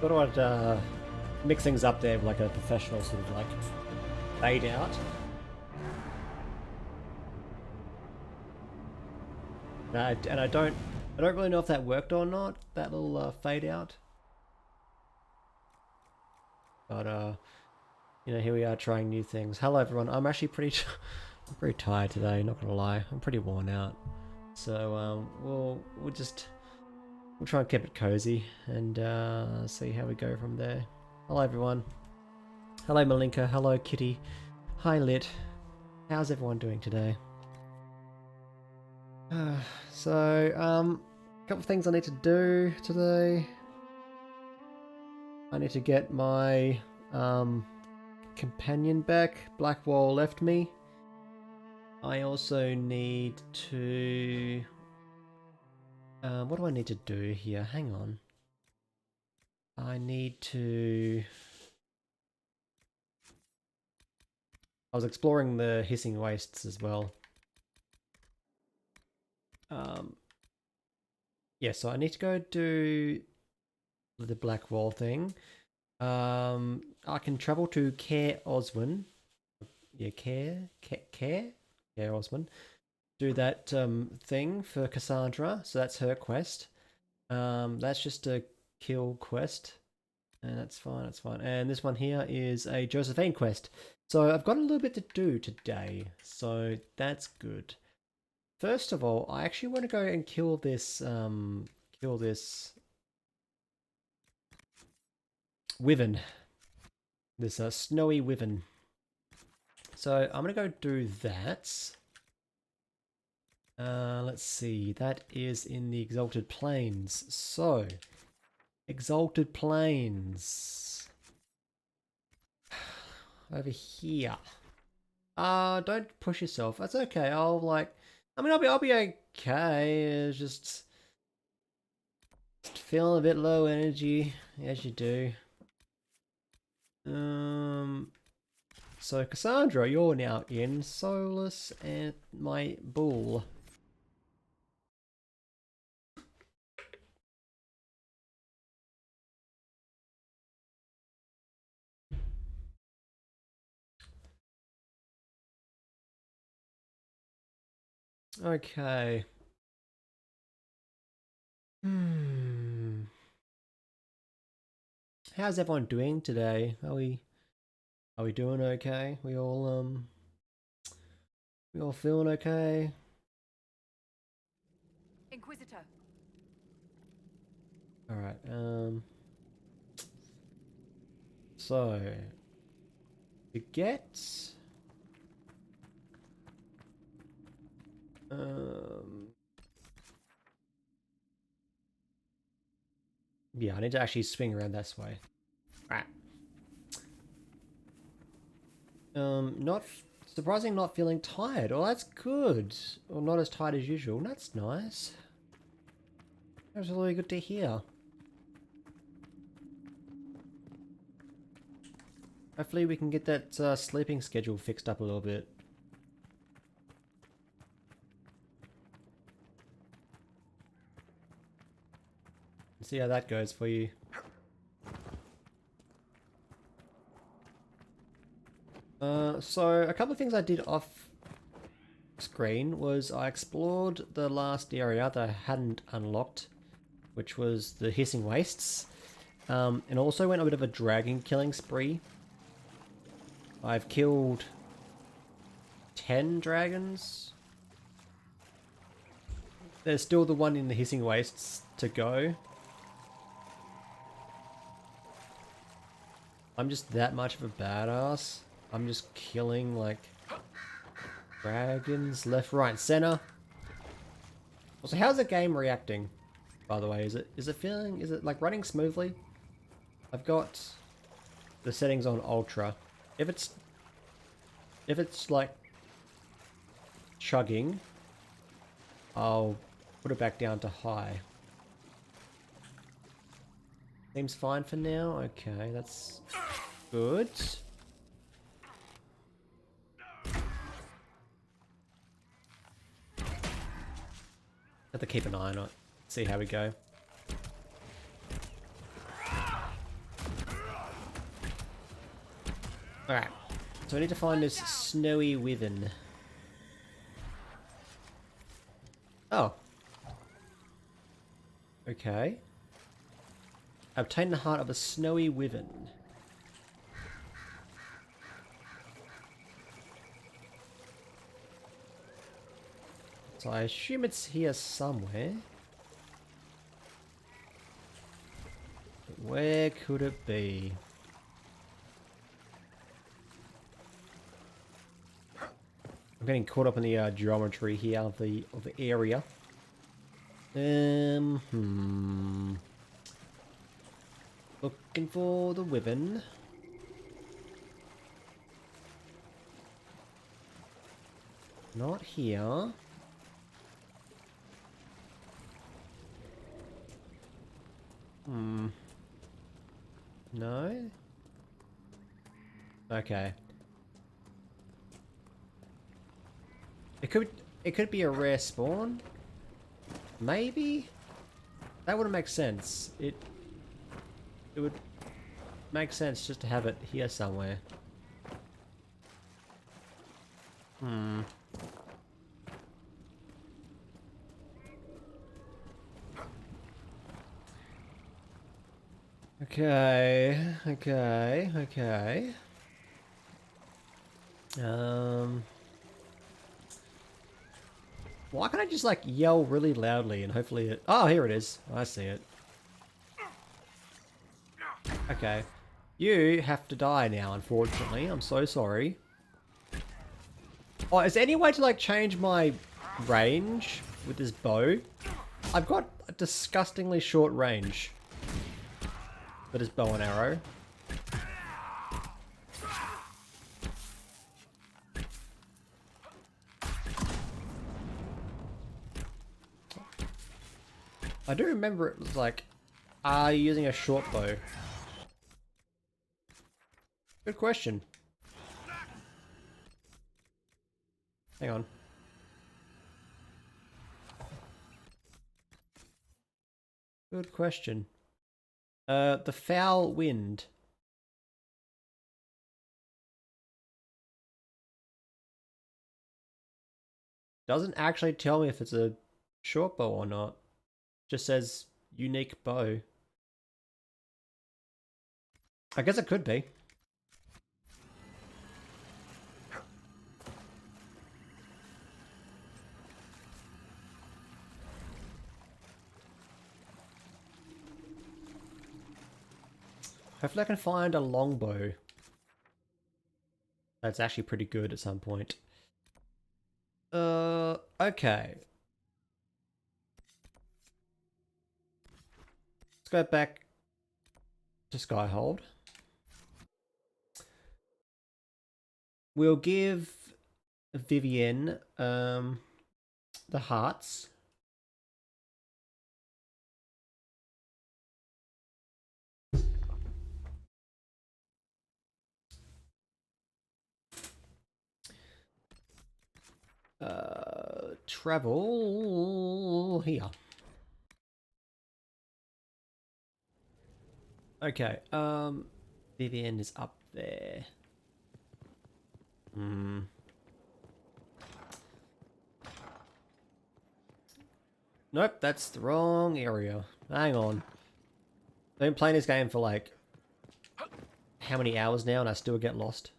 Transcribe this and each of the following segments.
Thought I'd mix things up there with like a professional sort of like fade out. And I don't really know if that worked or not. That little fade out. But you know, here we are trying new things. Hello everyone. I'm actually pretty I'm pretty tired today. Not gonna lie. I'm pretty worn out. So we'll try and keep it cozy and see how we go from there. Hello everyone. Hello Malinka. Hello Kitty. Hi Lit. How's everyone doing today? A couple of things I need to do today. I need to get my companion back. Blackwall left me. I also need to... what do I need to do here? Hang on. I need to... I was exploring the hissing wastes as well. Yeah, so I need to go do the black wall thing. I can travel to Care Oswin. Yeah, Care Oswin. Do that thing for Cassandra. So that's her quest. That's just a kill quest. And that's fine, that's fine. And this one here is a Josephine quest. So I've got a little bit to do today. So that's good. First of all, I actually want to go and kill this wyvern. This snowy wyvern. So I'm going to go do that. Let's see. That is in the Exalted Plains. So, Exalted Plains. Over here. Don't push yourself. That's okay. I'll be okay. It's just feeling a bit low energy, as you do. So Cassandra, you're now in Solus and my bull. Okay. How's everyone doing today? Are we doing okay? We all feeling okay? Inquisitor. Alright, so to get yeah, I need to actually swing around this way. Right. Not surprising, not feeling tired. Oh, that's good. Or not as tired as usual. That's nice. That's really good to hear. Hopefully we can get that sleeping schedule fixed up a little bit. See how that goes for you. So a couple of things I did off screen was I explored the last area that I hadn't unlocked, which was the Hissing Wastes, and also went on a bit of a dragon killing spree. I've killed 10 dragons. There's still the one in the Hissing Wastes to go. I'm just that much of a badass. I'm just killing like dragons left, right, and center. Also, how's the game reacting? By the way, is it like running smoothly? I've got the settings on ultra. If it's like chugging, I'll put it back down to high. Seems fine for now. Okay, that's good. Have to keep an eye on it. See how we go. Alright. So I need to find this snowy wyvern. Oh. Okay. Obtain the heart of a snowy wyvern. So I assume it's here somewhere. But where could it be? I'm getting caught up in the geometry here of the area. Looking for the wyvern. Not here. No? Okay. It could be a rare spawn. Maybe? That wouldn't make sense. It would make sense just to have it here somewhere. Okay, okay. Why can't I just like yell really loudly and hopefully it... Oh, here it is. I see it. Okay. You have to die now, unfortunately. I'm so sorry. Oh, is there any way to like change my range with this bow? I've got a disgustingly short range for this bow and arrow. I do remember it was like, are you using a short bow? Good question. Hang on. Good question. The foul wind. Doesn't actually tell me if it's a short bow or not. Just says unique bow. I guess it could be. Hopefully I can find a longbow. That's actually pretty good at some point. Okay. Let's go back to Skyhold. We'll give Vivienne the hearts. Travel here. Okay, Vivienne is up there. Nope, that's the wrong area. Hang on. I've been playing this game for like how many hours now and I still get lost.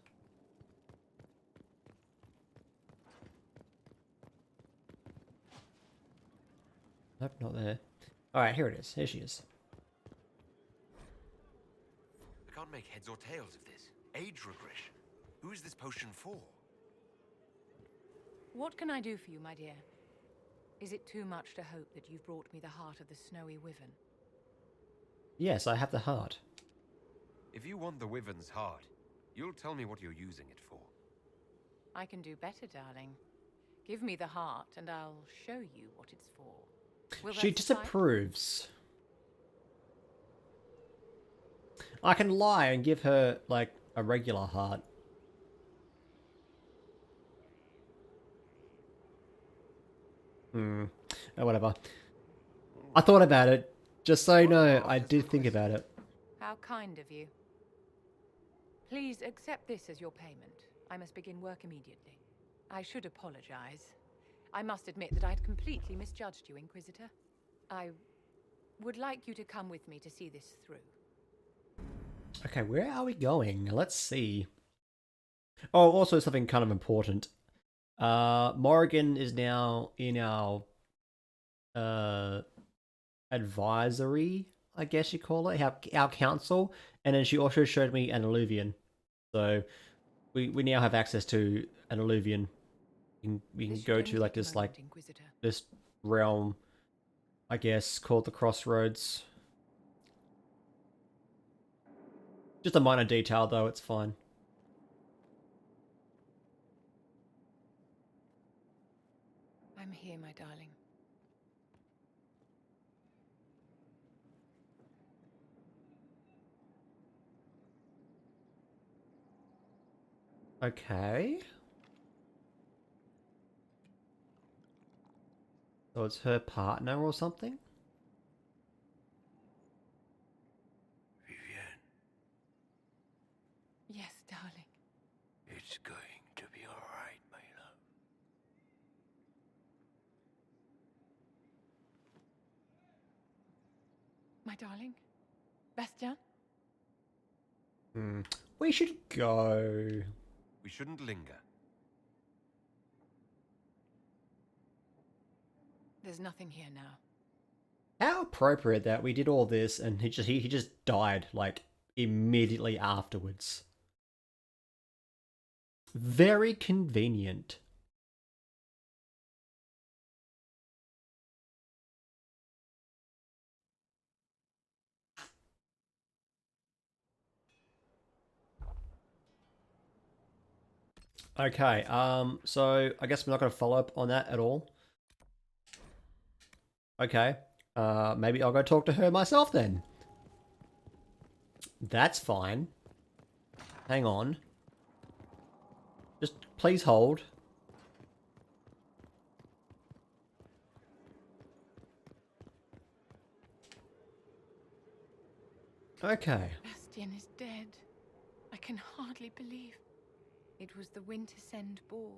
Nope, not there. Alright, here it is. Here she is. I can't make heads or tails of this. Age regression. Who is this potion for? What can I do for you, my dear? Is it too much to hope that you've brought me the heart of the snowy wyvern? Yes, I have the heart. If you want the wyvern's heart, you'll tell me what you're using it for. I can do better, darling. Give me the heart and I'll show you what it's for. Will She that suffice? disapproves. I can lie and give her, like, a regular heart. Oh, whatever. I thought about it. Just so you know, I did think about it. How kind of you. Please accept this as your payment. I must begin work immediately. I should apologize. I must admit that I'd completely misjudged you, Inquisitor. I would like you to come with me to see this through. Okay, where are we going? Let's see. Oh, also something kind of important. Morrigan is now in our advisory, I guess you call it, our council, and then she also showed me an Illuvian. So we now have access to an Illuvian. We can go to like this this realm, I guess, called the Crossroads. Just a minor detail though, it's fine. I'm here, my darling. Okay. So it's her partner or something? Vivienne, Yes, darling. it's going to be all right, my love. My darling? Bastien? We should go. We shouldn't linger. There's nothing here now. How appropriate that we did all this and he just died like immediately afterwards. Very convenient. Okay, so I guess we're not going to follow up on that at all. Okay, maybe I'll go talk to her myself then. That's fine. Hang on. Just please hold. Okay. Bastien is dead. I can hardly believe. It was the Wintersend Ball.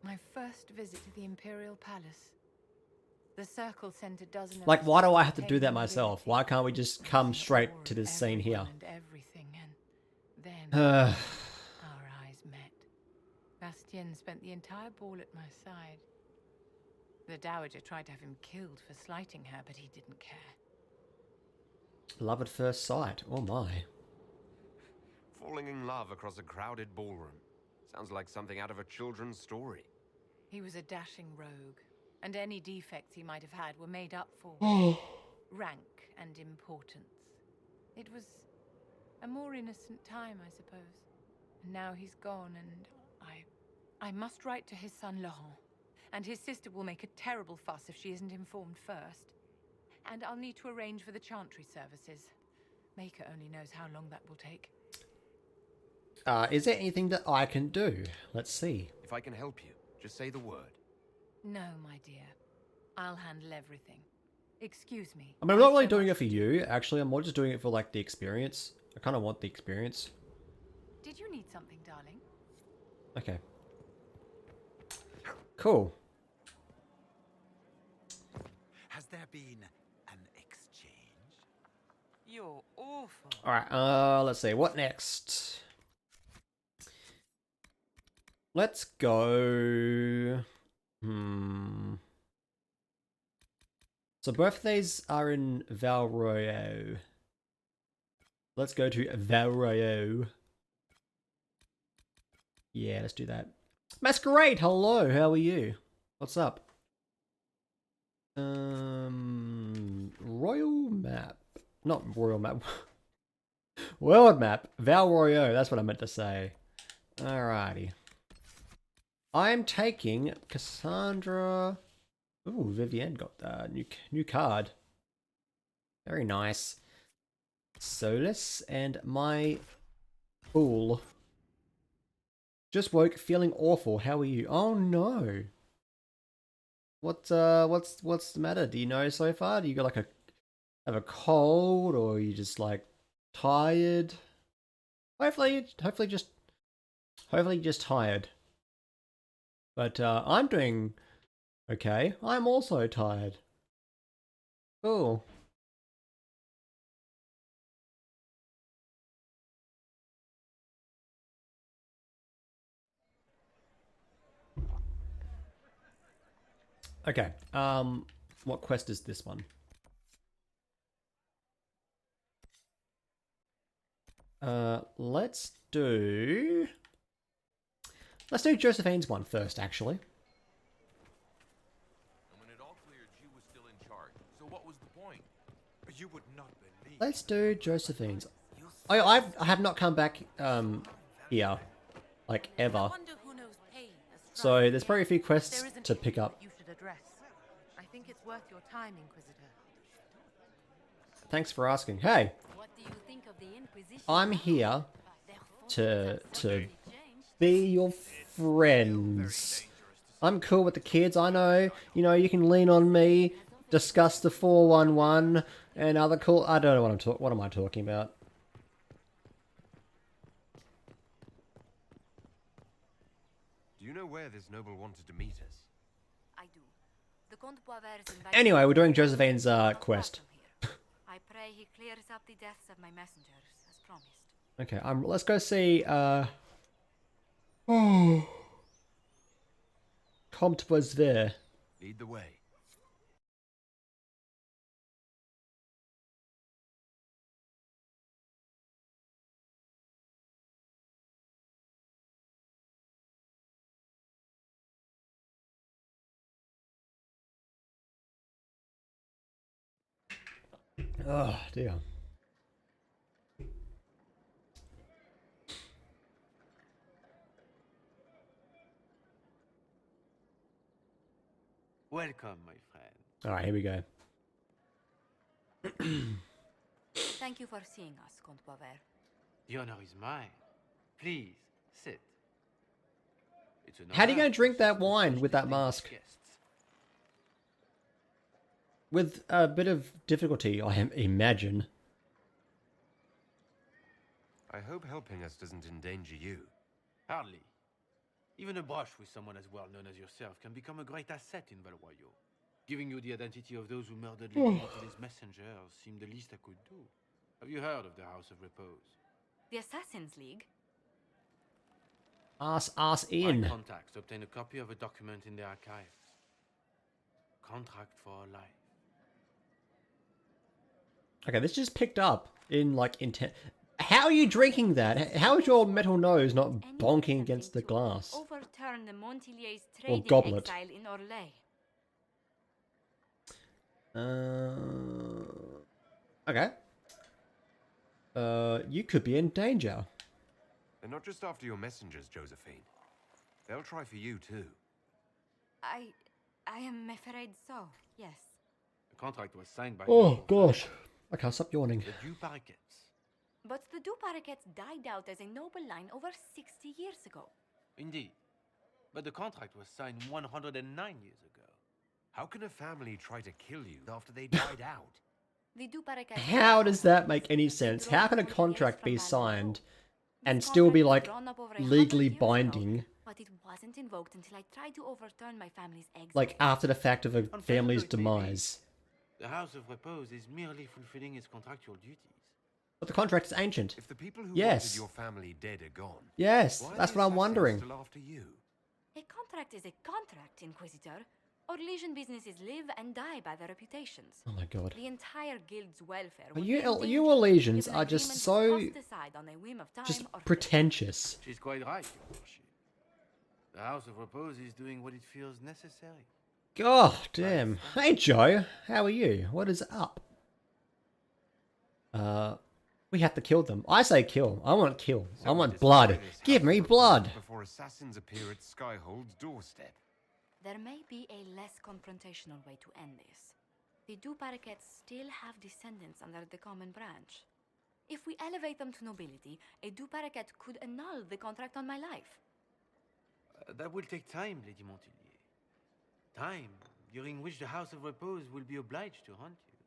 My first visit to the Imperial Palace. The Circle sent a dozen of Like, us why do I to have to do obtain that myself? mobility. Why can't we just come The straight awe to of this scene here? everyone and everything, and then Uh, our eyes met. Bastien spent the entire ball at my side. The Dowager tried to have him killed for slighting her, but he didn't care. Love at first sight. Oh my. Falling in love across a crowded ballroom. Sounds like something out of a children's story. He was a dashing rogue, and any defects he might have had were made up for. Rank and importance. It was a more innocent time, I suppose. And now he's gone, and I must write to his son Laurent. And his sister will make a terrible fuss if she isn't informed first. And I'll need to arrange for the chantry services. Maker only knows how long that will take. Is there anything that I can do? Let's see. If I can help you, just say the word. No, my dear. I'll handle everything. Excuse me. I mean, I'm not I've really so doing much it for to do. you, actually. I'm more just doing it for, like, the experience. I kind of want the experience. Did you need something, darling? Okay. Cool. Has there been an exchange? You're awful. Alright, let's see. What next? Let's go... So birthdays are in Valroyo. Let's go to Valroyo. Yeah, let's do that. Masquerade, hello, how are you? What's up? Royal map. Not royal map. World map. Valroyo, that's what I meant to say. Alrighty. I'm taking Cassandra. Ooh, Vivienne got that new card. Very nice. Solus and my fool. Just woke, feeling awful. How are you? Oh no. What's the matter? Do you know so far? Do you got like have a cold, or are you just like tired? Hopefully just tired. But I'm doing okay. I'm also tired. Cool. Okay. What quest is this one? Let's do Josephine's one first, actually. And when it all cleared, you was still in charge. So what was the point? You would not believe. Let's do Josephine's. I have not come back here like ever. So there's probably a few quests to pick up. You should address. I think it's worth your time, Inquisitor. Thanks for asking. Hey, What do you think of the Inquisition? I'm here Their to be your friends. I'm cool with the kids. I know, you can lean on me, discuss the 411 and other cool. I don't know what am I talking about? Do you know where this noble wanted to meet us? I do. The Comte Poivert is invited Anyway, we're doing to Josephine's not far quest. from here. I pray he clears up the deaths of my messengers, as promised. Okay, let's go see Comte Poivert. Lead the way. Oh dear. Welcome, my friend. All right, here we go. Thank you for seeing us, Comte Poivert. The honor is mine. Please, sit. It's an How do you honor gonna drink to that serve wine with that distinguished mask? guests. With a bit of difficulty, I imagine. I hope helping us doesn't endanger you. Hardly. Even a brush with someone as well known as yourself can become a great asset in Valroyo. Giving you the identity of those who murdered Lieutenant and his messengers seemed the least I could do. Have you heard of the House of Repose? The Assassin's League? Ass My in. contacts obtained a copy of a document in the archives. Contract for life. Okay, this just picked up in like intent. How are you drinking that? How is your metal nose not Any bonking against the attempting to glass? Overturn the Montilier's Or trading goblet. exile in Orlais. Okay. You could be in danger. They're not just after your messengers, Josephine. They'll try for you too. I am afraid so, yes. The contract was signed by Oh noble gosh. family, Okay, stop yawning. the Du Paraquets. But the Du Paraquets died out as a noble line over 60 years ago. Indeed. But the contract was signed 109 years ago. How can a family try to kill you after they died out? The Du Paraquets How does that make any sense? How can a contract be signed and still be like legally binding, but it wasn't invoked until I tried to overturn my family's exile. like after the fact of a family's Unfair though it may be, demise? The House of Repose is merely fulfilling its contractual duties. But the contract is ancient. If the people who Yes. wanted your family dead are gone, Yes, why are that's the what I'm assassins wondering. Still after you? A contract is a contract, Inquisitor. Orlesian businesses live and die by their reputations. Oh my god. The entire guild's welfare. Are would you be in you danger Orlesians if an are just agreement is so tossed aside on a whim of time just or fate. pretentious. She's quite right, Your Worship. The House of Repose is doing what it feels necessary. God damn. Hey Joe, how are you? What is up? We have to kill them. I say kill. I want kill. I So want we're blood. destroying this Give house me of blood. repose before assassins appear at Skyhold's doorstep. There may be a less confrontational way to end this. The Du Paraquets still have descendants under the common branch. If we elevate them to nobility, a Du Paraquet could annul the contract on my life. That will take time, Lady Montillier. Time during which the House of Repose will be obliged to hunt you.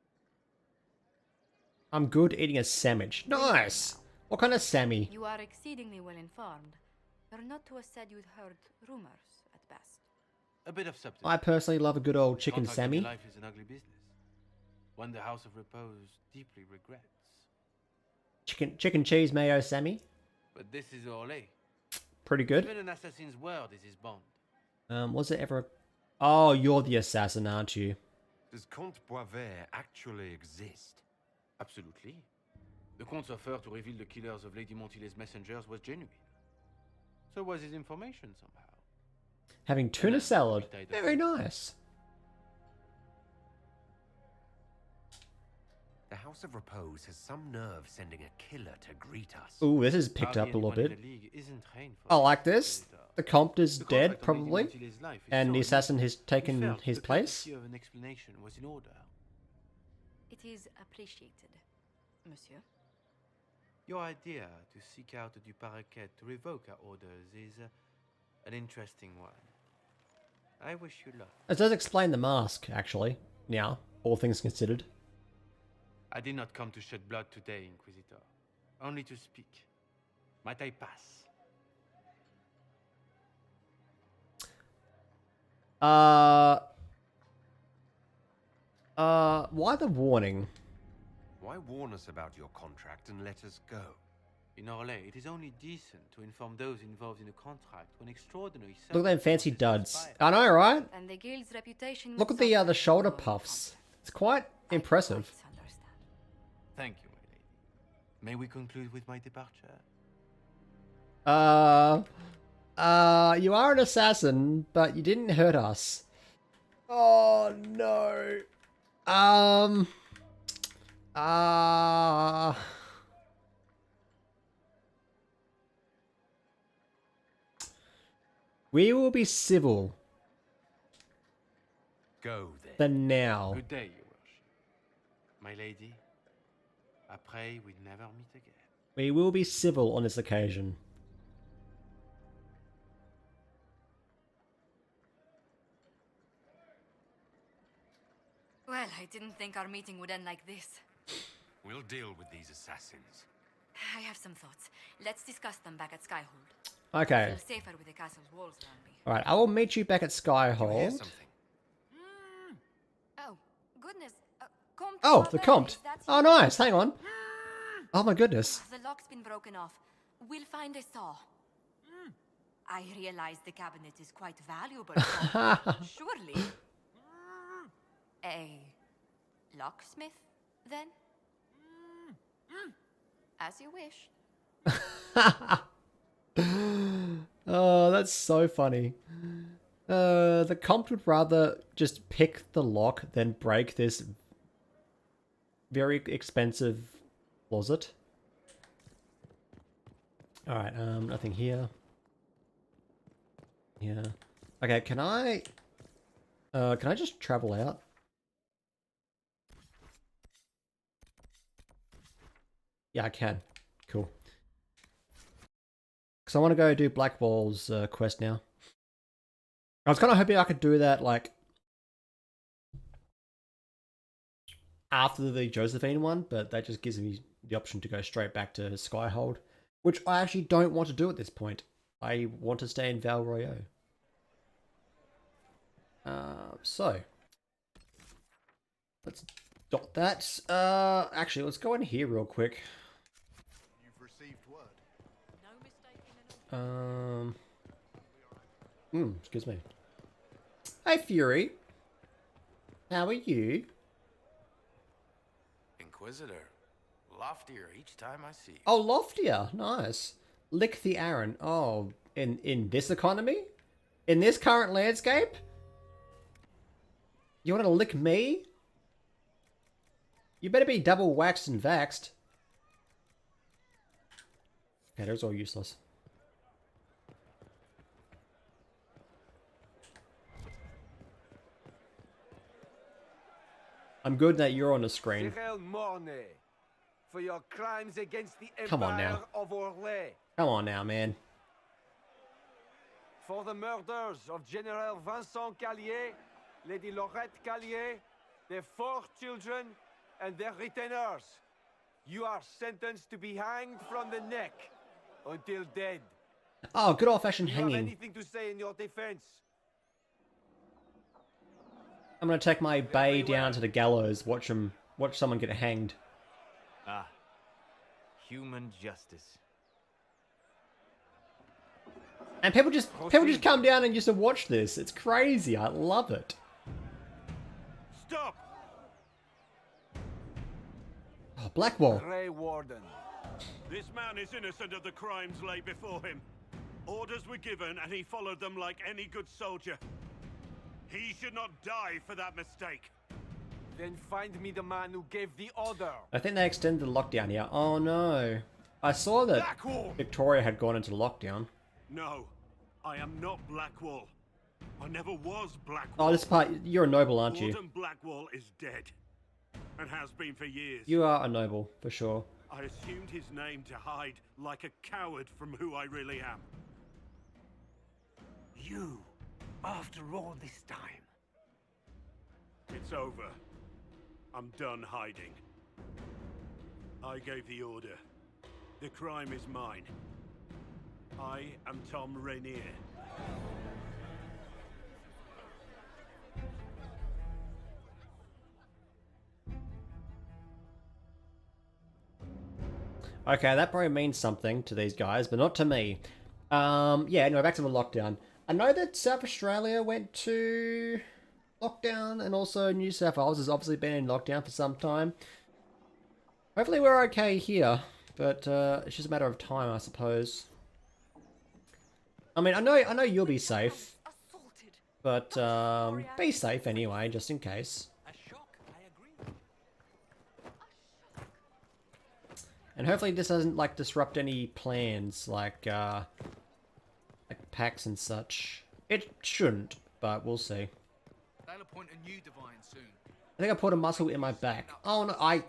I'm good eating a sandwich. Nice. What kind of Sammy? You are exceedingly well informed. You're not to have said you'd heard rumors, at best. A bit of substance. I personally love a good old chicken Contract on your Sammy. life is an ugly business. One the House of Repose deeply regrets. Chicken cheese mayo Sammy. But this is Orlais. Pretty good. Even an assassin's word is his bond. Was it ever... Oh, you're the assassin, aren't you? Does Comte Boisvert actually exist? Absolutely. The Comte's offer to reveal the killers of Lady Montilet's messengers was genuine. So was his information somehow. Having tuna then salad. he died of Very cancer. nice. The House of Repose has some nerve sending a killer to greet us. Ooh, this is picked Hardly up a little anyone in bit. the League isn't trained for I this like this. Inquisitor. The Comte is The dead, contract on Lady probably. Montilet's life is And so the assassin has he taken felt his the place. courtesy of an explanation was in order. It is appreciated, monsieur. Your idea to seek out the Duparequet to revoke our orders is an interesting one. I wish you luck. It does explain the mask, actually. Now, all things considered. I did not come to shed blood today, Inquisitor. Only to speak. Might I pass? Why the warning? Why warn us about your contract and let us go? In Orlais, it is only decent to inform those involved in a contract when extraordinary Look at them fancy circumstances duds. transpire. I know, right? And the guild's reputation. Look would at the suffer shoulder if no puffs. contact. It's quite I impressive. quite understand. Thank you, my lady. May we conclude with my departure? You are an assassin, but you didn't hurt us. Oh no. We will be civil Go then. for now. Good day, your worship. My lady, I pray we never meet again. We will be civil on this occasion. Well, I didn't think our meeting would end like this. We'll deal with these assassins. I have some thoughts. Let's discuss them back at Skyhold. Okay. Feel safer with the castle's walls around me. Alright, I will meet you back at You hear Skyhold. something? Oh, goodness. Comte Oh, the Boisvert, Comte. is that Oh, you? nice. Hang on. Oh my goodness. The lock's been broken off. We'll find a saw. I realize the cabinet is quite valuable. Comte. Surely. A locksmith, then? As you wish. Oh, that's so funny. The Comte would rather just pick the lock than break this very expensive closet. Alright, nothing here. Yeah. Okay, can I just travel out? Yeah, I can. Cool. Because I want to go do Blackwall's quest now. I was kind of hoping I could do that, like, after the Josephine one, but that just gives me the option to go straight back to Skyhold, which I actually don't want to do at this point. I want to stay in Val Royeaux. So, let's dot that. Actually, let's go in here real quick. You've received word. Excuse me. Hey, Fury. How are you? Inquisitor. Loftier each time I see you. Oh, loftier. Nice. Lick the Aaron. Oh, in this economy? In this current landscape? You want to lick me? You better be double waxed and vaxxed. Okay, those are all useless. I'm good that you're on the screen. Cyril Mornay, for your crimes against the Come on Empire now. of Orlais, Come on now, man. for the murders of General Vincent Callier, Lady Laurette Callier, their 4 children, and their retainers. You are sentenced to be hanged from the neck until dead. Oh, good old-fashioned Do you have hanging. anything to say in your defense? I'm gonna take my Very bay down well. to the gallows, watch someone get hanged. Ah, human justice. And people just come down and just to watch this. It's crazy. I love it. Stop! Oh, Blackwall. Grey Warden. This man is innocent of the crimes laid before him. Orders were given and he followed them like any good soldier. He should not die for that mistake. Then find me the man who gave the order. I think they extended the lockdown here. Oh no. I saw that Blackwall! Victoria had gone into lockdown. No, I am not Blackwall. I never was Blackwall. Oh, this part, you're a noble, aren't you? Warden Blackwall is dead. And has been for years. You are a noble, for sure. I assumed his name to hide like a coward from who I really am. You, after all this time. It's over. I'm done hiding. I gave the order. The crime is mine. I am Tom Rainier. Okay, that probably means something to these guys, but not to me. Yeah, anyway, back to the lockdown. I know that South Australia went to lockdown, and also New South Wales has obviously been in lockdown for some time. Hopefully we're okay here, but it's just a matter of time, I suppose. I mean, I know you'll be safe, but be safe anyway, just in case. And hopefully this doesn't like disrupt any plans like packs and such. It shouldn't, but we'll see. They'll appoint a new divine soon. I think I put a muscle in my back. Oh no, I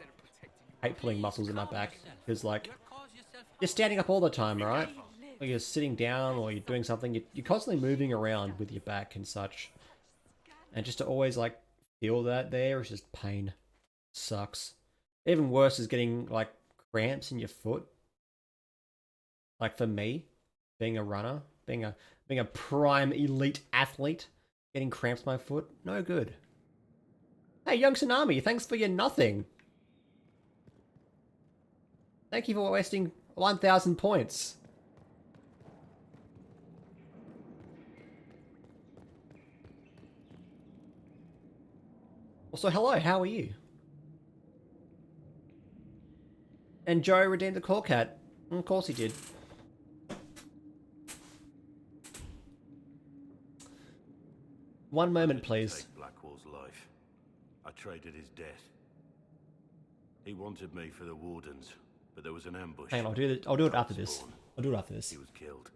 hate pulling muscles in my back because like you're standing up all the time, right? Or you're sitting down or you're doing something. You're constantly moving around with your back and such, and just to always like feel that there is just pain. Sucks. Even worse is getting like cramps in your foot. Like for me, being a runner, being a prime elite athlete, getting cramps in my foot, no good. Hey, Young Tsunami, thanks for your nothing. Thank you for wasting 1,000 points. Also, hello, how are you? And Joe redeemed the Claw Cat. Of course he did. One moment, please. Take Blackwall's life. I traded his death. He wanted me for the Wardens, but there was an ambush. Hang on, I'll do it after this. I'll do it after this. He was killed.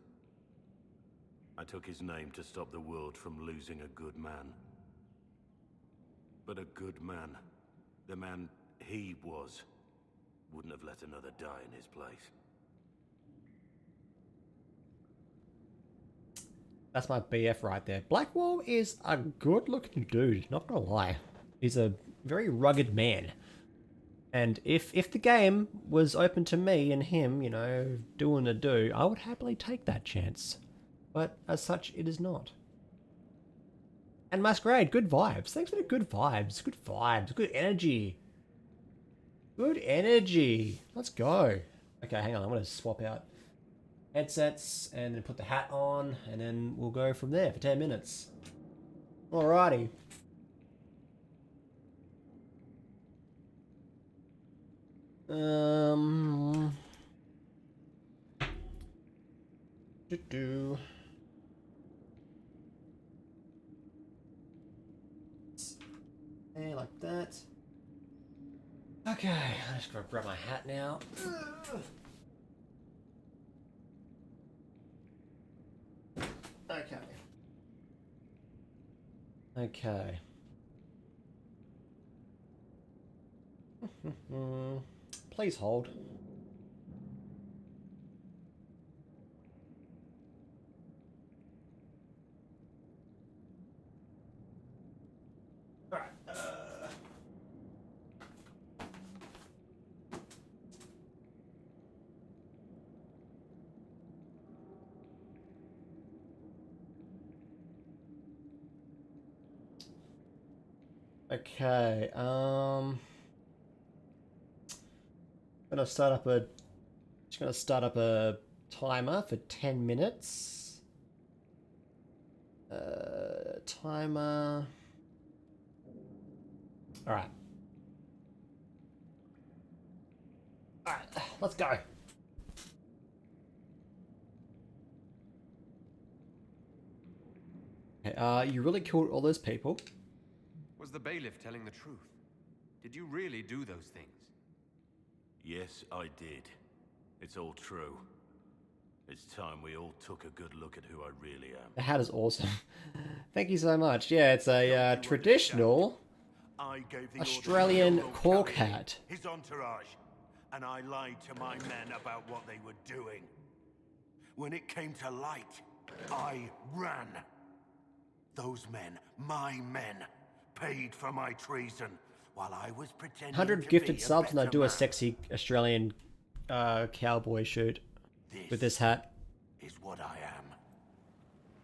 I took his name to stop the world from losing a good man. But a good man, the man he was, wouldn't have let another die in his place. That's my BF right there. Blackwall is a good looking dude, not gonna lie. He's a very rugged man. And if the game was open to me and him, you know, doing a do, I would happily take that chance. But as such, it is not. And Masquerade, good vibes. Thanks for the good vibes. Good vibes. Good energy. Good energy. Let's go. Okay, hang on. I'm going to swap out headsets and then put the hat on. And then we'll go from there for 10 minutes. Alrighty. Okay, like that. Okay, I'm just gonna grab my hat now. Okay. Okay. Please hold. Okay. Gonna start up a. Just gonna start up a timer for 10 minutes. Timer. All right. All right. Let's go. Okay, you really killed all those people. Was the bailiff telling the truth? Did you really do those things? Yes, I did. It's all true. It's time we all took a good look at who I really am. The hat is awesome. Thank you so much. Yeah, it's a traditional I gave the Australian order to cork Kelly, hat. his entourage, and I lied to my men about what they were doing. When it came to light, I ran. Those men, my men, paid for my treason while I was pretending 100 to gifted be subs and I better do a man. sexy Australian cowboy shoot with this hat. Is what I am.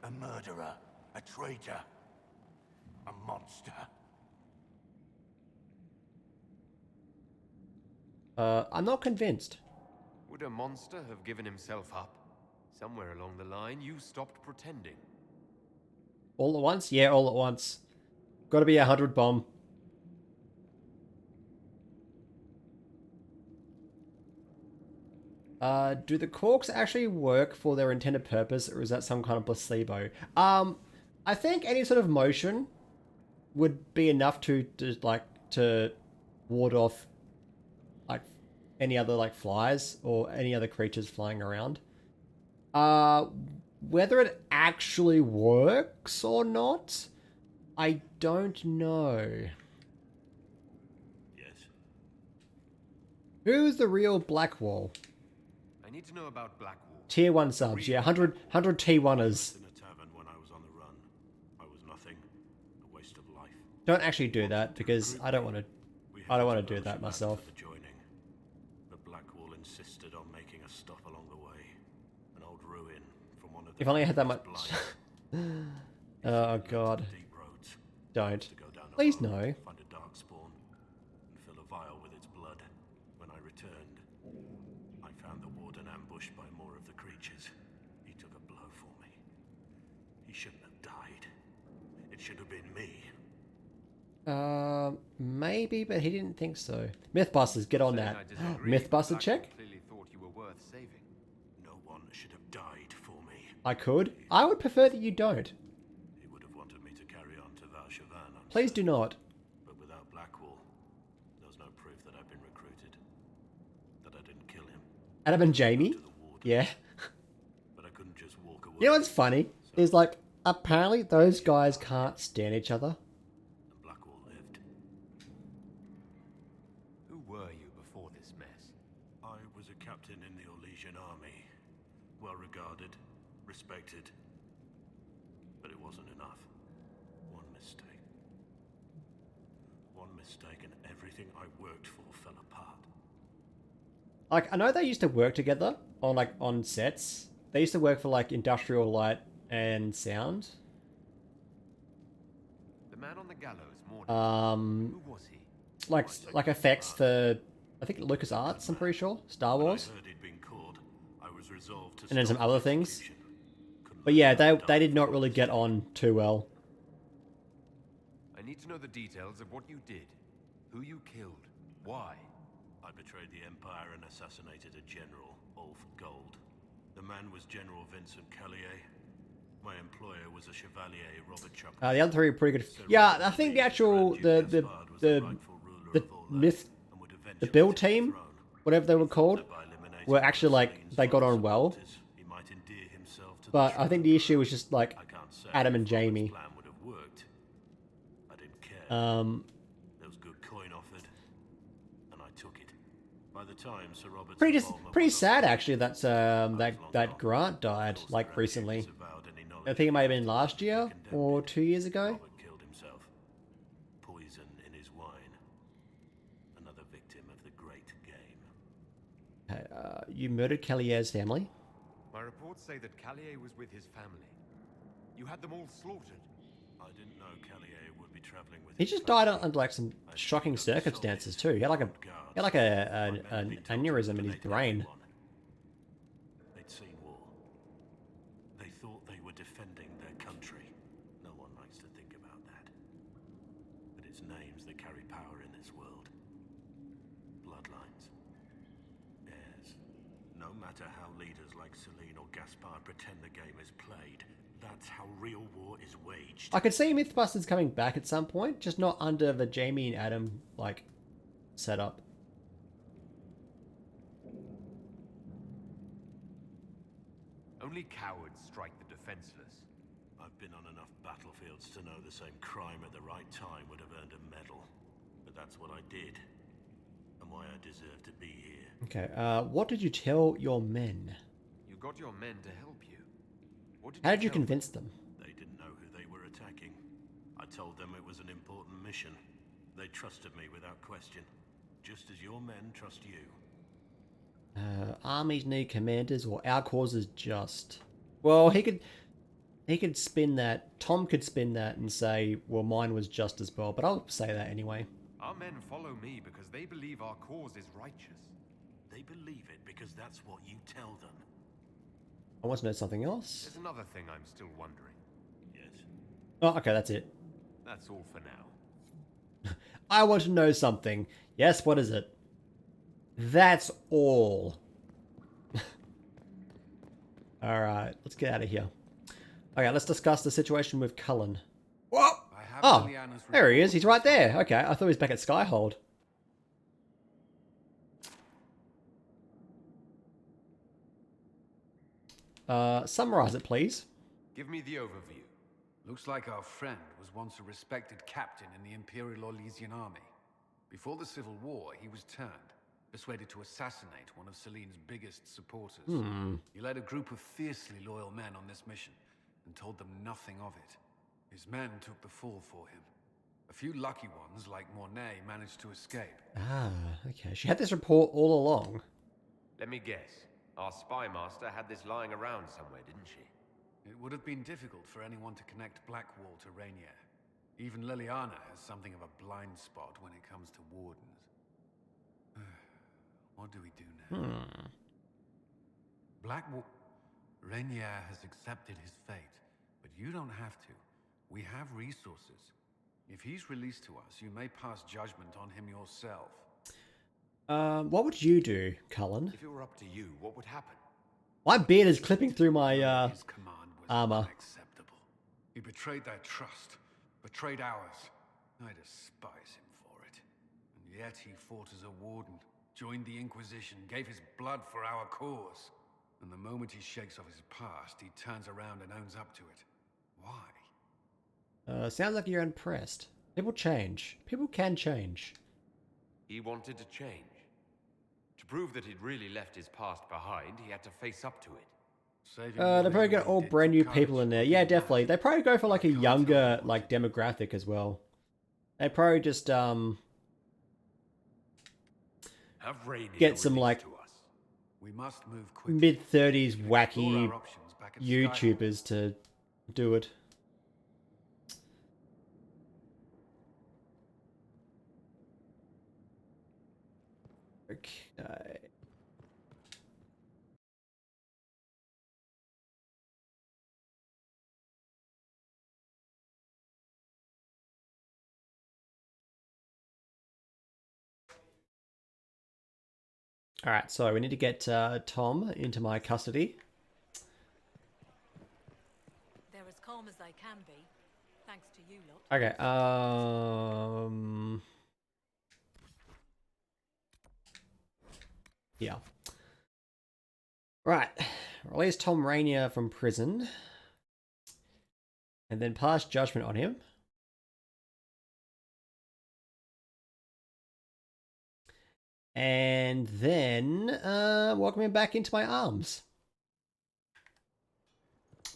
A murderer, a traitor, a monster. I'm not convinced. Would a monster have given himself up? Somewhere along the line, you stopped pretending. All at once? Yeah, all at once. Gotta be 100 bomb. Do the corks actually work for their intended purpose, or is that some kind of placebo? I think any sort of motion would be enough to ward off like any other like flies or any other creatures flying around. Whether it actually works or not, I don't know. Yes. Who's the real Blackwall? I need to know about Blackwall. Tier 1 subs, yeah, 100 T1ers. In a tavern when I was on the run. I was nothing. A waste of life. Don't actually do that because I don't want to do that myself. Joining. But Blackwall insisted on making a stop along the way. An old ruin from one of the If only I had that much. blights. Oh god. Deep roads. Don't. To go down a Please road, no. Find a dark spawn and fill a vial with its blood. When I returned, I found the warden ambushed by more of the creatures. He took a blow for me. He shouldn't have died. It should have been me. Maybe, but he didn't think so. Mythbusters, get on that. Mythbuster check? Clearly thought you were worth saving. No one should have died for me. I could. I would prefer that you don't. He would have wanted me to carry on to Valshavan. Please do not. But without Blackwall, there's no proof that I've been recruited. That I didn't kill him. Adam and Jamie? Yeah. But I couldn't just walk away. You know what's funny? Is like, apparently those guys can't stand each other. And Blackwall lived. Who were you before this mess? I was a captain in the Orlesian army. Well regarded, respected. But it wasn't enough. One mistake. One mistake and everything I worked for fell apart. Like, I know they used to work together on sets. They used to work for like Industrial Light and Sound. The man on the gallows, Morning. Who was he? Like effects for, I think LucasArts, I'm pretty sure. Star Wars. When I heard he'd been caught, I was resolved to And then some stop other the things. execution. Couldn't But let yeah, them they die did not for really us. get on too well. I need to know the details of what you did. Who you killed. Why? I betrayed the Empire and assassinated a general, all for gold. The man was General Vincent Callier. My employer was a Chevalier, Robert Chuck. The other three are pretty good. Yeah, I think the actual the myth, the build team, whatever they were called, were actually like they got on well. But I think the issue was just like Adam and Jamie. I didn't care. There was good coin offered, and I took it. By the time Sir Robert's Pretty sad actually. That's that Grant died like recently. I think it might have been last year or 2 years ago. Robert killed himself. Poison in his wine. Another victim of the great game. You murdered Callier's family. My reports say that Callier was with his family. You had them all slaughtered. I didn't know Callier would be traveling with He his just died family. under like some I shocking figured up circumstances solid, too. He had like a armed guards. he had like My men had been told to aneurysm in his eliminate brain. everyone. They'd seen war. They thought they were defending their country. No one likes to think about that. But it's names that carry power in this world. Bloodlines. Heirs. No matter how leaders like Celine or Gaspard pretend the game is played, that's how real war is waged. I could see Mythbusters coming back at some point, just not under the Jamie and Adam like setup. Only cowards strike the defenseless. I've been on enough battlefields to know the same crime at the right time would have earned a medal. But that's what I did. And why I deserve to be here. Okay, what did you tell your men? You got your men to help you. What How did you tell them? convince them? They didn't know who they were attacking. I told them it was an important mission. They trusted me without question. Just as your men trust you. Armies need commanders, or our cause is just. Well, he could spin that. Tom could spin that and say, well, mine was just as well. But I'll say that anyway. Our men follow me because they believe our cause is righteous. They believe it because that's what you tell them. I want to know something else. There's another thing I'm still wondering. Yes. Oh, okay, that's it. That's all for now. I want to know something. Yes, what is it? That's all. Alright, let's get out of here. Okay, let's discuss the situation with Cullen. Whoa! Oh, there he is. He's right there. Okay, I thought he was back at Skyhold. Summarize it, please. Give me the overview. Looks like our friend was once a respected captain in the Imperial Orlesian army. Before the Civil War, he was turned, persuaded to assassinate one of Celine's biggest supporters. He led a group of fiercely loyal men on this mission, and told them nothing of it. His men took the fall for him. A few lucky ones, like Mornay, managed to escape. Ah, okay. She had this report all along. Let me guess. Our spy master had this lying around somewhere, didn't she? It would have been difficult for anyone to connect Blackwall to Rainier. Even Liliana has something of a blind spot when it comes to wardens. What do we do now? Blackwall... Rainier has accepted his fate, but you don't have to. We have resources. If he's released to us, you may pass judgment on him yourself. What would you do, Cullen? If it were up to you, what would happen? My beard is clipping through my His command was armor. unacceptable. He betrayed their trust, betrayed ours. I despise him for it. And yet he fought as a warden, joined the Inquisition, gave his blood for our cause. And the moment he shakes off his past, he turns around and owns up to it. Why? Sounds like you're impressed. People change. People can change. He wanted to change. To prove that he'd really left his past behind, he had to face up to it. Saving They more probably than got we all did brand to new courage people in there. would Yeah, be definitely. enough. They probably go for like a I can't younger tell you like what to do. demographic as well. They probably just Have Rainier get some released like to us. We must move quickly. mid-30s Explore wacky our options back at YouTubers to do it. Okay. All right, so we need to get Tom into my custody. They're as calm as they can be, thanks to you lot. Okay, yeah. Right, release Tom Rainier from prison. And then pass judgment on him. And then welcome him back into my arms.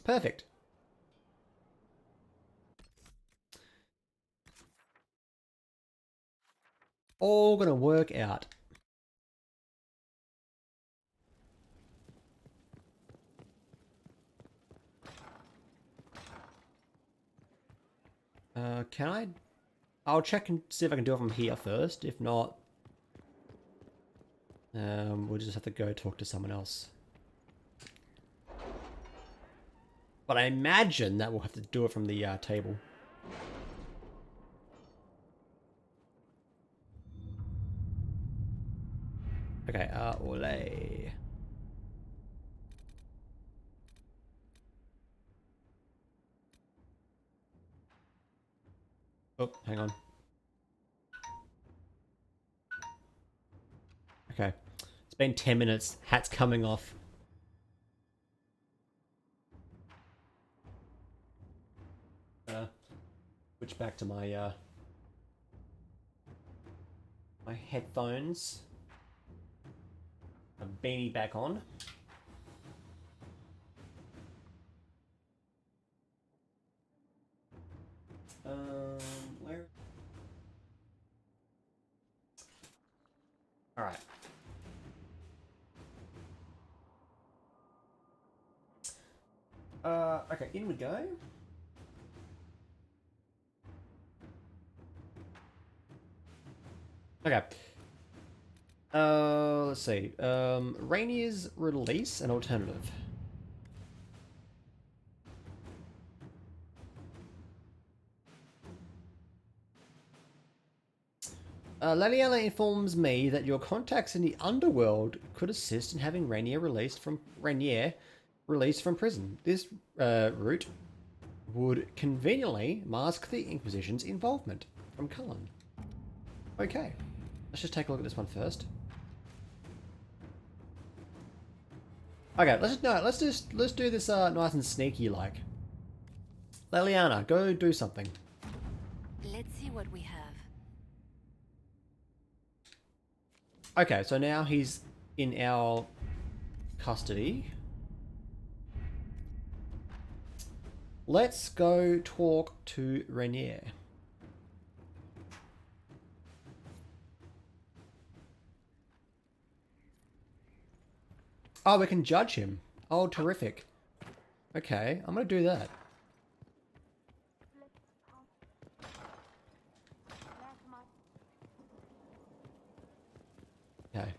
Perfect. All gonna work out. Can I? I'll check and see if I can do it from here first. If not, we'll just have to go talk to someone else. But I imagine that we'll have to do it from the table. Okay, Ole. Oh, hang on. Okay. It's been 10 minutes. Hat's coming off. Switch back to my my headphones. A beanie back on. Where? All right. Okay, in we go. Okay. Let's see. Rainier's release, an alternative. Leliana informs me that your contacts in the underworld could assist in having Rainier released from prison. This route would conveniently mask the Inquisition's involvement. From Cullen. Okay, let's just take a look at this one first. Okay, let's do this nice and sneaky like. Leliana, go do something. Let's see what we have. Okay, so now he's in our custody. Let's go talk to Rainier. Oh, we can judge him. Oh, terrific. Okay, I'm gonna do that. Okay.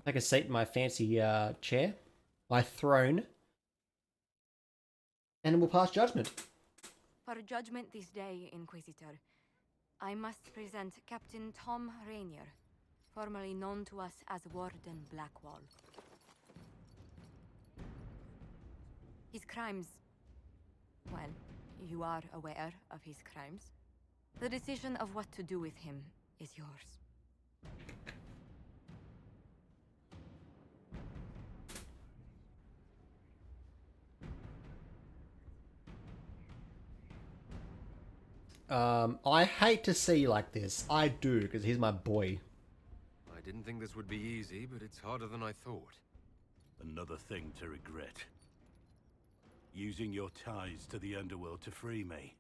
Take a seat in my fancy chair. My throne. And we'll pass judgment. For judgment this day, Inquisitor, I must present Captain Tom Rainier, formerly known to us as Warden Blackwall. His crimes... well, you are aware of his crimes. The decision of what to do with him is yours. I hate to see you like this. I do, because he's my boy. I didn't think this would be easy, but it's harder than I thought. Another thing to regret. Using your ties to the underworld to free me.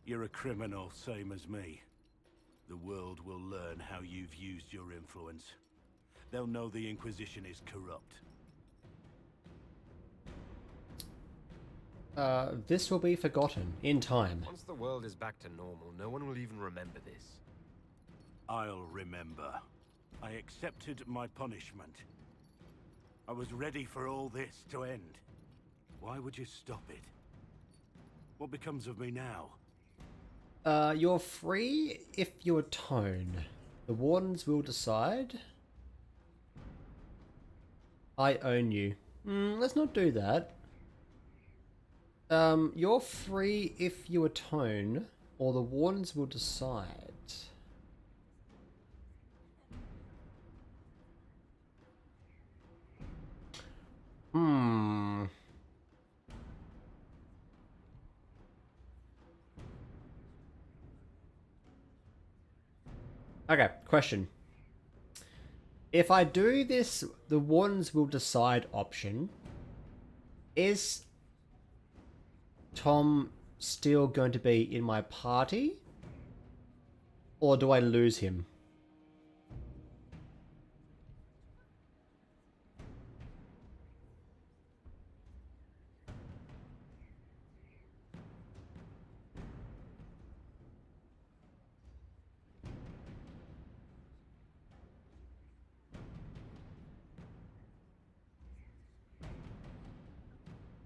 You're a criminal, same as me. The world will learn how you've used your influence. They'll know the Inquisition is corrupt. This will be forgotten in time. Once the world is back to normal, no one will even remember this. I'll remember. I accepted my punishment. I was ready for all this to end. Why would you stop it? What becomes of me now? You're free if you atone. The Wardens will decide. I own you. Let's not do that. You're free if you atone, or the Wardens will decide. Okay, question. If I do this, the Wardens will decide option. Is Tom still going to be in my party? Or do I lose him?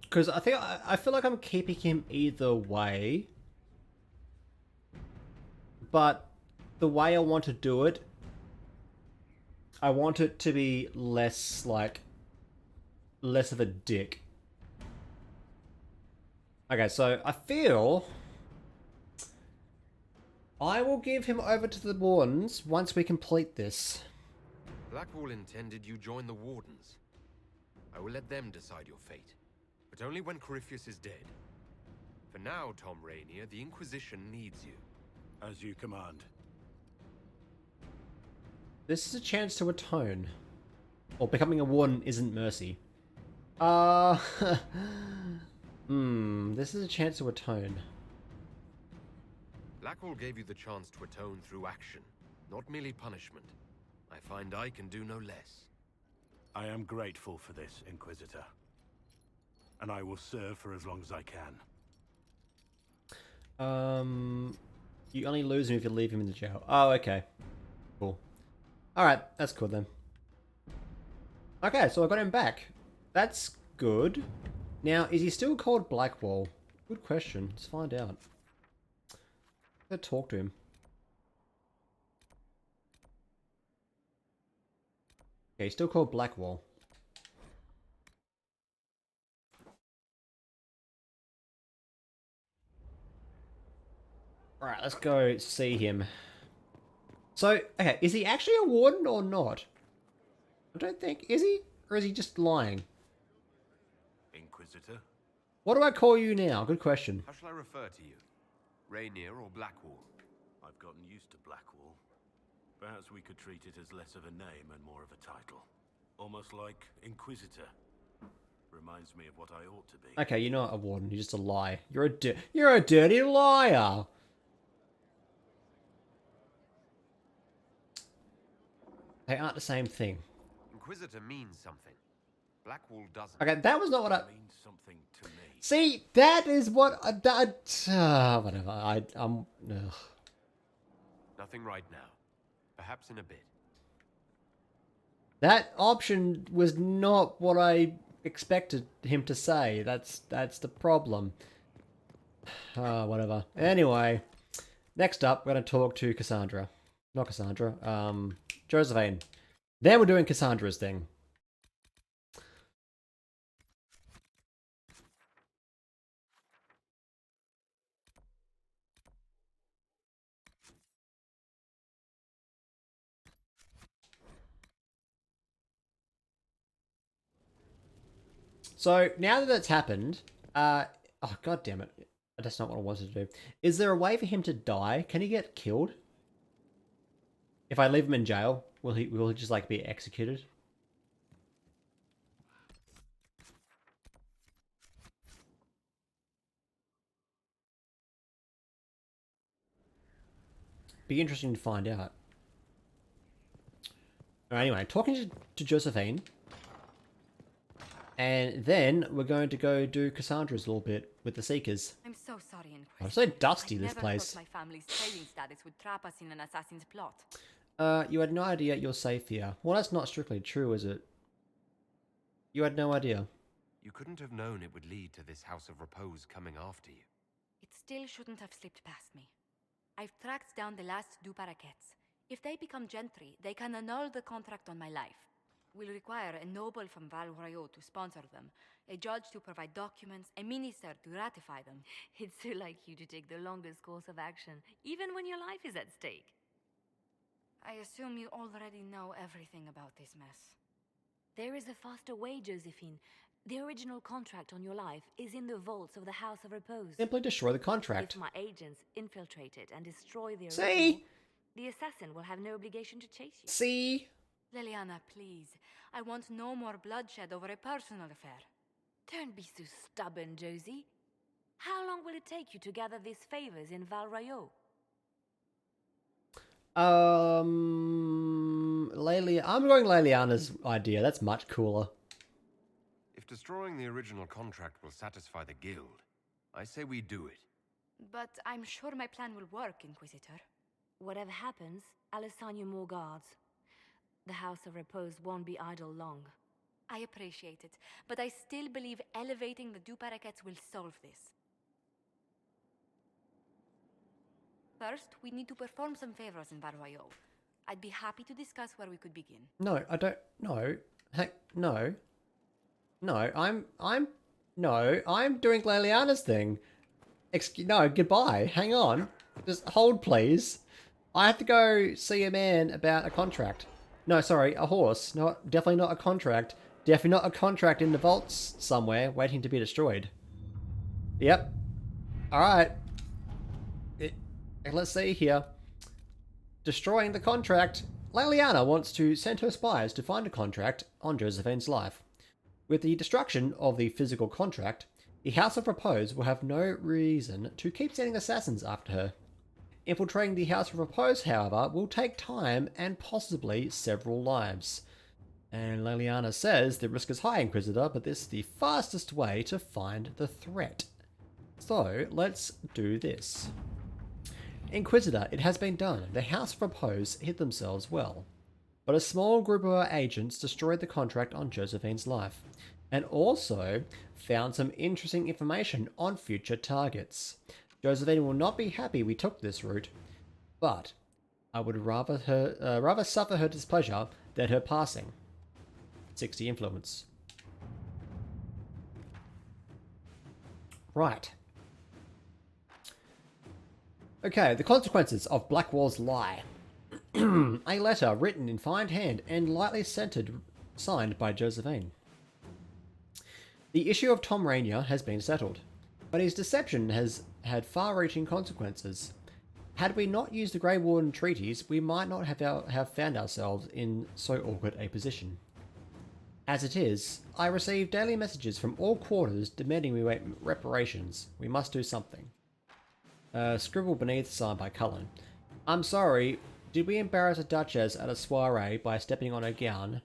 Because I feel like I'm keeping him either way. But the way I want to do it, I want it to be less, like, less of a dick. Okay, so I feel I will give him over to the Wardens once we complete this. Blackwall intended you join the Wardens. I will let them decide your fate, but only when Corypheus is dead. For now, Tom Rainier, the Inquisition needs you. As you command. This is a chance to atone. Or becoming a Warden isn't mercy. This is a chance to atone. Blackwall gave you the chance to atone through action, not merely punishment. I find I can do no less. I am grateful for this, Inquisitor. And I will serve for as long as I can. You only lose him if you leave him in the jail. Oh, okay. Cool. Alright, that's cool then. Okay, so I got him back. That's good. Now, is he still called Blackwall? Good question. Let's find out. Let's talk to him. Okay, he's still called Blackwall. Alright, let's go see him. So, okay, is he actually a warden or not? I don't think... Is he? Or is he just lying? Inquisitor? What do I call you now? Good question. How shall I refer to you? Rainier or Blackwall? I've gotten used to Blackwall. Perhaps we could treat it as less of a name and more of a title. Almost like Inquisitor. Reminds me of what I ought to be. Okay, you're not a warden. You're just a lie. You're a dirty liar. They aren't the same thing. Inquisitor means something. Blackwall doesn't. Okay, that was not what I... Means something to me. See, that is what... whatever. Ugh. Nothing right now. Perhaps in a bit. That option was not what I expected him to say. That's the problem. Whatever. Anyway, next up, we're going to talk to Cassandra. Not Cassandra. Josephine. Then we're doing Cassandra's thing. So, now that that's happened, oh, god damn it. That's not what I wanted to do. Is there a way for him to die? Can he get killed? If I leave him in jail, will he just, like, be executed? Be interesting to find out. Anyway, talking to Josephine. And then we're going to go do Cassandra's a little bit with the Seekers. I'm so sorry, Inquisitor. Oh, it's so dusty, this never place. thought my family's trading status would trap us in an assassin's plot. You had no idea you're safe here. Well, that's not strictly true, is it? You had no idea. You couldn't have known it would lead to this House of Repose coming after you. It still shouldn't have slipped past me. I've tracked down the last two parakeets. If they become gentry, they can annul the contract on my life. We'll require a noble from Val Royaux to sponsor them, a judge to provide documents, a minister to ratify them. It's so like you to take the longest course of action, even when your life is at stake. I assume you already know everything about this mess. There is a faster way, Josephine. The original contract on your life is in the vaults of the House of Repose. Simply destroy the contract. If my agents infiltrate it and destroy the See? original, the assassin will have no obligation to chase you. See? Liliana, please. I want no more bloodshed over a personal affair. Don't be so stubborn, Josie. How long will it take you to gather these favors in Val Royaux? I'm going Leliana's idea. That's much cooler. If destroying the original contract will satisfy the guild, I say we do it. But I'm sure my plan will work, Inquisitor. Whatever happens, I'll assign you more guards. The House of Repose won't be idle long. I appreciate it, but I still believe elevating the Duparaquets will solve this. First, we need to perform some favors in Barroyo. I'd be happy to discuss where we could begin. No, I don't. No. Heck, no. No, I'm doing Leliana's thing. No, goodbye. Hang on. Just hold, please. I have to go see a man about a contract. No, sorry, a horse. Definitely not a contract. Definitely not a contract in the vaults somewhere, waiting to be destroyed. Yep. Alright. Let's see here. Destroying the contract. Leliana wants to send her spies to find a contract on Josephine's life. With the destruction of the physical contract, the House of Repose will have no reason to keep sending assassins after her. Infiltrating the House of Repose, however, will take time and possibly several lives. And Leliana says the risk is high, Inquisitor, but this is the fastest way to find the threat. So, let's do this. Inquisitor, it has been done. The House of Repose hid themselves well. But a small group of our agents destroyed the contract on Josephine's life, and also found some interesting information on future targets. Josephine will not be happy we took this route, but I would rather suffer her displeasure than her passing. 60 influence. Right. Okay, the consequences of Blackwall's lie. A letter written in fine hand and lightly scented, signed by Josephine. The issue of Tom Rainier has been settled, but his deception has had far-reaching consequences. Had we not used the Grey Warden treaties, we might not have found ourselves in so awkward a position. As it is, I receive daily messages from all quarters demanding we make reparations. We must do something. Scribble beneath, signed by Cullen. I'm sorry, did we embarrass a duchess at a soiree by stepping on her gown?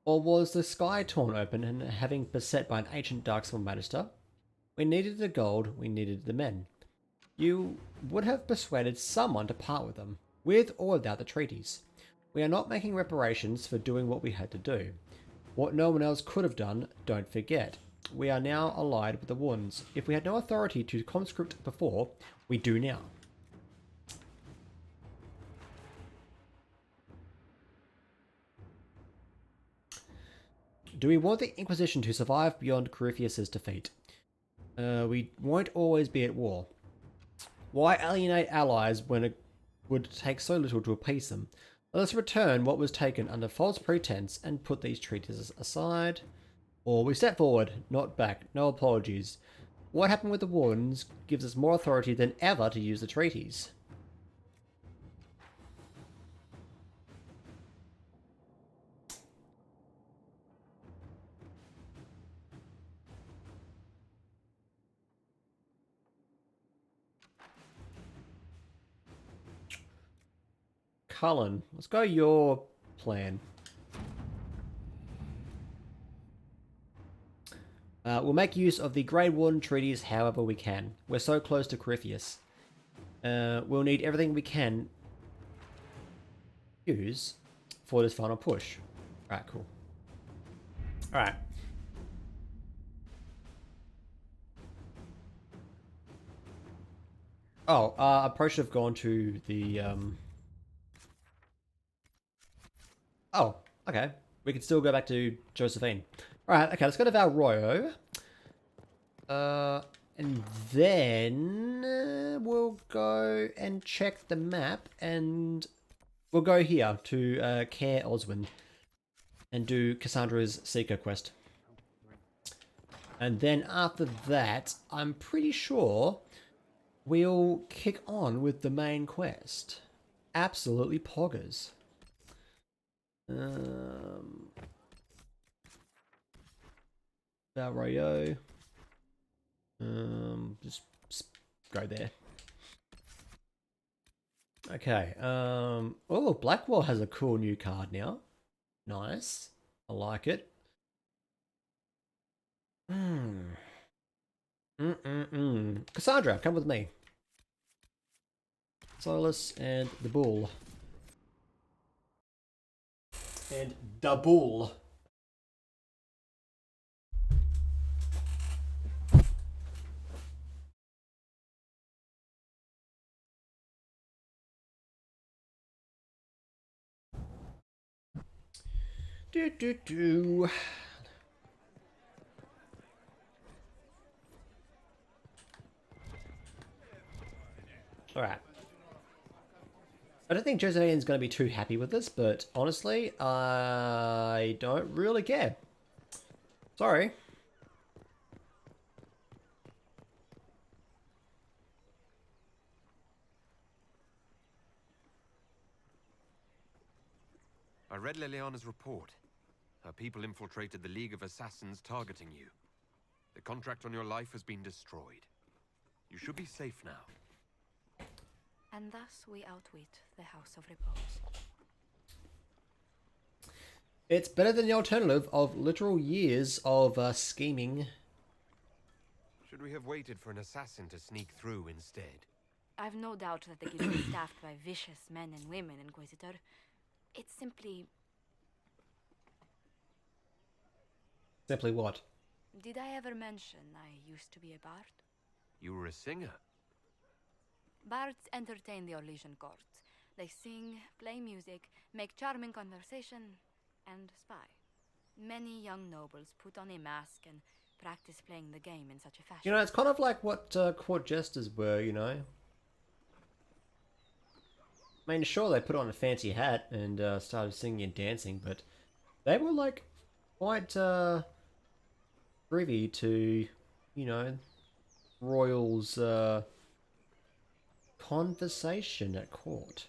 Or was the sky torn open and having beset by an ancient darkspawn magister? We needed the gold, we needed the men. You would have persuaded someone to part with them, with or without the treaties. We are not making reparations for doing what we had to do. What no one else could have done, don't forget. We are now allied with the Wardens. If we had no authority to conscript before, we do now. Do we want the Inquisition to survive beyond Corypheus's defeat? We won't always be at war. Why alienate allies when it would take so little to appease them? Let us return what was taken under false pretense and put these treaties aside. Or we step forward, not back, no apologies. What happened with the Wardens gives us more authority than ever to use the treaties. Cullen, let's go your plan. We'll make use of the Grey Warden treaties however we can. We're so close to Corypheus. We'll need everything we can use for this final push. Alright, cool. Alright. Oh, I probably should have gone to the... Oh, okay. We can still go back to Josephine. Alright, okay, let's go to Valroyo. And then we'll go and check the map, and we'll go here to Care Oswin and do Cassandra's Seeker quest. And then after that, I'm pretty sure we'll kick on with the main quest. Absolutely poggers. Valroyo. Just go there. Okay. Oh, Blackwall has a cool new card now. Nice. I like it. Cassandra, come with me. Solus and the Bull. And the Bull. Do. Alright. I don't think Josephine's going to be too happy with this, but honestly, I don't really care. Sorry. I read Liliana's report. Her people infiltrated the League of Assassins targeting you. The contract on your life has been destroyed. You should be safe now. And thus we outwit the House of Repose. It's better than the alternative of literal years of scheming. Should we have waited for an assassin to sneak through instead? I've no doubt that the guild is staffed by vicious men and women, Inquisitor. It's simply... Simply what? Did I ever mention I used to be a bard? You were a singer. Bards entertain the Orlesian court. They sing, play music, make charming conversation, and spy. Many young nobles put on a mask and practice playing the game in such a fashion. You know, it's kind of like what court jesters were, you know? I mean, sure, they put on a fancy hat and started singing and dancing, but they were, like, quite privy to, you know, royals' conversation at court.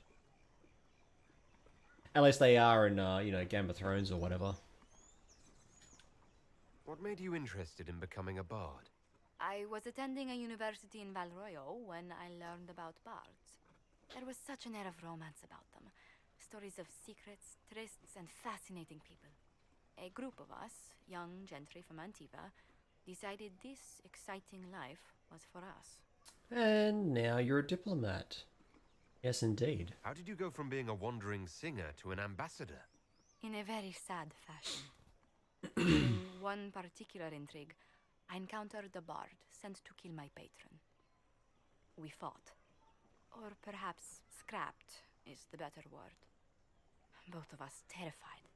At least they are in, you know, Game of Thrones or whatever. What made you interested in becoming a bard? I was attending a university in Valroyo when I learned about bards. There was such an air of romance about them. Stories of secrets, trysts, and fascinating people. A group of us, young gentry from Antiva, decided this exciting life was for us. And now you're a diplomat. Yes, indeed. How did you go from being a wandering singer to an ambassador? In a very sad fashion. In one particular intrigue, I encountered a bard sent to kill my patron. We fought. Or perhaps scrapped is the better word. Both of us terrified.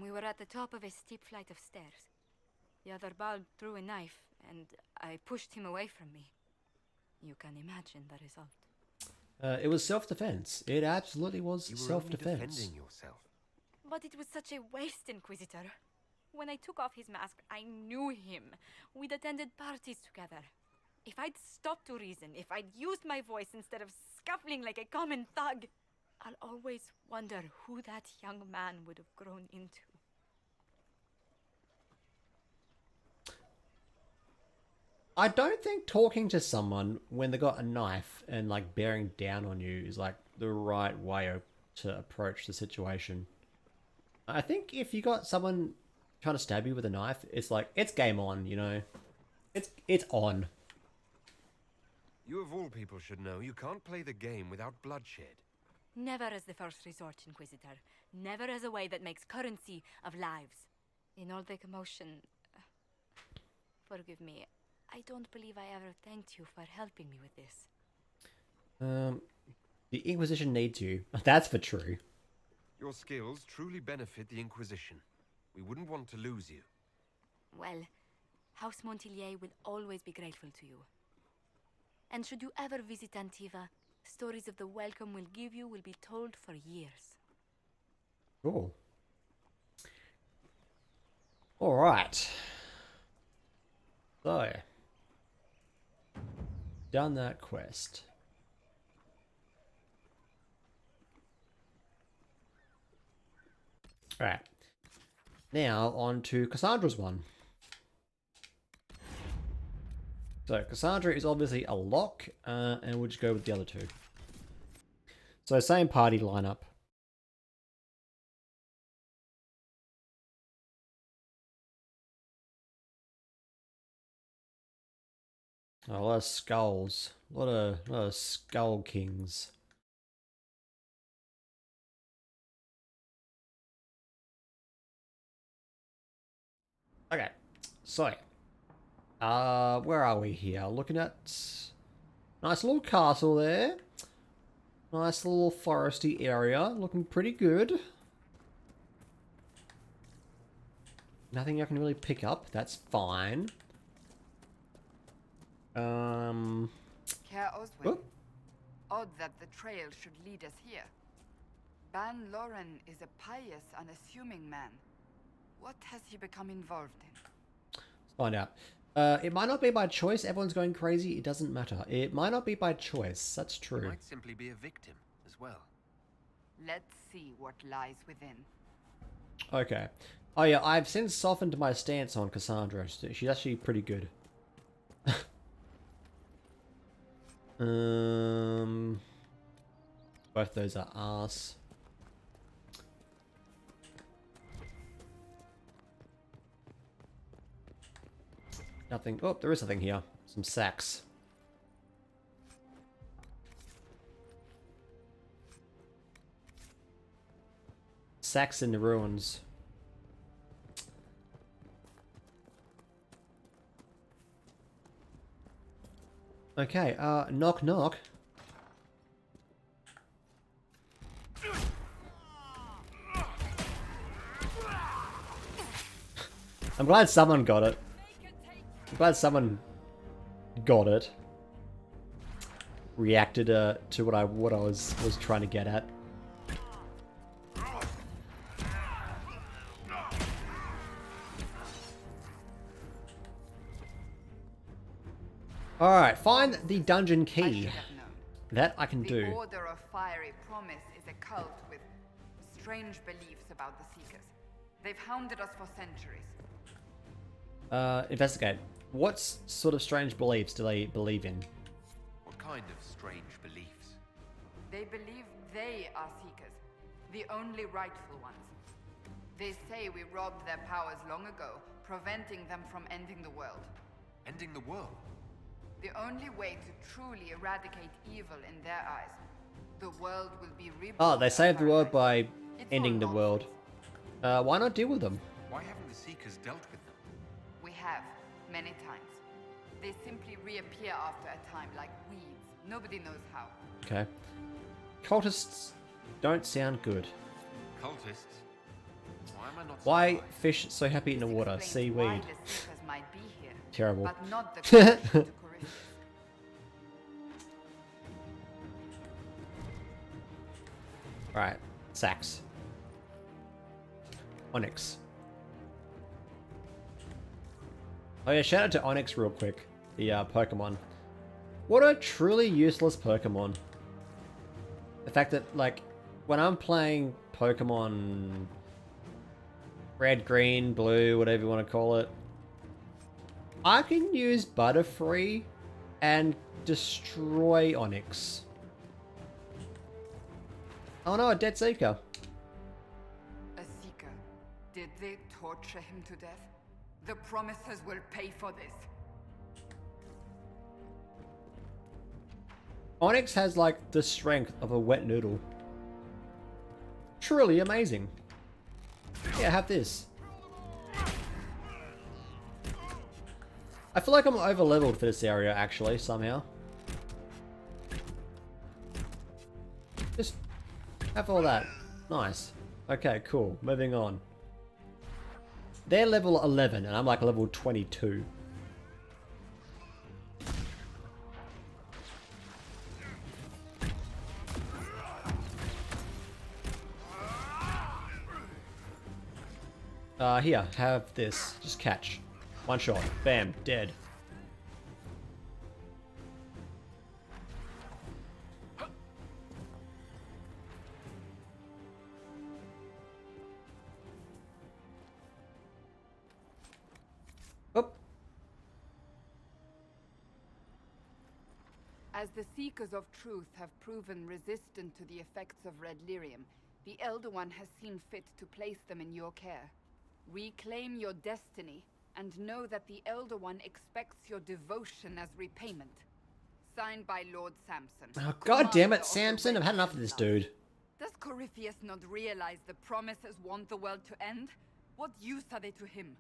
We were at the top of a steep flight of stairs. The other bard threw a knife, and I pushed him away from me. You can imagine the result. It was self-defense. It absolutely was self-defense. You were only defending yourself. But it was such a waste, Inquisitor. When I took off his mask, I knew him. We'd attended parties together. If I'd stopped to reason, if I'd used my voice instead of scuffling like a common thug, I'll always wonder who that young man would have grown into. I don't think talking to someone when they got a knife and like bearing down on you is like the right way to approach the situation. I think if you got someone trying to stab you with a knife, it's like, it's game on, you know? It's on. You of all people should know you can't play the game without bloodshed. Never as the first resort, Inquisitor. Never as a way that makes currency of lives. In all the commotion... forgive me, I don't believe I ever thanked you for helping me with this. The Inquisition needs you. That's for true. Your skills truly benefit the Inquisition. We wouldn't want to lose you. Well, House Montilyet will always be grateful to you. And should you ever visit Antiva, stories of the welcome we'll give you will be told for years. Cool. Alright. So. Done that quest. Alright. Now on to Cassandra's one. So Cassandra is obviously a lock, and we'll just go with the other two. So same party lineup. Oh, a lot of skulls. A lot of skull kings. Okay, so where are we here? Looking at nice little castle there. Nice little foresty area, looking pretty good. Nothing I can really pick up. That's fine. Care Oswin. Whoop. Odd that the trail should lead us here. Ban Loren is a pious, unassuming man. What has he become involved in? Let's find out. It might not be by choice. Everyone's going crazy. It doesn't matter. It might not be by choice. That's He true. might simply be a victim as well. Let's see what lies within. Okay. Oh yeah, I've since softened my stance on Cassandra. She's actually pretty good. Both those are arse. Nothing. Oh, there is something here. Some sacks. Sacks in the ruins. Okay, knock knock. I'm glad someone got it. I'm glad someone got it. Reacted to what I was trying to get at. Alright, find the dungeon key. That I can do. The Order of Fiery Promise is a cult with strange beliefs about the Seekers. They've hounded us for centuries. Investigate. What sort of strange beliefs do they believe in? What kind of strange beliefs? They believe they are Seekers, the only rightful ones. They say we robbed their powers long ago, preventing them from ending the world. Ending the world? The only way to truly eradicate evil in their eyes, the world will be reborn. Oh, they saved the world by It's ending the all world. Why not deal with them? Why haven't the Seekers dealt with them? We have, many times. They simply reappear after a time like weeds. Nobody knows how. Okay. Cultists don't sound good. Cultists? Why am I not Why surprised? fish so happy in the water? Why Seaweed. the Seekers might be here, Terrible. but not the connection to Corypheus. Alright. Sax. Onyx. Oh yeah, shout out to Onyx real quick. The Pokemon. What a truly useless Pokemon. The fact that, like, when I'm playing Pokemon Red, Green, Blue, whatever you want to call it, I can use Butterfree and destroy Onyx. Oh no, a Dead Seeker. A Seeker. Did they torture him to death? The Promisers will pay for this. Onyx has like the strength of a wet noodle. Truly amazing. Yeah, have this. I feel like I'm over leveled for this area actually, somehow. Just have all that. Nice. Okay, cool. Moving on. They're level 11 and I'm like level 22. Here, have this. Just catch. One shot. Bam. Dead. Oop. As the Seekers of Truth have proven resistant to the effects of Red Lyrium, the Elder One has seen fit to place them in your care. Reclaim your destiny, and know that the Elder One expects your devotion as repayment. Signed by Lord Samson. Oh, God damn Commander it, of the Samson. I've had enough of this dude. Does Corypheus not realize the Promisers want the world to end? What use are they to him?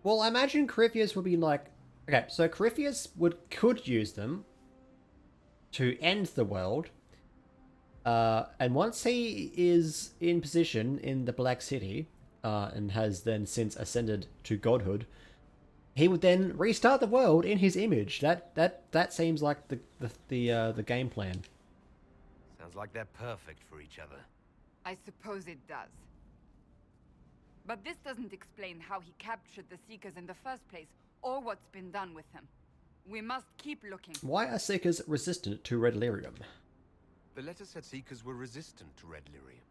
Well, I imagine Corypheus would be like... Okay, so Corypheus could use them to end the world. And once he is in position in the Black City, and has then since ascended to godhood, he would then restart the world in his image. That seems like the game plan. Sounds like they're perfect for each other. I suppose it does. But this doesn't explain how he captured the Seekers in the first place, or what's been done with him. We must keep looking. Why are Seekers resistant to red lyrium? The letter said Seekers were resistant to red lyrium.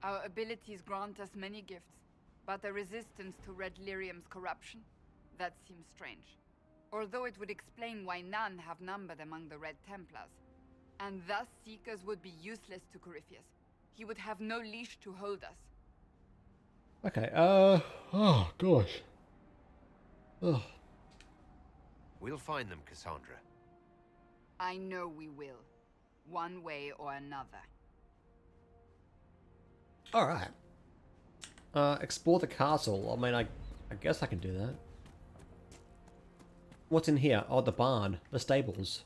Our abilities grant us many gifts, but a resistance to red lyrium's corruption? That seems strange. Although it would explain why none have numbered among the Red Templars. And thus Seekers would be useless to Corypheus. He would have no leash to hold us. Okay, oh gosh. Ugh. We'll find them, Cassandra. I know we will. One way or another. Alright. Explore the castle. I mean, I guess I can do that. What's in here? Oh, the barn. The stables.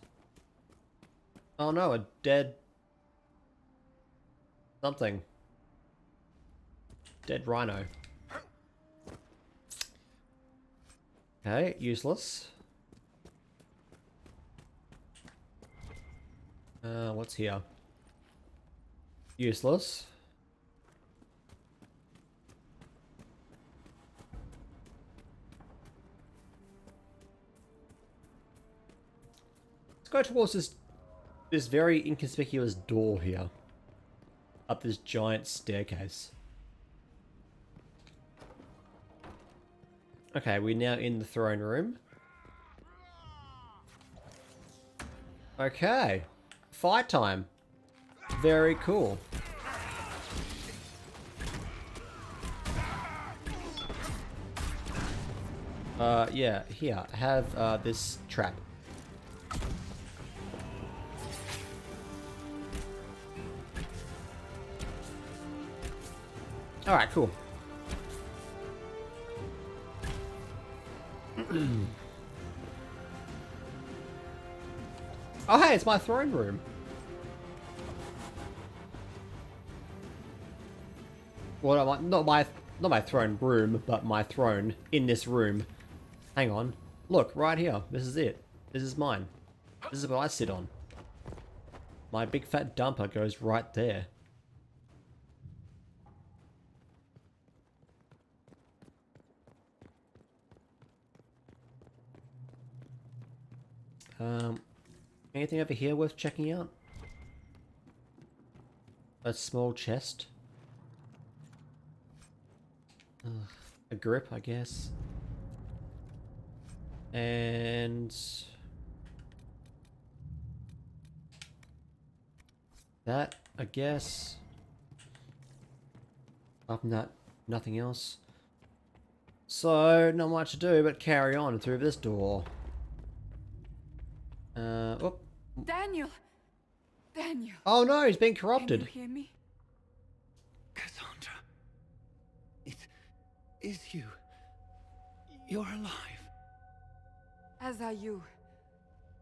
Oh no, a dead... something. Dead rhino. Okay, useless. What's here? Useless. Let's go towards this very inconspicuous door here. Up this giant staircase. Okay, we're now in the throne room. Okay. Fight time. Very cool. Yeah, here, have this trap. Alright, cool. Oh hey, it's my throne room. Well, not my throne room, but my throne in this room. Hang on. Look, right here. This is it. This is mine. This is what I sit on. My big fat dumper goes right there. Anything over here worth checking out? A small chest. A grip, I guess. And... that, I guess. Other than that, nothing else. So, not much to do but carry on through this door. Oh. Daniel! Daniel! Oh no, he's been corrupted. Can you hear me? Cassandra. It is you. You're alive. As are you.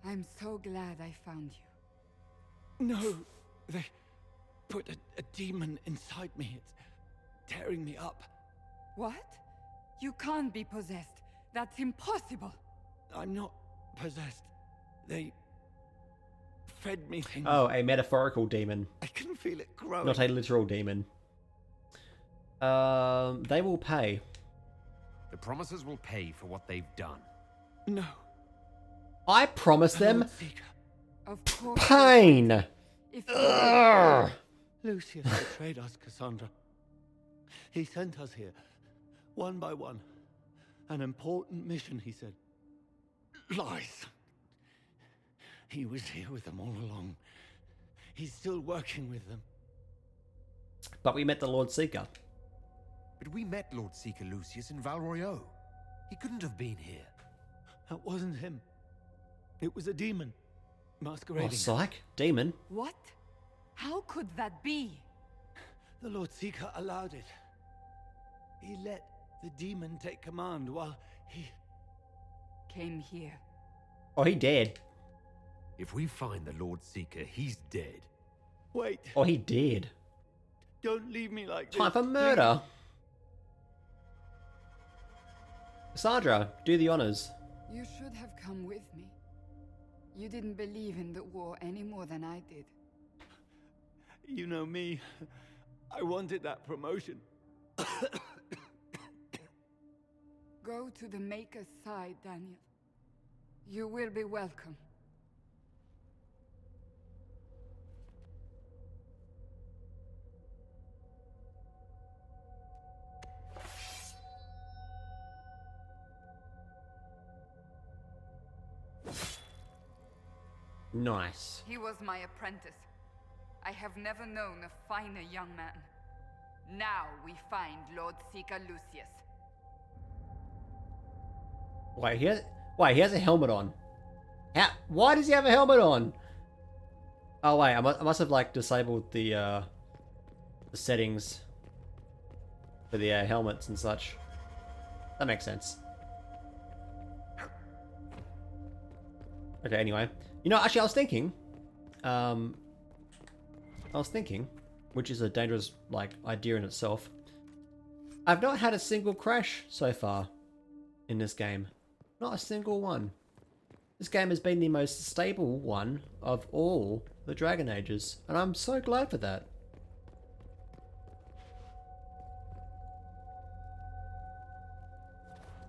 I'm so glad I found you. No, they put a demon inside me. It's tearing me up. What? You can't be possessed. That's impossible. I'm not possessed. They fed me things. Oh, a metaphorical demon. I can feel it growing. Not a literal demon. They will pay. The promisers will pay for what they've done. No. I promise them of course. pain. Lucius betrayed us, Cassandra. He sent us here, one by one. An important mission, he said. Lies. He was here with them all along. He's still working with them. But we met the Lord Seeker. But we met Lord Seeker Lucius in Val Royeaux. He couldn't have been here. That wasn't him. It was a demon. Masquerading. Oh, psych? Demon? What? How could that be? The Lord Seeker allowed it. He let the demon take command while he... came here. Oh, he dead. If we find the Lord Seeker, he's dead. Wait. Oh, he did. Don't leave me like this. Time for murder. Cassandra, do the honors. You should have come with me. You didn't believe in the war any more than I did. You know me. I wanted that promotion. Go to the Maker's side, Daniel. You will be welcome. Nice. He was my apprentice. I have never known a finer young man. Now we find Lord Seeker Lucius. Wait, he has a helmet on. Why does he have a helmet on? Oh wait, I must have like disabled the settings for the helmets and such. That makes sense. Okay, anyway. You know, actually I was thinking, which is a dangerous like idea in itself. I've not had a single crash so far in this game. Not a single one. This game has been the most stable one of all the Dragon Ages, and I'm so glad for that.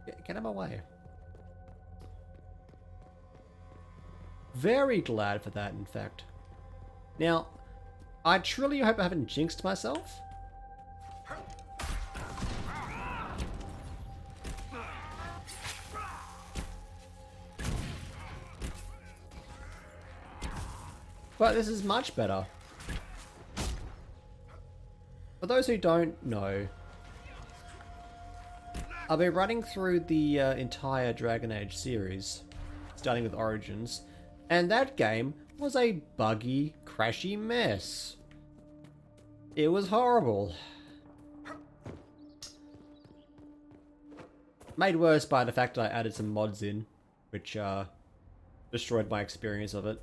Get out of my way. Very glad for that, in fact. Now, I truly hope I haven't jinxed myself. But this is much better. For those who don't know, I'll be running through the entire Dragon Age series, starting with Origins, and that game was a buggy, crashy mess. It was horrible. Made worse by the fact that I added some mods in, which destroyed my experience of it.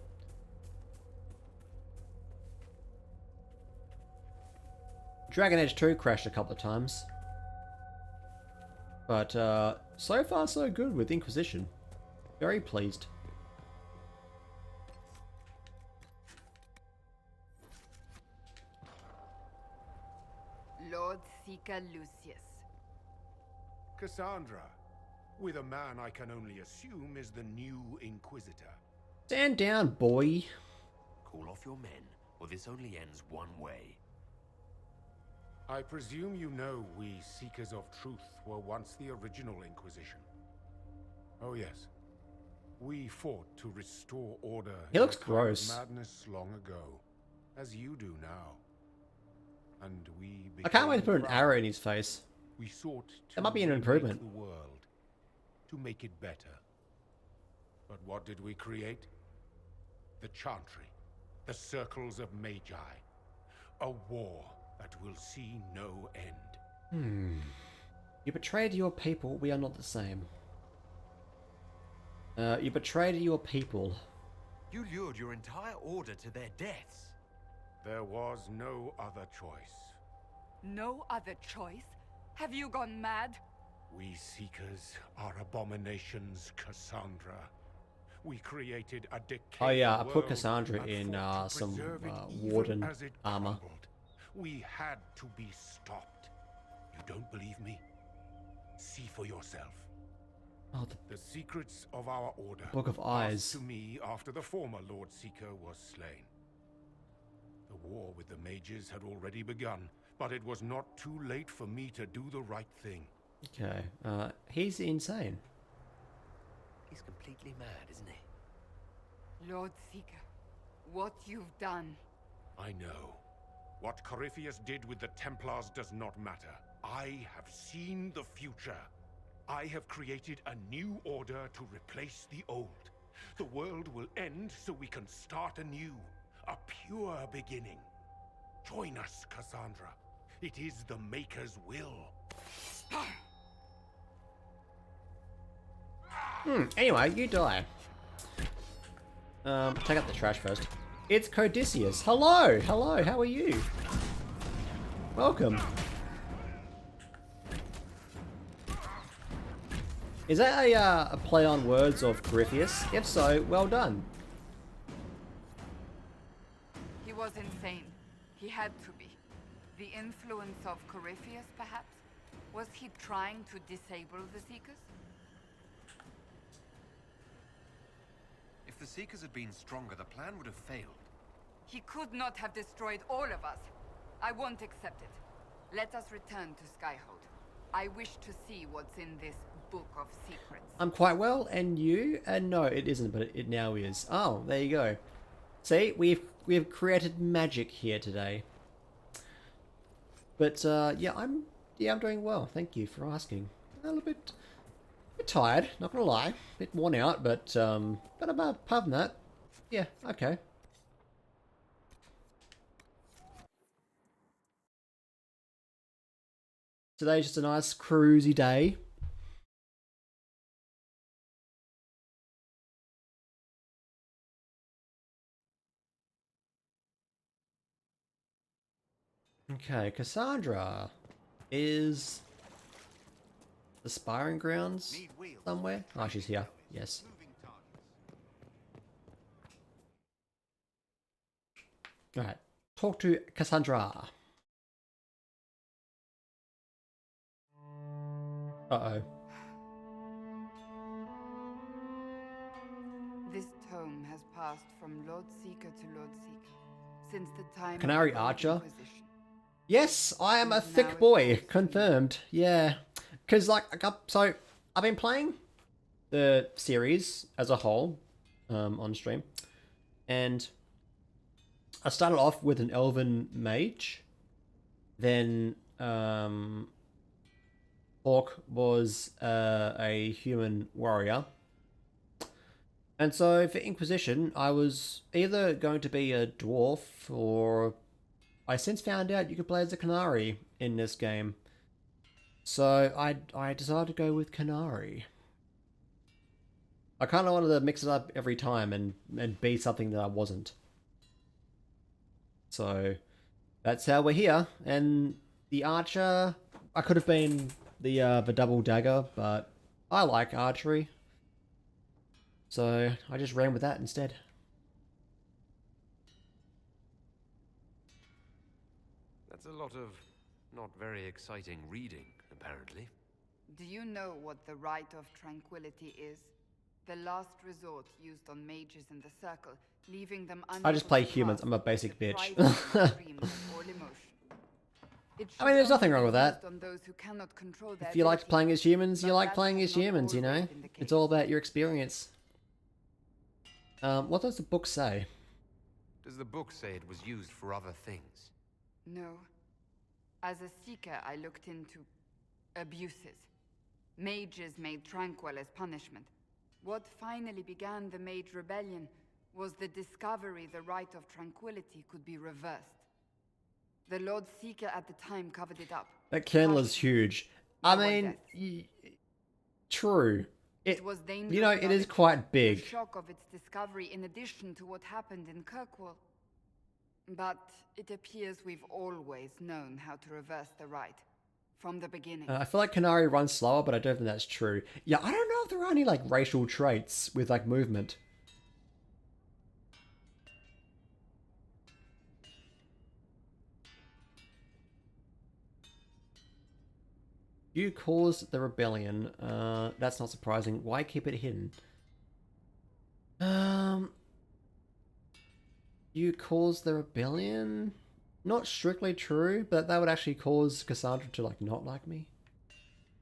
Dragon Age 2 crashed a couple of times. But so far so good with Inquisition. Very pleased. Lord Seeker Lucius. Cassandra, with a man I can only assume is the new Inquisitor. Stand down, boy. Call off your men, or this only ends one way. I presume you know we Seekers of Truth were once the original Inquisition. Oh yes. We fought to restore order. He looks in a time of gross. madness long ago, as you do now. And we I can't wait to became put an proud. arrow in his face. We sought to That might be an remake improvement. the world, to make it better. But what did we create? The Chantry, the Circles of Magi, a war that will see no end. You betrayed your people, we are not the same. You betrayed your people. You lured your entire order to their deaths. There was no other choice. No other choice? Have you gone mad? We Seekers are abominations, Cassandra. We created a decayed Oh yeah, I world put Cassandra and in fought to some preserve it even warden as it armor. crumbled. We had to be stopped. You don't believe me? See for yourself. Oh, The secrets of our order Book of passed Eyes. to me after the former Lord Seeker was slain. The war with the mages had already begun, but it was not too late for me to do the right thing. Okay, he's insane. He's completely mad, isn't he? Lord Seeker, what you've done. I know. What Corypheus did with the Templars does not matter. I have seen the future. I have created a new order to replace the old. The world will end so we can start anew. A pure beginning. Join us, Cassandra. It is the Maker's will. Anyway, you die. Take out the trash first. It's Codicius. Hello, hello, how are you? Welcome. Is that a play on words of Corypheus? If so, well done. He was insane. He had to be. The influence of Corypheus, perhaps? Was he trying to disable the Seekers? If the Seekers had been stronger, the plan would have failed. He could not have destroyed all of us. I won't accept it. Let us return to Skyhold. I wish to see what's in this book of secrets. I'm quite well, and you? And no, it isn't, but it now is. Oh, there you go. See, we've created magic here today. But yeah, I'm doing well. Thank you for asking. A little bit tired, not gonna lie. A bit worn out, but apart from that, yeah, okay. Today's just a nice cruisy day. Okay, Cassandra is the Spiring Grounds somewhere. Oh, she's here. Yes. Alright, talk to Cassandra. Uh-oh. This tome has passed from Lord Seeker to Lord Seeker since the time Canary of the Archer? Inquisition. Yes, I am a thick boy. Confirmed. Yeah. Because, like, so I've been playing the series as a whole on stream. And I started off with an Elven mage. Then Orc was a human warrior. And so for Inquisition, I was either going to be a dwarf, or I since found out you could play as a canary in this game. So I decided to go with canary. I kind of wanted to mix it up every time and be something that I wasn't. So that's how we're here. And the archer, I could have been the double dagger, but I like archery. So I just ran with that instead. That's a lot of not very exciting reading, apparently. Do you know what the Rite of Tranquility is? The last resort used on mages in the Circle, leaving them I just play humans. I'm a basic bitch. I mean, there's nothing wrong with that. If you liked playing as humans, you like playing as humans, you know? It's all about your experience. What does the book say? Does the book say it was used for other things? No. As a seeker, I looked into abuses. Mages made Tranquil as punishment. What finally began the Mage Rebellion was the discovery the Rite of Tranquility could be reversed. The Lord Seeker at the time covered it up. That candle is huge. I mean, true. It was dangerous. You know, it is quite big. The shock of its discovery in addition to what happened in Kirkwall. But it appears we've always known how to reverse the rite. From the beginning. I feel like Canary runs slower, but I don't think that's true. Yeah, I don't know if there are any, like, racial traits with, like, movement. You caused the rebellion. That's not surprising. Why keep it hidden? You caused the rebellion? Not strictly true, but that would actually cause Cassandra to, like, not like me.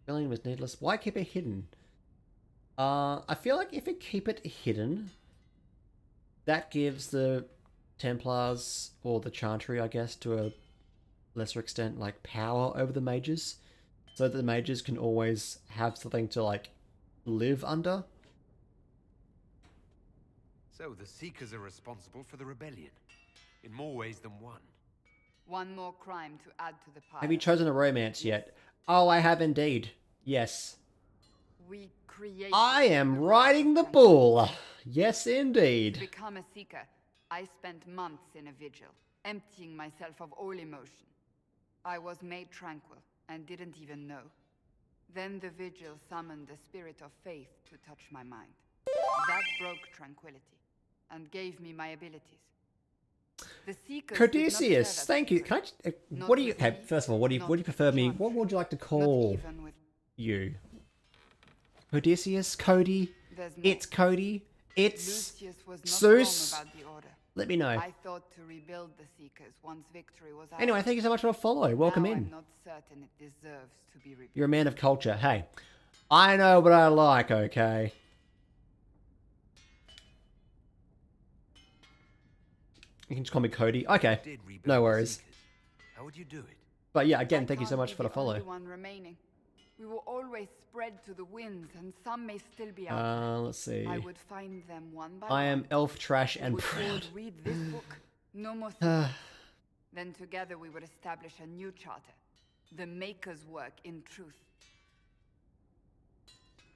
Rebellion was needless. Why keep it hidden? I feel like if you keep it hidden, that gives the Templars, or the Chantry, I guess, to a lesser extent, like, power over the mages. So that the mages can always have something to, like, live under. So the Seekers are responsible for the rebellion, in more ways than one. One more crime to add to the pile. Have you chosen a romance yet? Oh, I have indeed. Yes. We create. I am riding the bull. Yes, indeed. To become a seeker, I spent months in a vigil, emptying myself of all emotion. I was made tranquil, and didn't even know. Then the vigil summoned the spirit of faith to touch my mind. That broke tranquility, and gave me my abilities. The Seekers could not share Caduceus, that thank you. secret. Can I? Not What do you? with Okay, me, first of all, what do you not prefer with me? John. What would you like to Not call even with... you? Caduceus, Cody. There's more. It's Cody. It's Lucius was not Zeus. wrong about the order. Let me know. I thought to rebuild the Seekers once victory was ours. Anyway, thank you so much for a follow. Welcome Now in. I'm not certain it deserves to be rebuilt. You're a man of culture. Hey, I know what I like. Okay. You can just call me Cody. Okay. Did rebuild No the worries. Seekers. How would you do it? But yeah, again, thank you I so can't much be for the follow. only one remaining. We will always spread to the winds, and some may still be out there. Let's see. I would find them one by I am one. elf trash and Would all proud. read this book. No more secrets. Then together we would establish a new charter. The Maker's work in truth.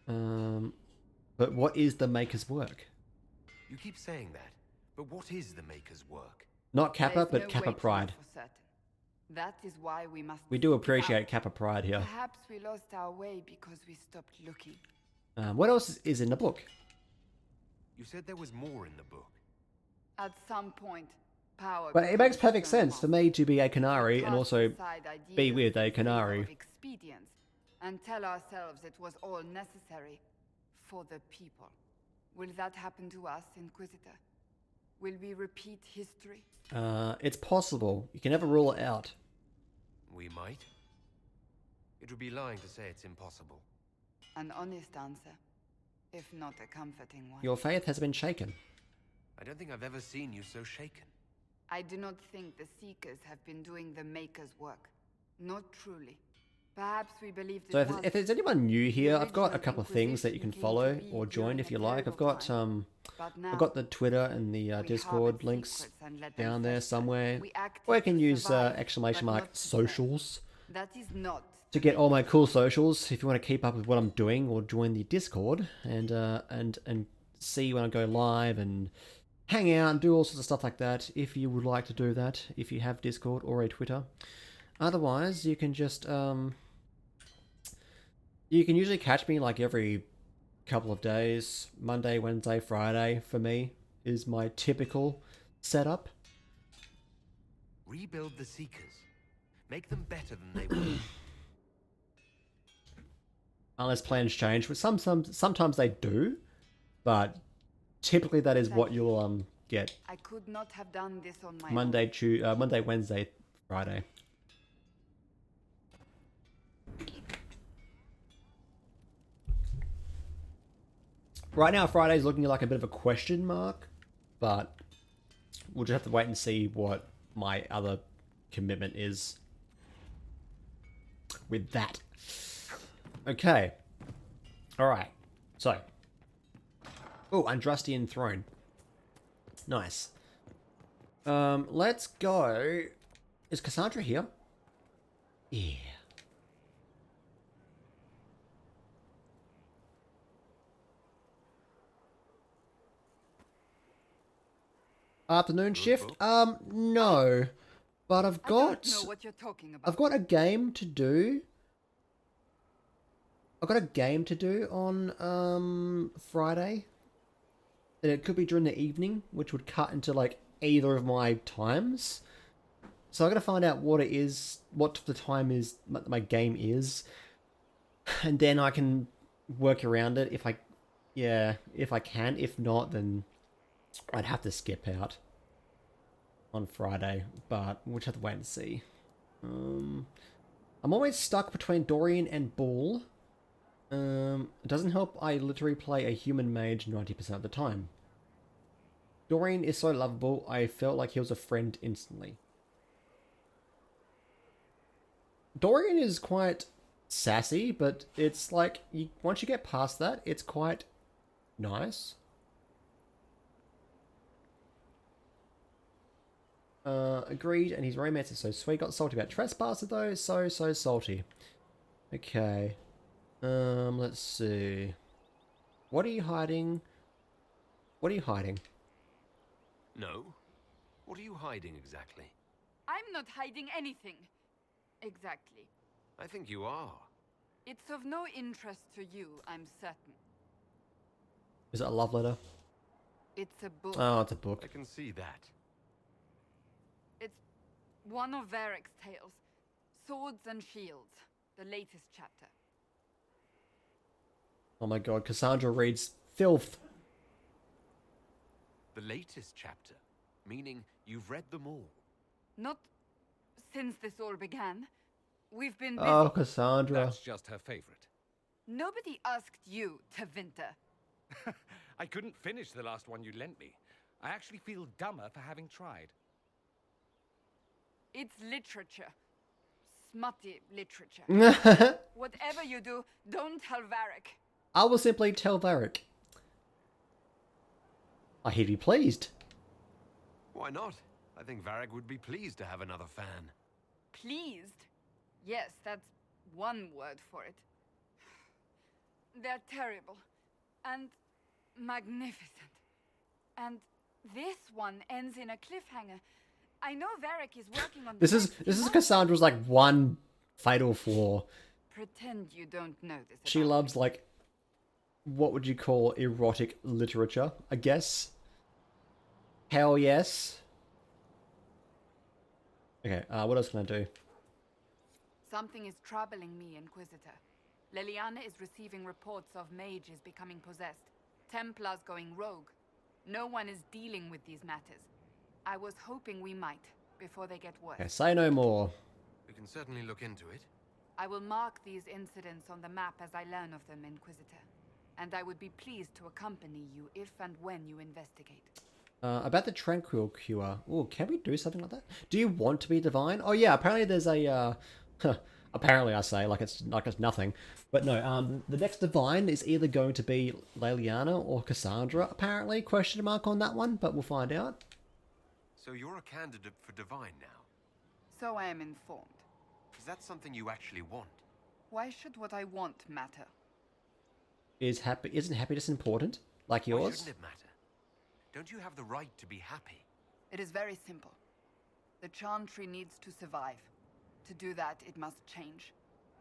But what is the Maker's work? You keep saying that, but what is the Maker's work? Not Kappa, There's but no Kappa way to know Pride. for certain. That is why we must. We do seek appreciate out. Kappa Pride here. Perhaps we lost our way because we stopped looking. What else is in the book? You said there was more in the book. At some point, power. But it makes becomes perfect so sense for me to be a We Canary and cast also aside be ideas with a in favor Canary. of expedience and tell ourselves it was all necessary for the people. Will that happen to us, Inquisitor? Will we repeat history? It's possible. You can never rule it out. We might. It would be lying to say it's impossible. An honest answer, if not a comforting one. Your faith has been shaken. I don't think I've ever seen you so shaken. I do not think the Seekers have been doing the Maker's work. Not truly. Perhaps we believed it So was. if there's anyone new here, I've got a original couple of things that you can Inquisition follow came to be or join during if a you like. I've terrible got time. But now I've got the Twitter and the we Discord harbored links secrets and let them down there fester. somewhere. We acted Or you can to use survive, exclamation but mark not to serve. socials That is not to get all my cool socials. If you want to keep up with what I'm doing, or join the Discord and see when I go live and hang out and do all sorts of stuff like that. If you would like to do that, if you have Discord or a Twitter. Otherwise, you can just you can usually catch me like every couple of days. Monday, Wednesday, Friday for me is my typical setup. Rebuild the Seekers. Make them better than they were. Unless plans change, but sometimes they do, but typically that is what you'll get. I could not have done this on my Monday, Wednesday, Friday. Right now, Friday's looking like a bit of a question mark, but we'll just have to wait and see what my other commitment is with that. Okay. Alright. So. Oh, Andrastian Throne. Nice. Let's go. Is Cassandra here? Yeah. Afternoon shift? No. But I've got... I don't know what you're talking about. I've got a game to do. I've got a game to do on Friday. And it could be during the evening, which would cut into like either of my times. So I gotta find out what it is, what the time is, what my game is. And then I can work around it if I can. If not, then I'd have to skip out on Friday, but we'll just have to wait and see. I'm always stuck between Dorian and Bull. It doesn't help I literally play a human mage 90% of the time. Dorian is so lovable, I felt like he was a friend instantly. Dorian is quite sassy, but it's like, once you get past that, it's quite nice. Agreed, and his romance is so sweet. Got salty about Trespasser though, so salty. Okay. Let's see. What are you hiding? What are you hiding? No, What are you hiding exactly? I'm not hiding anything. Exactly. I think you are. It's of no interest to you, I'm certain. Is it a love letter? It's a book. Oh, it's a book. I can see that. It's one of Varric's tales. Swords and Shields. The latest chapter. Oh my god, Cassandra reads filth. The latest chapter? Meaning you've read them all? Not since this all began. We've been busy. Oh, Cassandra. That's just her favorite. Nobody asked you to Winter. I couldn't finish the last one you lent me. I actually feel dumber for having tried. It's literature. Smutty literature. Whatever you do, don't tell Varric. I will simply tell Varric. He'd be pleased. Why not? I think Varric would be pleased to have another fan. Pleased? Yes, that's one word for it. They're terrible. And magnificent. And this one ends in a cliffhanger. I know Varric is working on This is Cassandra's like one fatal flaw. Pretend you don't know this. She loves like, what would you call erotic literature, I guess? Hell yes. Okay, what else can I do? Something is troubling me, Inquisitor. Leliana is receiving reports of mages becoming possessed, Templars going rogue. No one is dealing with these matters. I was hoping we might, before they get worse. Okay, say no more. We can certainly look into it. I will mark these incidents on the map as I learn of them, Inquisitor. And I would be pleased to accompany you if and when you investigate. About the Tranquil Cure. Oh, can we do something like that? Do you want to be divine? Oh yeah, apparently there's a, apparently I say, like it's nothing. But no, the next divine is either going to be Leliana or Cassandra, apparently. Question mark on that one, but we'll find out. So you're a candidate for divine now? So I am informed. Is that something you actually want? Why should what I want matter? Isn't happiness important? Like yours? Why shouldn't it matter? Don't you have the right to be happy? It is very simple. The Chantry needs to survive. To do that, it must change.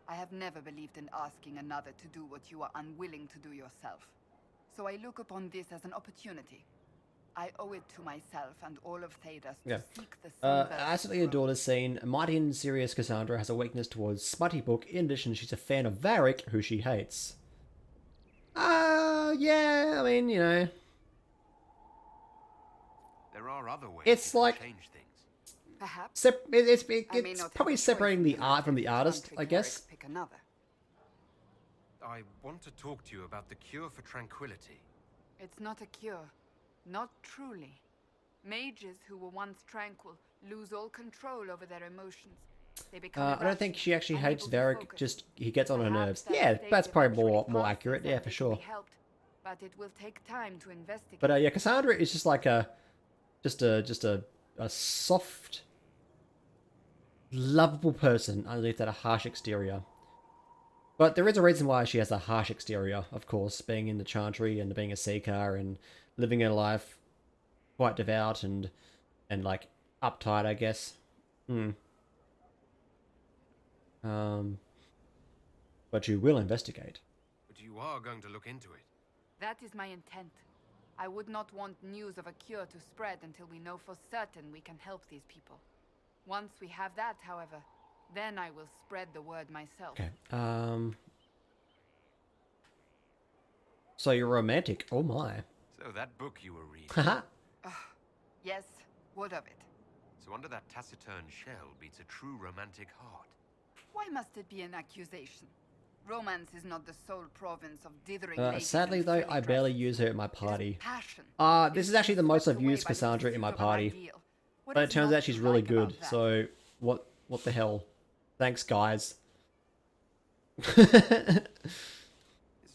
I have never believed in asking another to do what you are unwilling to do yourself. So I look upon this as an opportunity. I owe it to myself and all of Thedas to seek the Absolutely adored has seen mighty and serious Cassandra has a weakness towards smutty book. In addition, she's a fan of Varric, who she hates. Yeah, I mean, you know. There are other ways It's like change things. Perhaps. It's probably separating the art from the artist, I guess. Pick another. I want to talk to you about the cure for tranquility. It's not a cure. Not truly. Mages who were once tranquil lose all control over their emotions. They become I don't think she actually hates Varric, just he gets on her nerves. Yeah, that's probably more accurate, yeah, for sure. But it will take time to investigate. But yeah, Cassandra is just like a soft, lovable person underneath that harsh exterior. But there is a reason why she has a harsh exterior, of course, being in the Chantry and being a Seeker and living her life quite devout and like uptight, I guess. But you will investigate. But you are going to look into it. That is my intent. I would not want news of a cure to spread until we know for certain we can help these people. Once we have that, however, then I will spread the word myself. Okay. So you're romantic. Oh my. So that book you were reading. Haha. Yes, what of it? So under that taciturn shell beats a true romantic heart. Why must it be an accusation? Romance is not the sole province of dithering sadly though, I barely use her at my party. Passion. This is actually the most I've used Cassandra in my party. But it turns out she's really good, so what the hell? Thanks, guys. It's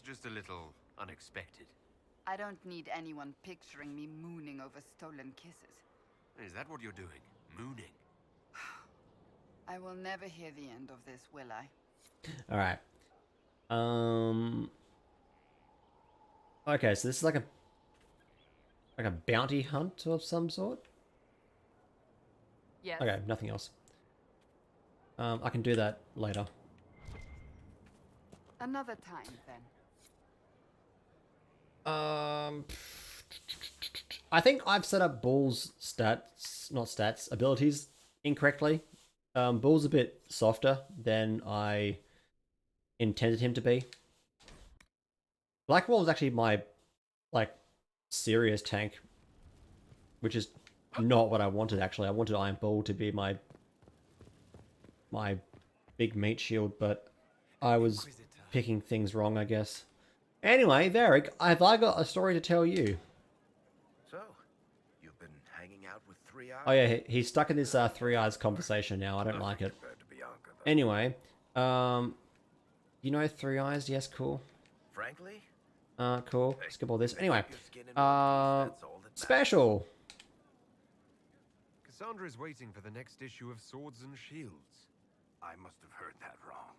just a little unexpected. I don't need anyone picturing me mooning over stolen kisses. Is that what you're doing? Mooning? I will never hear the end of this, will I? Alright. Okay, so this is like a bounty hunt of some sort? Yes. Okay, nothing else. I can do that later. Another time, then. I think I've set up Bull's abilities incorrectly. Bull's a bit softer than I intended him to be. Blackwall is actually my, like, serious tank, which is not what I wanted, actually. I wanted Iron Bull to be my big meat shield, but I was picking things wrong, I guess. Anyway, Varric, have I got a story to tell you? So, you've been hanging out with Three Eyes? Oh yeah, he's stuck in this Three Eyes conversation now. I don't like it. Anyway, you know Three Eyes? Yes, cool. Frankly? Cool. Skip all this. Anyway, special. Cassandra is waiting for the next issue of Swords and Shields. I must have heard that wrong.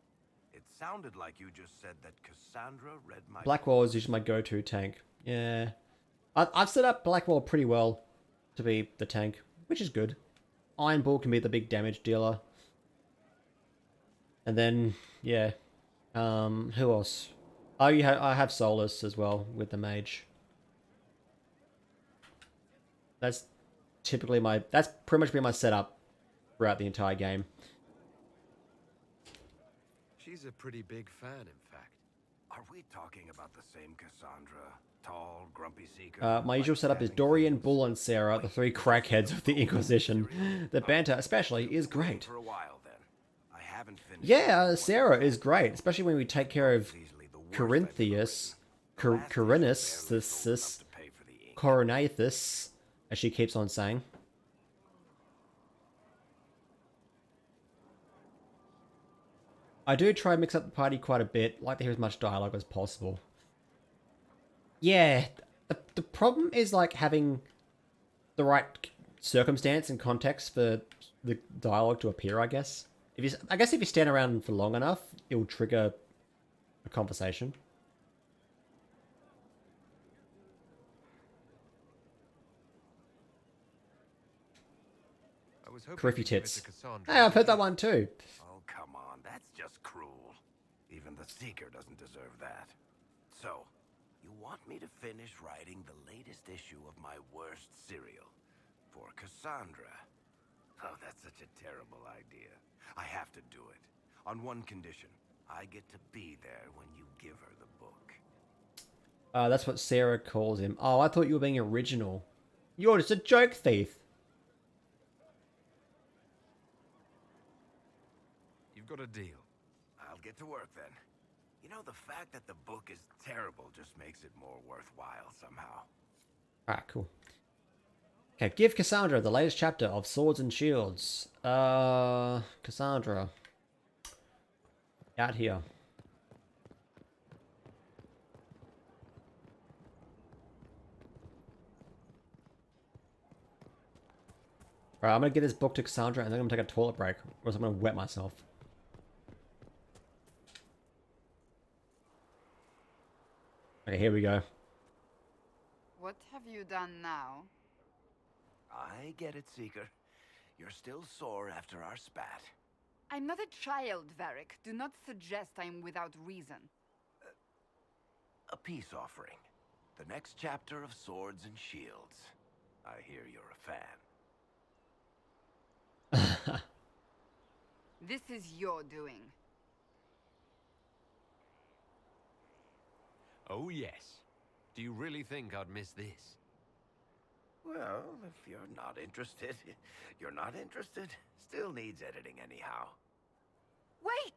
It sounded like you just said that Cassandra read my... Blackwall is usually my go-to tank. Yeah. I've set up Blackwall pretty well to be the tank, which is good. Iron Bull can be the big damage dealer. And then, yeah. Who else? Oh, I have Solus as well with the mage. That's typically that's pretty much been my setup throughout the entire game. She's a pretty big fan, in fact. Are we talking about the same Cassandra? Tall, grumpy seeker? My usual setup is Dorian, Bull, and Sarah, the three crackheads of the Inquisition. The banter, especially, is great. For a while, then. I haven't finished. Yeah, Sarah is great, especially when we take care of Corinthus, Coronathus, as she keeps on saying. I do try and mix up the party quite a bit, like to hear as much dialogue as possible. Yeah, the problem is like having the right circumstance and context for the dialogue to appear, I guess. I guess if you stand around for long enough, it'll trigger a conversation. Criffy tits. Hey, I've heard that one too. Oh, come on. That's just cruel. Even the Seeker doesn't deserve that. So, you want me to finish writing the latest issue of my worst serial for Cassandra? Oh, that's such a terrible idea. I have to do it. On one condition. I get to be there when you give her the book. That's what Sarah calls him. Oh, I thought you were being original. You're just a joke thief. You've got a deal. I'll get to work then. You know, the fact that the book is terrible just makes it more worthwhile somehow. Alright, cool. Okay, give Cassandra the latest chapter of Swords and Shields. Cassandra. Out here. Alright, I'm gonna give this book to Cassandra and then I'm gonna take a toilet break, or else I'm gonna wet myself. Okay, here we go. What have you done now? I get it, Seeker. You're still sore after our spat. I'm not a child, Varric. Do not suggest I'm without reason. A peace offering. The next chapter of Swords and Shields. I hear you're a fan. This is your doing. Oh, yes. Do you really think I'd miss this? Well, if you're not interested, you're not interested. Still needs editing anyhow. Wait!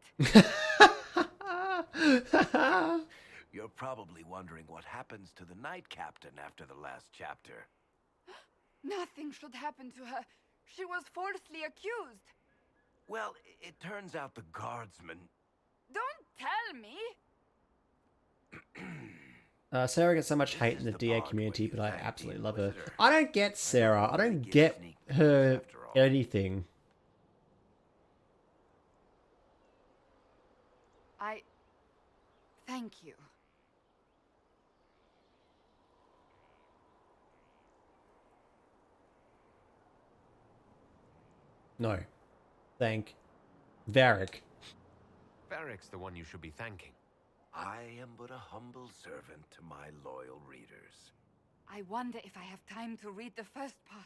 You're probably wondering what happens to the Knight Captain after the last chapter. Nothing should happen to her. She was falsely accused. Well, it turns out the guardsman... Don't tell me! Sarah gets so much hate in the DA community, but I absolutely love her. I don't get Sarah. I don't get her anything. Thank you. No. Thank Varric. Varric's the one you should be thanking. I am but a humble servant to my loyal readers. I wonder if I have time to read the first part.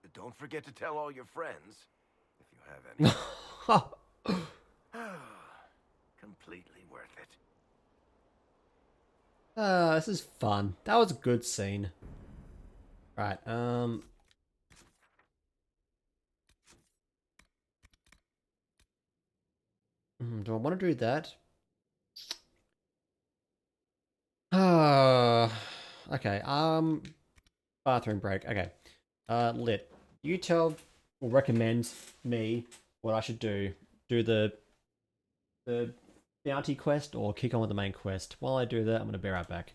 But don't forget to tell all your friends, if you have any. Completely worth it. This is fun. That was a good scene. Right, do I want to do that? Okay, bathroom break. Okay. Lit. You tell or recommend me what I should do. Do the bounty quest or kick on with the main quest. While I do that, I'm gonna be right back.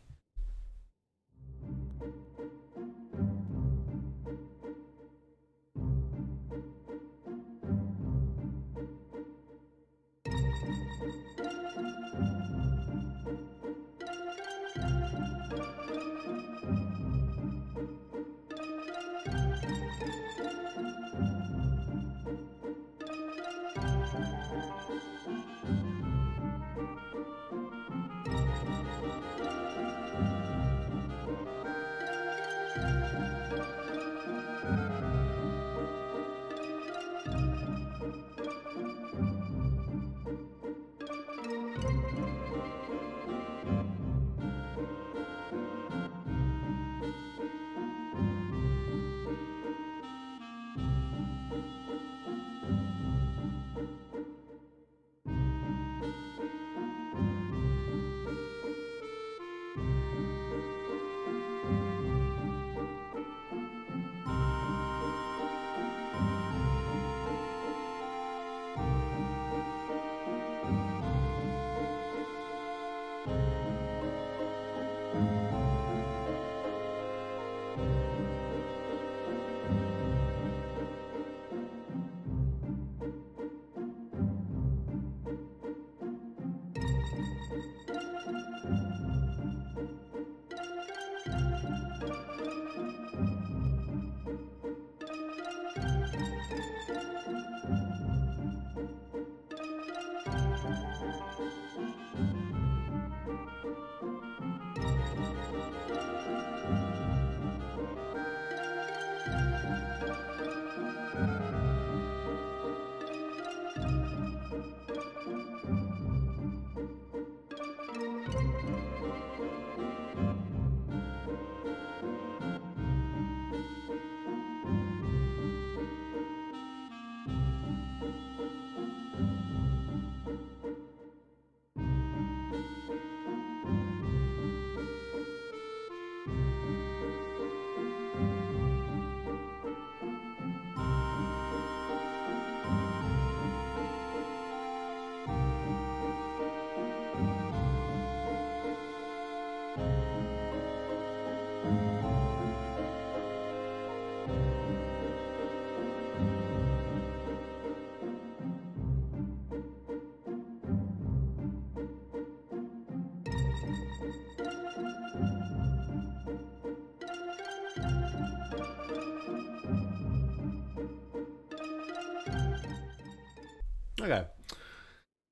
Okay.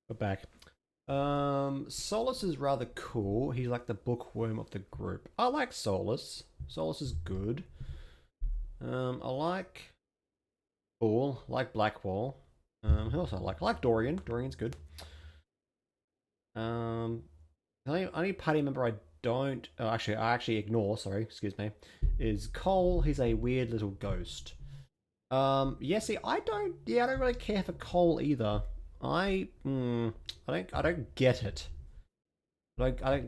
We're back. Solus is rather cool. He's like the bookworm of the group. I like Solus. Solus is good. I like Bull. I like Blackwall. Who else I like? I like Dorian. Dorian's good. The only party member I don't... Oh, actually, I actually ignore, sorry, excuse me, is Cole. He's a weird little ghost. Yeah, see, I don't really care for Cole either. I don't get it. I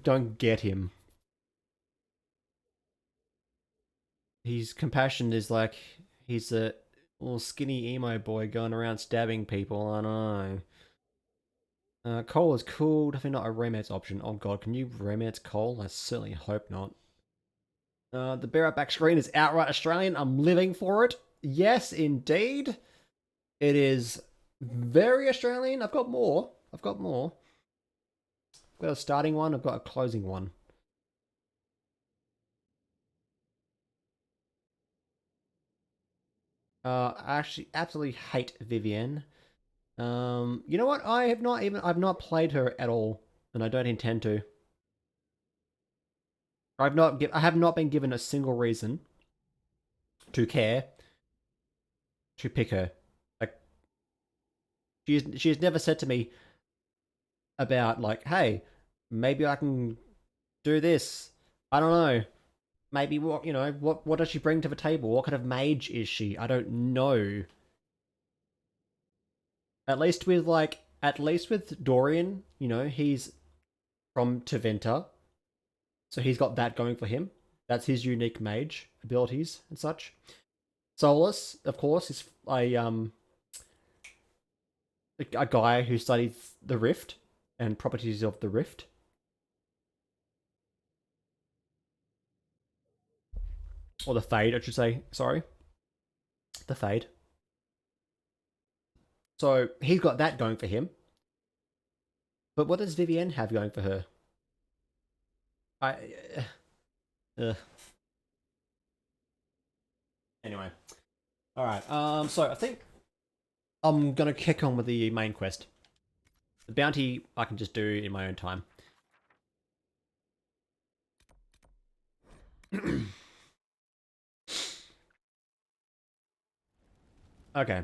don't get him. His compassion is like he's a little skinny emo boy going around stabbing people. I don't know. Cole is cool. Definitely not a romance option. Oh god, can you romance Cole? I certainly hope not. The Bear Up back screen is outright Australian. I'm living for it. Yes, indeed. It is very Australian. I've got more. I've got a starting one. I've got a closing one. I actually absolutely hate Vivienne. You know what? I've not played her at all, and I don't intend to. I have not been given a single reason to care to pick her. Like, she's never said to me about like, hey, maybe I can do this. I don't know. Maybe what does she bring to the table? What kind of mage is she? I don't know. At least with Dorian, he's from Teventa, so he's got that going for him. That's his unique mage abilities and such. Solus, of course, is a guy who studies the Rift and properties of the Rift. Or the Fade, I should say. Sorry. The Fade. So he's got that going for him. But what does Vivienne have going for her? Anyway. Alright, so I think I'm gonna kick on with the main quest. The bounty I can just do in my own time. Okay.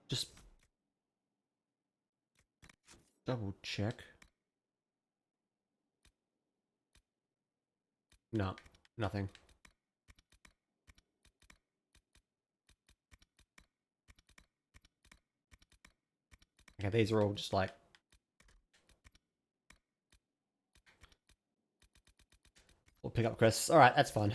Just double check. No, nothing. Okay, these are all just like we'll pick up quests. Alright, that's fine.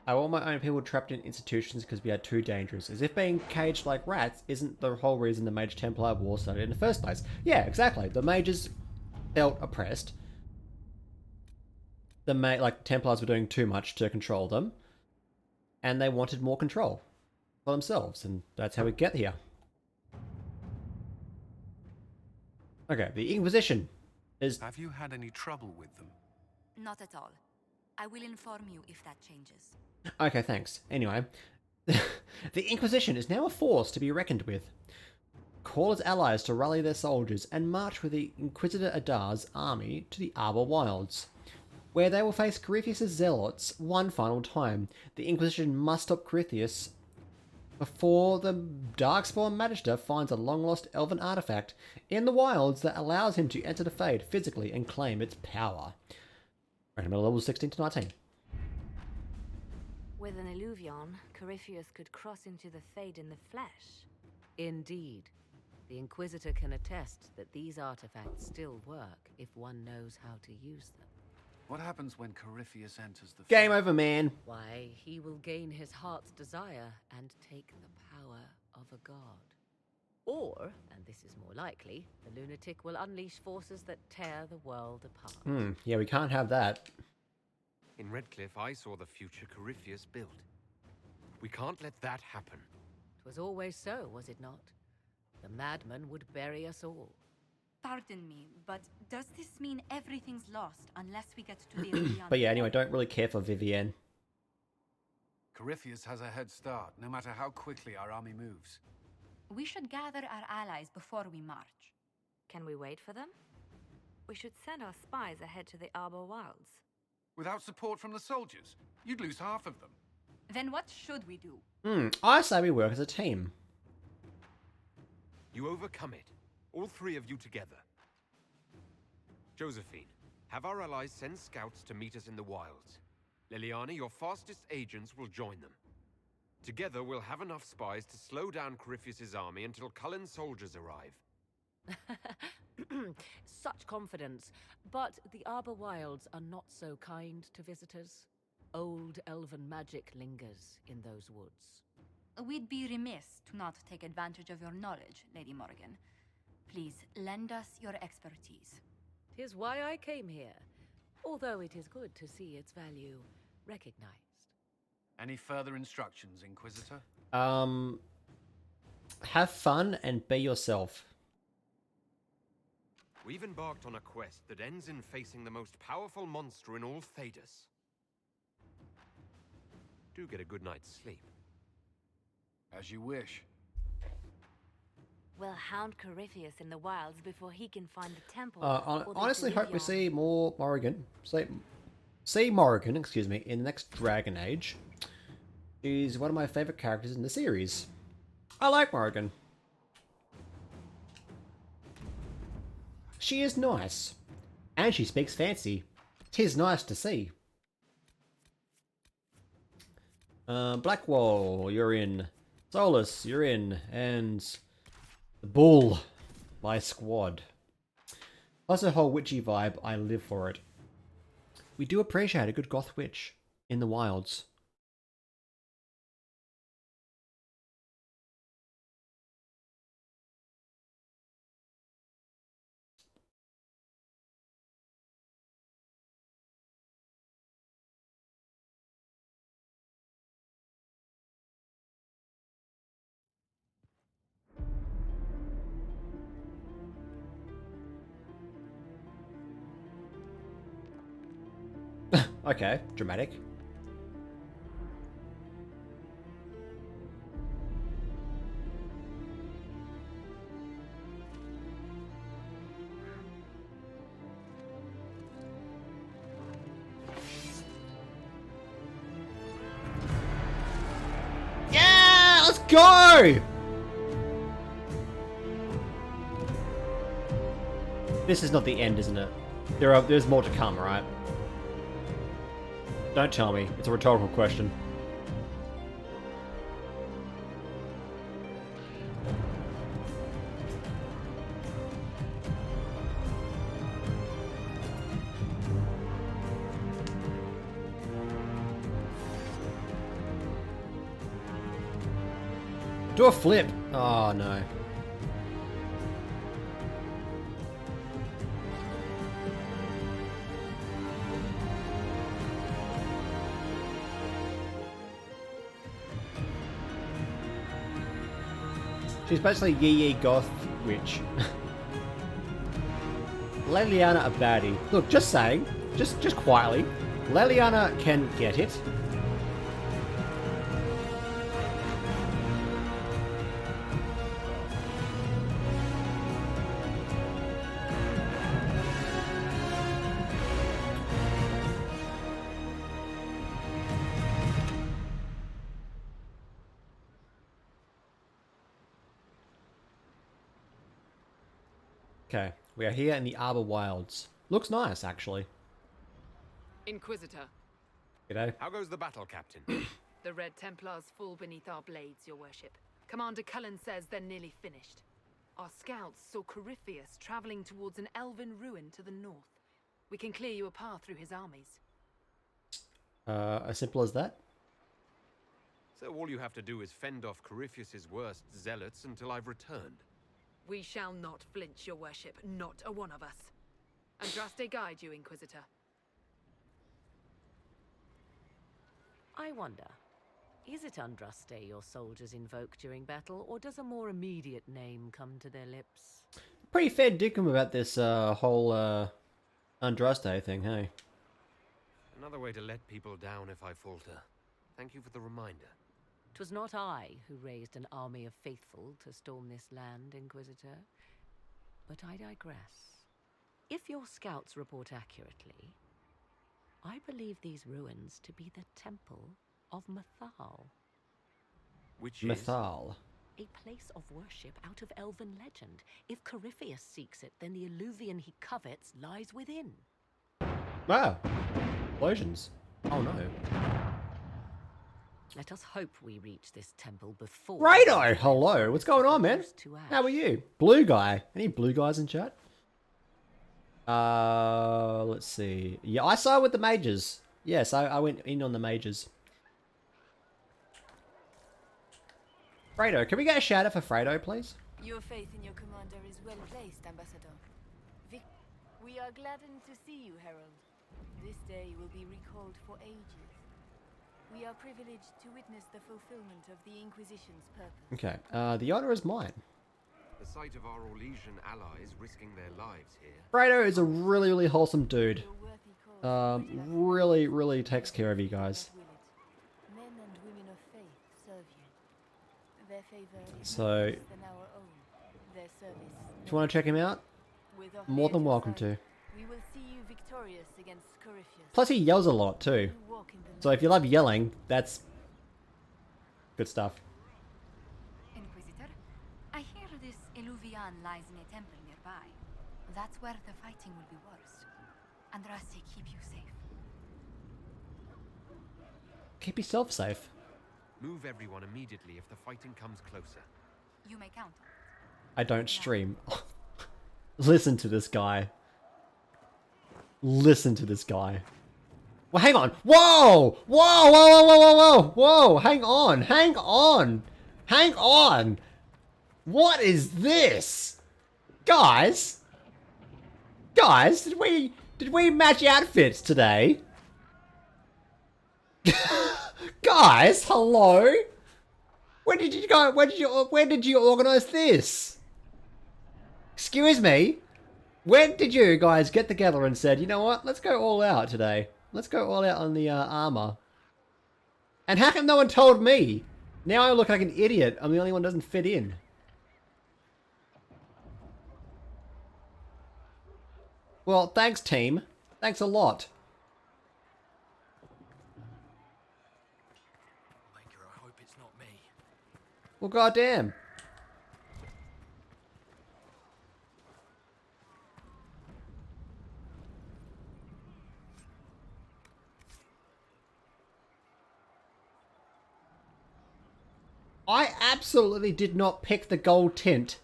I want my own people trapped in institutions because we are too dangerous. As if being caged like rats isn't the whole reason the Mage Templar War started in the first place. Yeah, exactly. The mages felt oppressed. Templars were doing too much to control them. And they wanted more control for themselves. And that's how we get here. Okay, the Inquisition is... Have you had any trouble with them? Not at all. I will inform you if that changes. Okay, thanks. Anyway, the Inquisition is now a force to be reckoned with. Call its allies to rally their soldiers and march with the Inquisitor Adar's army to the Arbor Wilds, where they will face Corypheus' zealots one final time. The Inquisition must stop Corypheus before the Darkspawn Magister finds a long-lost elven artifact in the wilds that allows him to enter the Fade physically and claim its power. Recommend levels 16 to 19. With an Illuvion, Corypheus could cross into the Fade in the flesh. Indeed. The Inquisitor can attest that these artifacts still work if one knows how to use them. What happens when Corypheus enters the Game over, man. Why, he will gain his heart's desire and take the power of a god. Or, and this is more likely, the lunatic will unleash forces that tear the world apart. Yeah, we can't have that. In Redcliffe, I saw the future Corypheus built. We can't let that happen. 'Twas always so, was it not? The madman would bury us all. Pardon me, but does this mean everything's lost unless we get to the Illuvion? But yeah, anyway, I don't really care for Vivienne. Corypheus has a head start, no matter how quickly our army moves. We should gather our allies before we march. Can we wait for them? We should send our spies ahead to the Arbor Wilds. Without support from the soldiers, you'd lose half of them. Then what should we do? I say we work as a team. You overcome it. All three of you together. Josephine, have our allies send scouts to meet us in the wilds. Liliana, your fastest agents will join them. Together, we'll have enough spies to slow down Corypheus' army until Cullen's soldiers arrive. Such confidence. But the Arbor Wilds are not so kind to visitors. Old elven magic lingers in those woods. We'd be remiss to not take advantage of your knowledge, Lady Morgan. Please, lend us your expertise. 'Tis why I came here, although it is good to see its value recognized. Any further instructions, Inquisitor? Have fun and be yourself. We've embarked on a quest that ends in facing the most powerful monster in all Thedas. Do get a good night's sleep. As you wish. We'll hound Corypheus in the wilds before he can find the temple. or the Honestly, hope we Delirium. see more Morrigan. See Morrigan, excuse me, in the next Dragon Age. She's one of my favorite characters in the series. I like Morrigan. She is nice. And she speaks fancy. 'Tis nice to see. Blackwall, you're in. Solus, you're in. And the Bull, my squad. Plus a whole witchy vibe, I live for it. We do appreciate a good goth witch in the wilds. Okay, dramatic. Yeah, let's go! This is not the end, isn't it? There's more to come, right? Don't tell me. It's a rhetorical question. Do a flip. Oh, no. She's basically Yee Goth Witch. Leliana a baddie. Look, just saying, just quietly, Leliana can get it. Okay, we are here in the Arbor Wilds. Looks nice, actually. Inquisitor, G'day. How goes the battle, Captain? the Red Templars fall beneath our blades, your worship. Commander Cullen says they're nearly finished. Our scouts saw Corypheus traveling towards an elven ruin to the north. We can clear you a path through his armies. As simple as that? So all you have to do is fend off Corypheus's worst zealots until I've returned. We shall not flinch, your worship, not a one of us. Andraste guide you, Inquisitor. I wonder, is it Andraste your soldiers invoke during battle, or does a more immediate name come to their lips? Pretty fair dinkum about this whole Andraste thing, hey? Another way to let people down if I falter. Thank you for the reminder. 'Twas not I who raised an army of faithful to storm this land, Inquisitor. But I digress. If your scouts report accurately, I believe these ruins to be the Temple of Mythal. Which Mythal. A place of worship out of elven legend. If Corypheus seeks it, then the illuvian he covets lies within. Wow. Explosions. Oh no. Let us hope we reach this temple before... Rado! Hello, what's going on, man? How are you? Blue guy. Any blue guys in chat? Let's see. Yeah, I side with the mages. Yes, I went in on the mages. Fredo, can we get a shout out for Fredo, please? Your faith in your commander is well placed, Ambassador. We are gladdened to see you, Herald. This day will be recalled for ages. Your faith in your commander is well placed, Ambassador. We are gladdened to see you, Herald. This day will be recalled for ages. 'Tis We are privileged to witness the fulfillment of the Inquisition's purpose. Okay, the honor is mine. The sight of our Orlesian allies risking their lives here. Fredo is a really, really wholesome dude. Really, really takes care of you guys. Men and women of faith serve you. Their favor is So, no less than our own. Their service. if you want to check him out, With our more than fear welcome aside, to. We will see you victorious against Corypheus. Plus, he yells a lot too. So if you love yelling, that's good stuff. Inquisitor, I hear this Eluvian lies in a temple nearby. That's where the fighting will be worst. Andraste, keep you safe. Keep yourself safe. Move everyone immediately if the fighting comes closer. You may count. I don't stream. Listen to this guy. Listen to this guy. Well, hang on. Whoa! Whoa! Whoa! Whoa! Whoa! Whoa! Whoa! Whoa! Hang on! Hang on! Hang on! What is this? Guys? Guys, did we match outfits today? Guys, hello? Where did you organize this? Excuse me? When did you guys get together and said, you know what, let's go all out today. Let's go all out on the armor. And how come no one told me? Now I look like an idiot. I'm the only one who doesn't fit in. Well, thanks team. Thanks a lot. Maker, I hope it's not me. Well, goddamn. I absolutely did not pick the gold tint.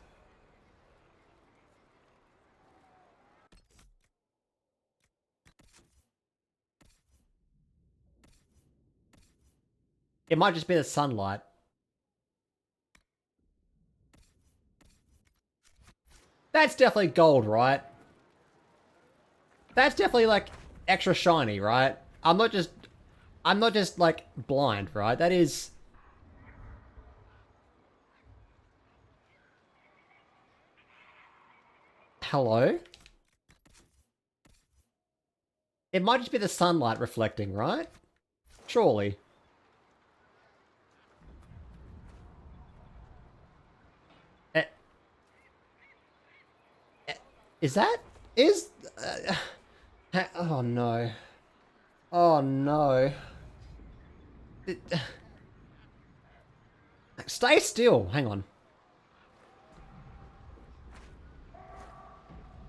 It might just be the sunlight. That's definitely gold, right? That's definitely like extra shiny, right? I'm not just like blind, right? That is... Hello? It might just be the sunlight reflecting, right? Surely. Is that? Is... oh no. Oh no. Stay still. Hang on.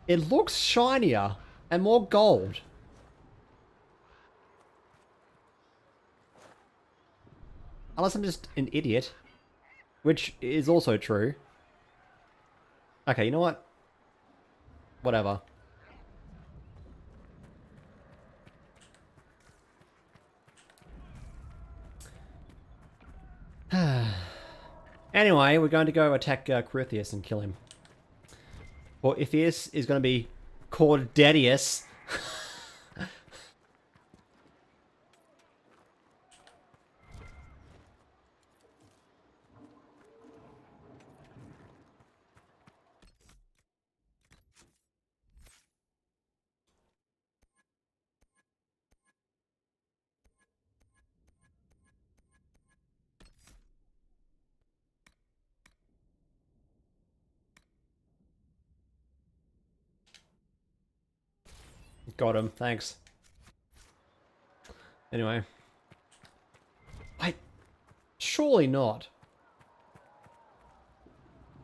It looks shinier and more gold. Unless I'm just an idiot. Which is also true. Okay, you know what? Whatever. Anyway, we're going to go attack Corypheus and kill him. Or Iphius is going to be Cordedius. Got him, thanks. Anyway. Surely not.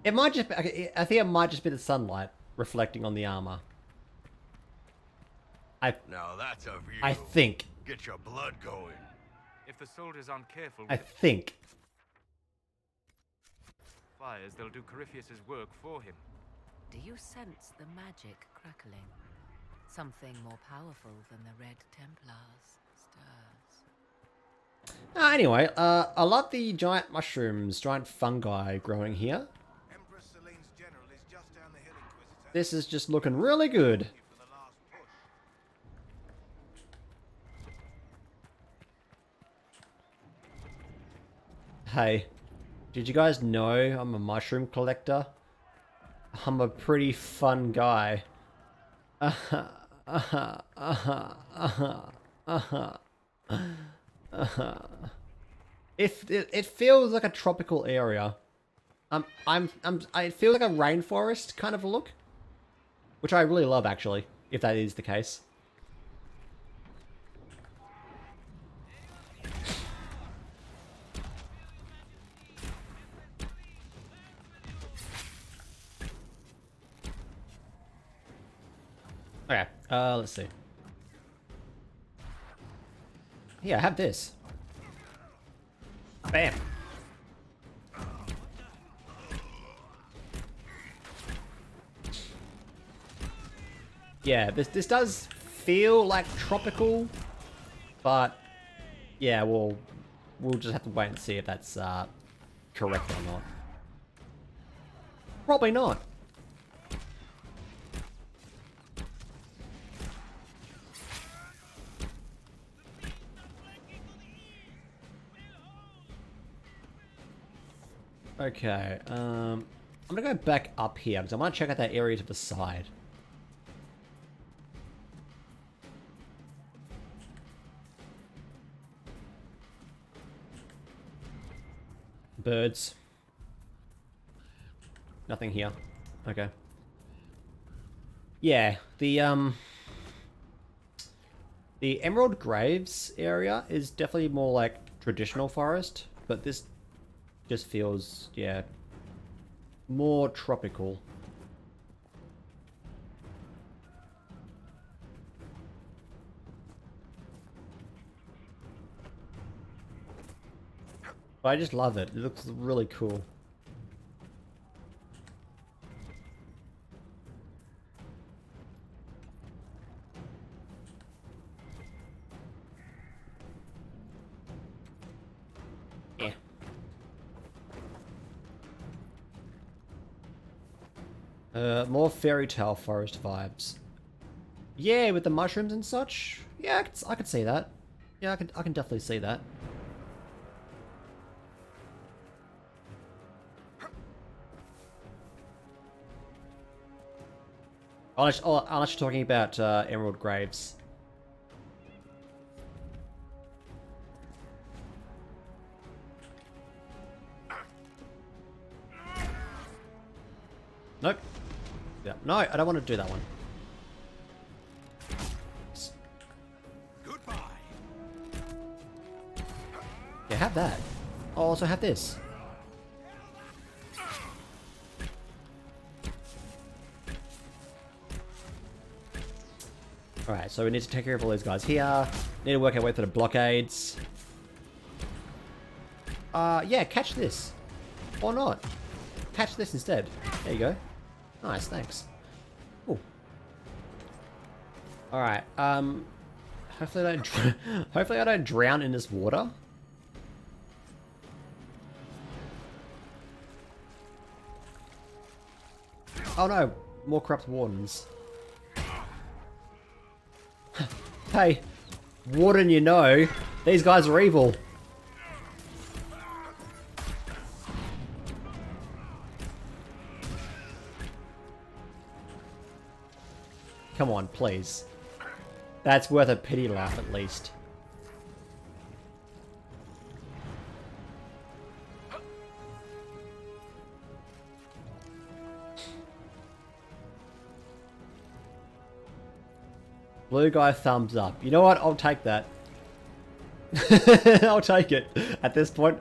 It might just be, I think it might just be the sunlight reflecting on the armor. Now that's a view. I think. Get your blood going. If the soldiers aren't careful I with think. fires, they'll do Corypheus's work for him. Do you sense the magic crackling? Something more powerful than the Red Templars stirs. Anyway, I love the giant mushrooms, giant fungi growing here. This is just looking really good. Hey, did you guys know I'm a mushroom collector? I'm a pretty fun guy. It feels like a tropical area. I feel like a rainforest kind of look, which I really love actually, if that is the case. Okay, let's see. Yeah, I have this. Bam. Yeah, this does feel like tropical, but yeah, we'll just have to wait and see if that's correct or not. Probably not. Okay, I'm gonna go back up here because I want to check out that area to the side. Birds. Nothing here. Okay. Yeah, the Emerald Graves area is definitely more like traditional forest, but this just feels, yeah, more tropical. But I just love it. It looks really cool. Yeah. More fairy tale forest vibes. Yeah, with the mushrooms and such. Yeah, I could see that. Yeah, I can definitely see that. Unless you're talking about Emerald Graves. Nope. Yeah, no, I don't want to do that one. Goodbye. Yeah, have that. I'll also have this. Alright, so we need to take care of all these guys here. Need to work our way through the blockades. Yeah, catch this. Or not. Catch this instead. There you go. Nice, thanks. Ooh. Alright, hopefully I don't drown in this water. Oh no, more corrupt wardens. Hey, warden, you know, these guys are evil. Come on, please. That's worth a pity laugh at least. Blue guy thumbs up. You know what? I'll take that. I'll take it at this point.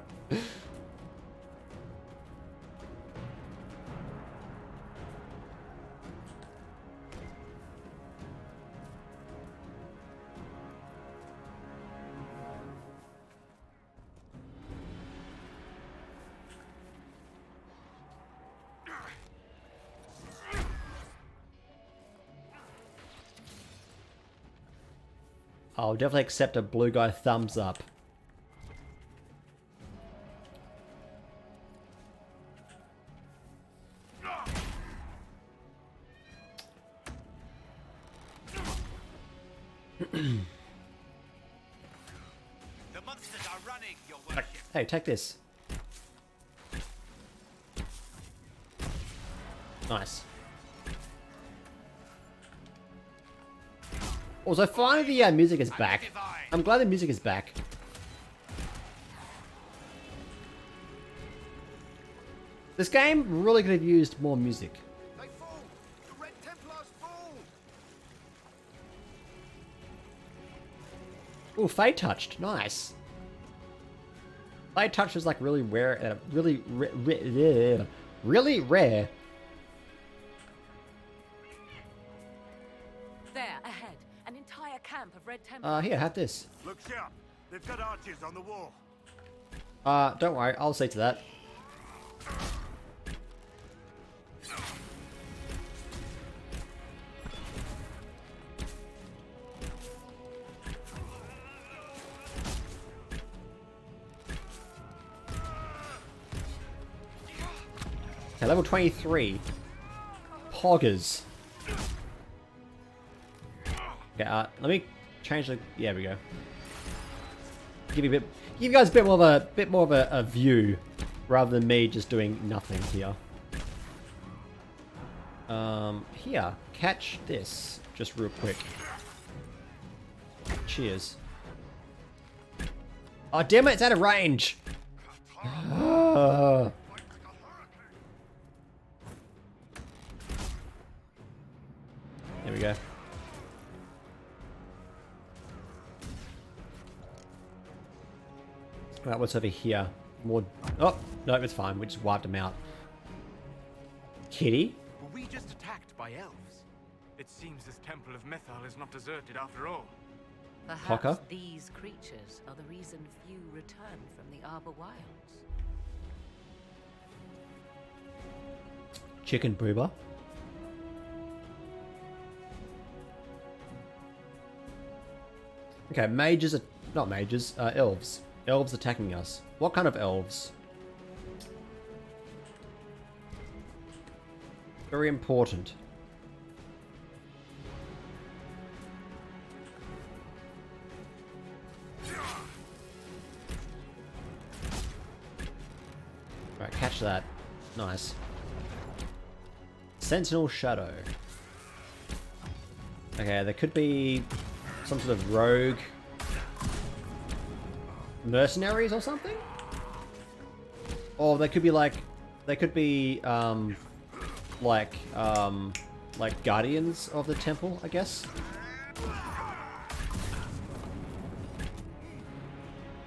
I'll definitely accept a blue guy thumbs up. The monsters are running, your worship. Hey, take this. Nice. Also, finally the music is back. I'm glad the music is back. This game really could have used more music. Oh, Fade Touched. Nice. Fade Touch is like really rare, really rare. There, ahead. An entire camp of Red Templars. Here, have this. Look sharp. They've got archers on the wall. Don't worry, I'll see to that. Okay, level 23. Poggers. Okay, let me change the. Yeah, we go. Give you guys a bit more of a view, rather than me just doing nothing here. Here, catch this, just real quick. Cheers. Oh damn it! It's out of range. There we go. Right, what's over here? More. Oh, no, it's fine. We just wiped them out. Kitty? Were we just attacked by elves? It seems this temple of Mythal is not deserted after all. Perhaps Hocker? these creatures are the reason few return from the Arbor Wilds. Chicken boober. Okay, mages are not mages, elves. Elves attacking us. What kind of elves? Very important. Right, catch that. Nice. Sentinel Shadow. Okay, there could be some sort of rogue mercenaries or something? Or they could be like like guardians of the temple, I guess.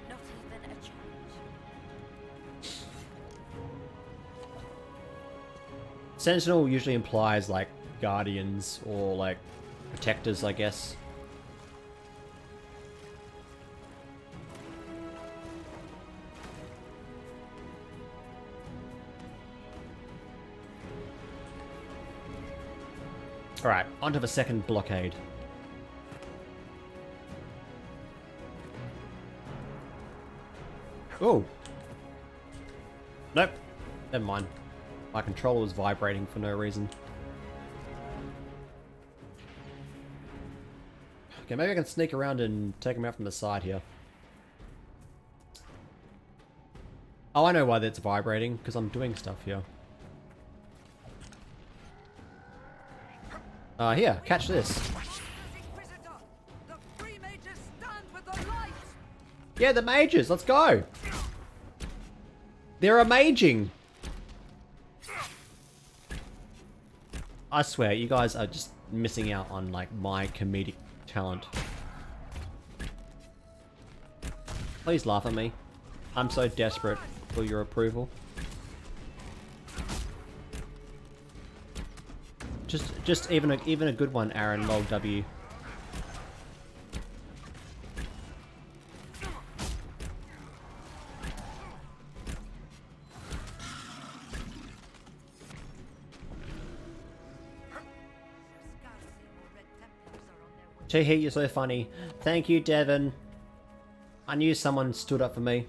Not even a challenge. Sentinel usually implies like guardians or like protectors, I guess. Alright, onto the second blockade. Oh! Nope. Never mind. My controller was vibrating for no reason. Okay, maybe I can sneak around and take him out from the side here. Oh, I know why that's vibrating, because I'm doing stuff here. Here, catch this. Yeah, the mages, let's go! They're amazing! I swear, you guys are just missing out on, like, my comedic talent. Please laugh at me. I'm so desperate for your approval. Just even a good one, Aaron. Lol W. Cheehy, you're so funny. Thank you, Devon. I knew someone stood up for me.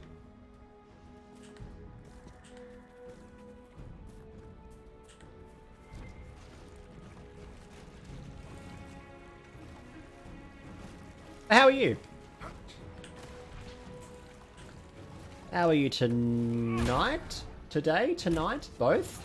How are you? How are you tonight? Today? Tonight? Both?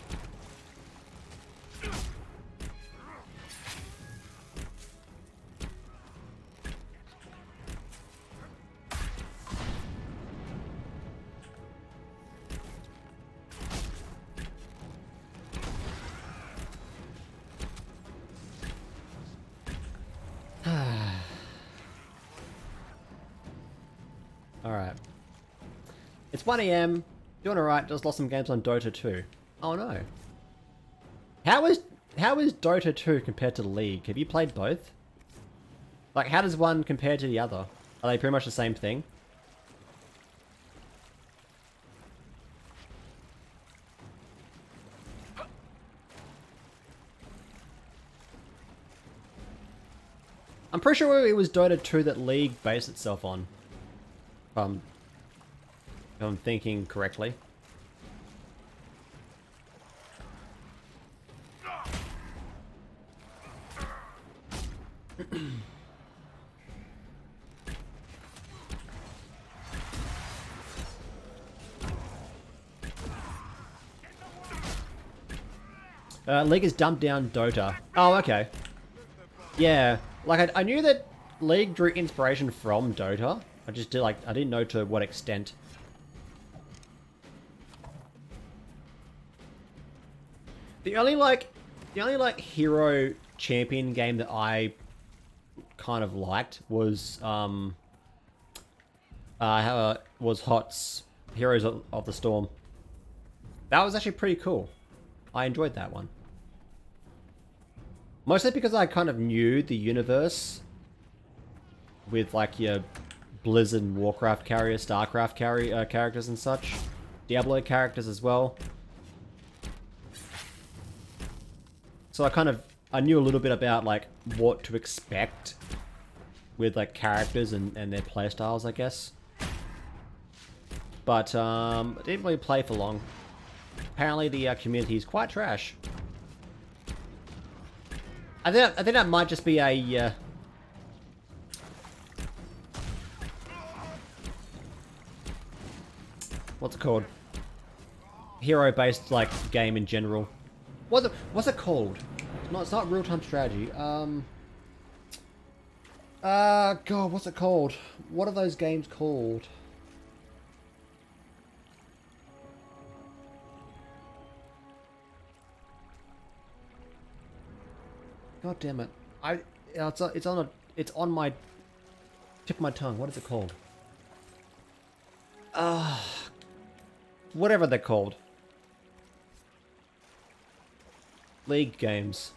It's 1 AM. Doing alright, just lost some games on Dota 2. Oh no. How is Dota 2 compared to League? Have you played both? Like, how does one compare to the other? Are they pretty much the same thing? I'm pretty sure it was Dota 2 that League based itself on. If I'm thinking correctly. League has dumped down Dota. Oh, okay. Yeah, like I knew that League drew inspiration from Dota. I just I didn't know to what extent. The only hero champion game that I kind of liked was HOTS Heroes of the Storm. That was actually pretty cool. I enjoyed that one. Mostly because I kind of knew the universe with like your Blizzard and Warcraft carrier, Starcraft characters and such. Diablo characters as well. So I knew a little bit about like what to expect with like characters and their playstyles, I guess. But I didn't really play for long. Apparently the community is quite trash. I think that might just be a what's it called? Hero-based like game in general. What's it called? It's not real-time strategy. God, what's it called? What are those games called? God damn it! It's on my tip of my tongue. What is it called? Whatever they're called. League games.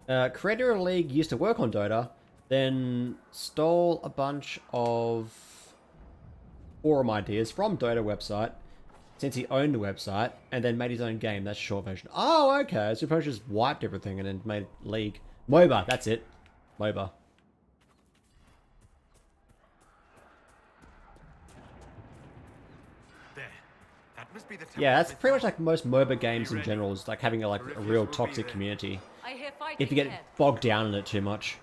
Creator of League used to work on Dota, then stole a bunch of forum ideas from Dota website, since he owned the website, and then made his own game. That's the short version. Oh, okay. So he just wiped everything and then made League. MOBA, that's it. MOBA. There. That must be the Yeah, that's pretty much like most MOBA games in general, is like having a real toxic community. I hear fighting If you get ahead. bogged down in it too much.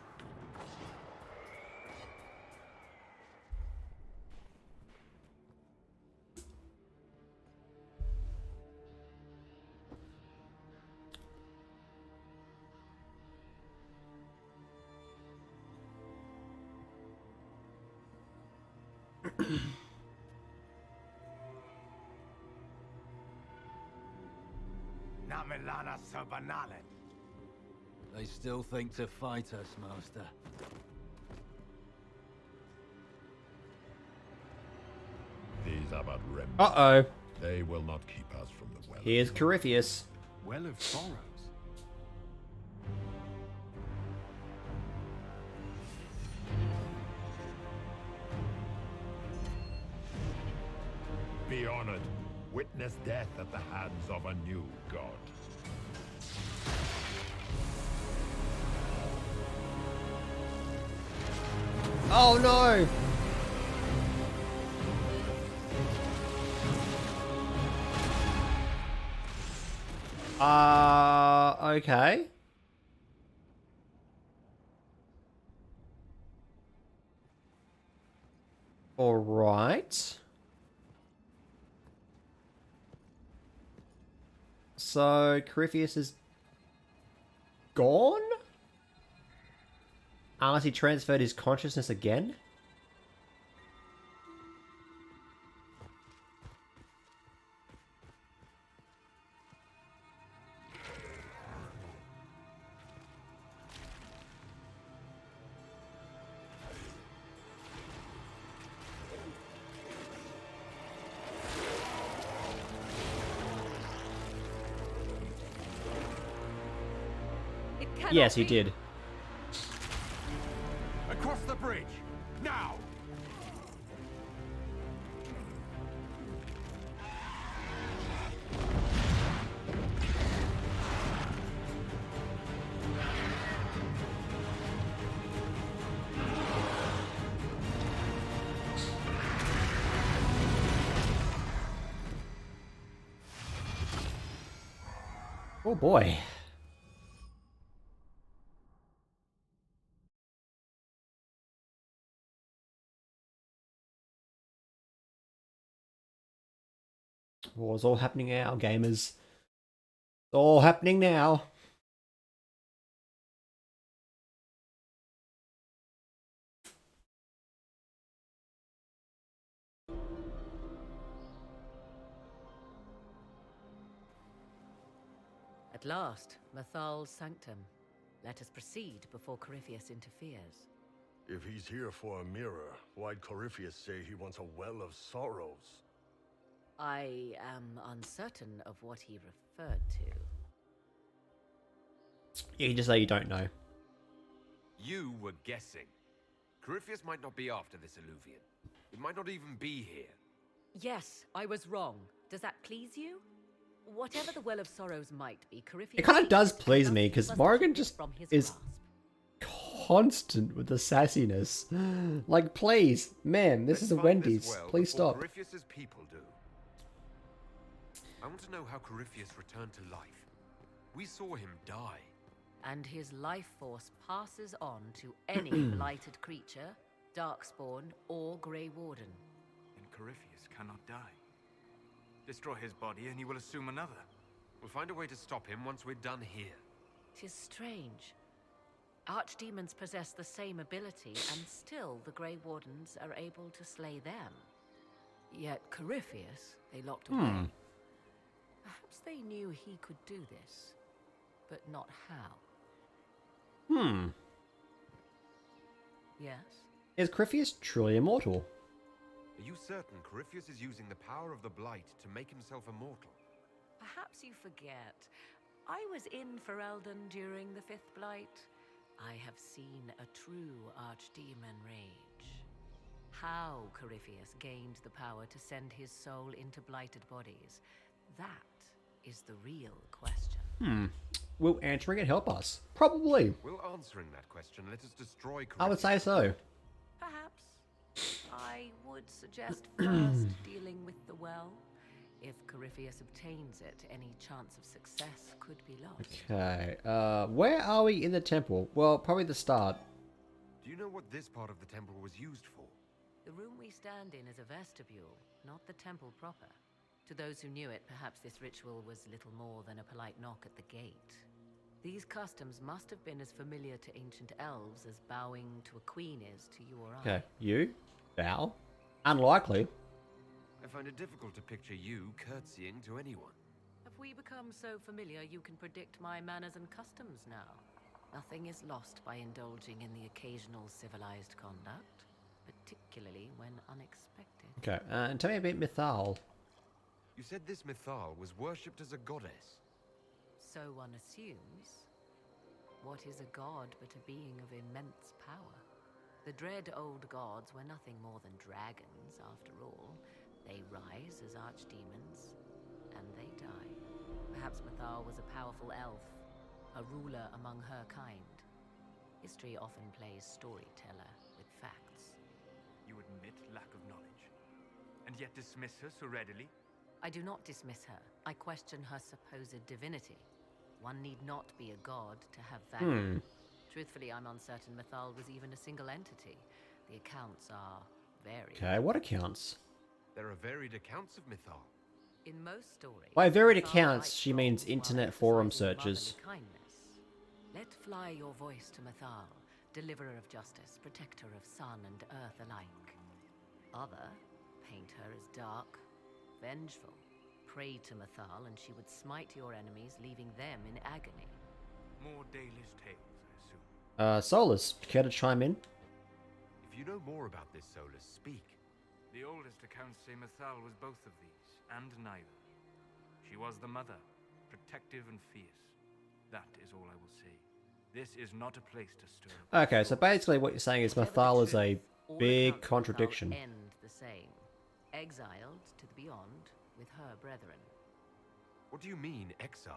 Namelana Sabanalet. They still think to fight us, Master. These are but remnants. Uh-oh. They will not keep us from the well. Here's Corypheus. Well of Sorrows. Be honored. Witness death at the hands of a new god. Oh no! Okay. All right. So Corypheus is gone? Unless he transferred his consciousness again? Yes, he did. Across the bridge, now! Oh boy. What's all happening now, gamers? It's all happening now. At last, Mathal's sanctum. Let us proceed before Corypheus interferes. If he's here for a mirror, why'd Corypheus say he wants a well of sorrows? I am uncertain of what he referred to. Yeah, you just say you don't know. You were guessing. Corypheus might not be after this alluvion. It might not even be here. Yes, I was wrong. Does that please you? Whatever the Well of Sorrows might be, Corypheus... It kind of does please me, because Morrigan just is constant with the sassiness. Like, please, man, this is a Wendy's. Please stop. Corypheus's people do. I want to know how Corypheus returned to life. We saw him die. And his life force passes on to any blighted creature, darkspawn, or Grey Warden. Then Corypheus cannot die. Destroy his body and he will assume another. We'll find a way to stop him once we're done here. 'Tis strange. Archdemons possess the same ability, and still the Grey Wardens are able to slay them. Yet Corypheus, they locked away. Perhaps they knew he could do this, but not how. Yes? Is Corypheus truly immortal? Are you certain Corypheus is using the power of the Blight to make himself immortal? Perhaps you forget. I was in Ferelden during the Fifth Blight. I have seen a true Archdemon rage. How Corypheus gained the power to send his soul into blighted bodies, that is the real question. Will answering it help us? Probably. Will answering that question let us destroy Corypheus? I would say so. Perhaps. I would suggest first dealing with the well. If Corypheus obtains it, any chance of success could be lost. Okay, where are we in the temple? Well, probably the start. Do you know what this part of the temple was used for? The room we stand in is a vestibule, not the temple proper. To those who knew it, perhaps this ritual was little more than a polite knock at the gate. These customs must have been as familiar to ancient elves as bowing to a queen is to you or I. Okay, you? Bow? Unlikely. I find it difficult to picture you curtsying to anyone. Have we become so familiar you can predict my manners and customs now? Nothing is lost by indulging in the occasional civilized conduct, particularly when unexpected. Okay, and tell me about Mythal. You said this Mythal was worshipped as a goddess. So one assumes. What is a god but a being of immense power? The dread old gods were nothing more than dragons, after all. They rise as archdemons, and they die. Perhaps Mythal was a powerful elf, a ruler among her kind. History often plays storyteller with facts. You admit lack of knowledge, and yet dismiss her so readily? I do not dismiss her. I question her supposed divinity. One need not be a god to have value. Truthfully, I'm uncertain Mythal was even a single entity. The accounts are varied. Okay, what accounts? There are varied accounts of Mythal. In most stories, By varied Mythal accounts, liked she means roles while internet forum exercising searches. motherly kindness. Let fly your voice to Mythal, deliverer of justice, protector of sun and earth alike. Other paint her as dark, vengeful. Pray to Mythal and she would smite your enemies, leaving them in agony. More Dalish tales, I assume. Solus, care to chime in? If you know more about this, Solus, speak. The oldest accounts say Mythal was both of these, and neither. She was the mother, protective and fierce. That is all I will say. This is not a place to stir. Okay, so basically what you're saying is Mathal is a All big accounts of Mathal contradiction. End the same, exiled to the beyond with her brethren. What do you mean, exiled?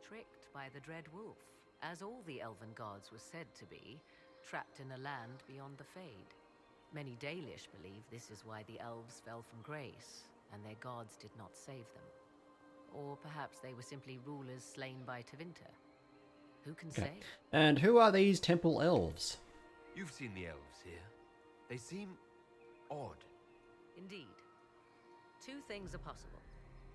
Tricked by the Dread Wolf, as all the elven gods were said to be, trapped in a land beyond the Fade. Many Dalish believe this is why the elves fell from grace, and their gods did not save them. Or perhaps they were simply rulers slain by Tevinter. Who can say? And who are these temple elves? You've seen the elves here. They seem odd. Indeed. Two things are possible.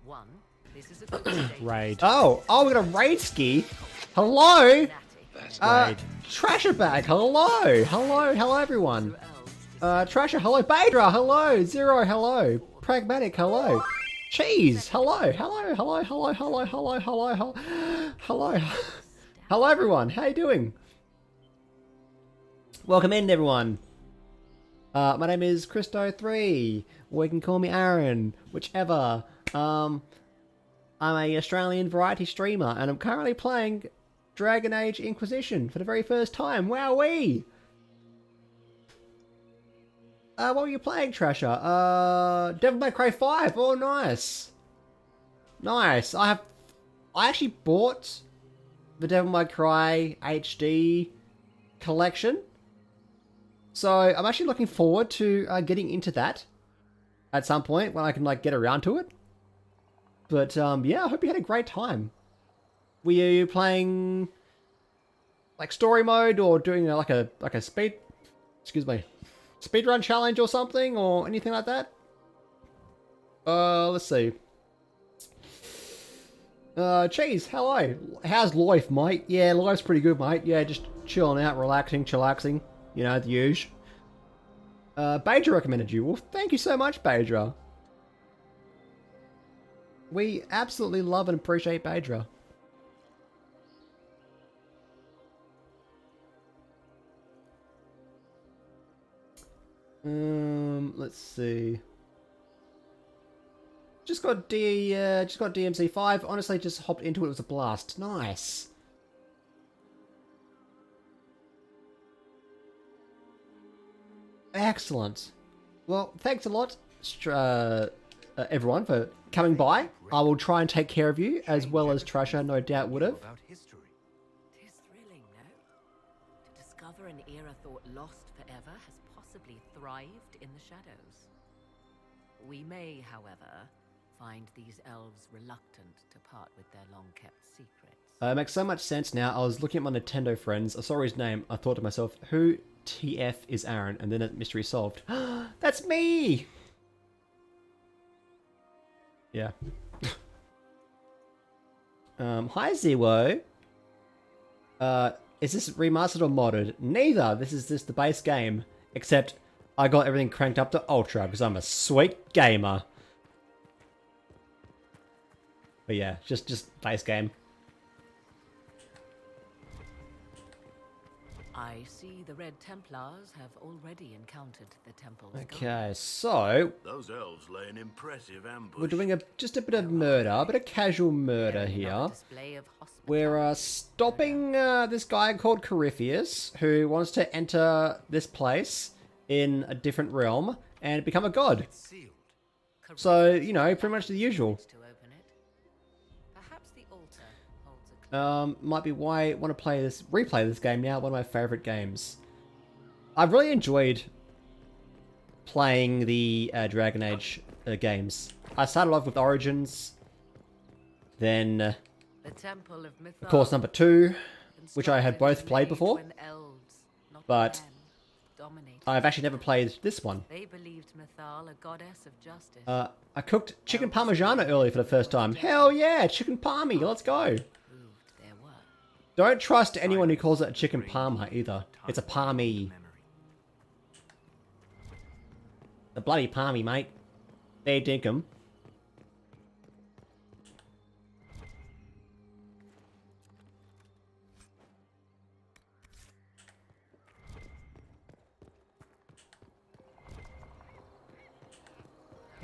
One, this is a good state. Raid. Oh, we got a raid ski. Hello. Trasher bag. Hello everyone. Trasher, hello. Badra, hello. Zero, hello. Pragmatic, hello. Cheese, hello. Hello everyone. How you doing? Welcome in everyone. My name is Christo3, or you can call me Aaron, whichever. I'm a Australian variety streamer, and I'm currently playing Dragon Age Inquisition for the very first time. Wowee! What were you playing, Trasher? Devil May Cry 5. Oh, nice. Nice. I actually bought the Devil May Cry HD collection. So I'm actually looking forward to getting into that at some point when I can like get around to it. But yeah, I hope you had a great time. Were you playing like story mode or doing like a speedrun challenge or something or anything like that? Let's see. Cheese, hello. How's life, mate? Yeah, life's pretty good, mate. Yeah, just chilling out, relaxing, chillaxing. You know, the usual. Badra recommended you. Well, thank you so much, Badra. We absolutely love and appreciate Badra. Let's see. Just got DMC5. Honestly, just hopped into it. It was a blast. Nice. Excellent. Well, thanks a lot, everyone, for coming by. I will try and take care of you, as well as Trasher no doubt would have. Tis thrilling, no? To discover an era thought lost forever has possibly thrived in the shadows. We may, however, find these elves reluctant to part with their long-kept secrets. It makes so much sense now. I was looking at my Nintendo friends. I saw his name. I thought to myself, who TF is Aaron? And then mystery solved. That's me! Yeah. Hi, Zero. Is this remastered or modded? Neither. This is just the base game. Except I got everything cranked up to Ultra because I'm a sweet gamer. But yeah, just base game. I see the Red Templars have already encountered the temple's Okay, so Those elves lay an impressive ambush. we're doing just a bit of murder, a bit of casual murder here. We're stopping this guy called Corypheus, who wants to enter this place in a different realm and become a god. So, you know, pretty much the usual. Might be why I want to replay this game now, one of my favorite games. I've really enjoyed playing the Dragon Age games. I started off with Origins, then, of course, number 2, which I had both played before, but I've actually never played this one. They believed Mythal a goddess of justice. I cooked chicken parmigiana earlier for the first time. Hell yeah, chicken parmy, let's go. Don't trust anyone who calls it a chicken parma either. It's a parmy. The bloody parmy, mate. There, dinkum.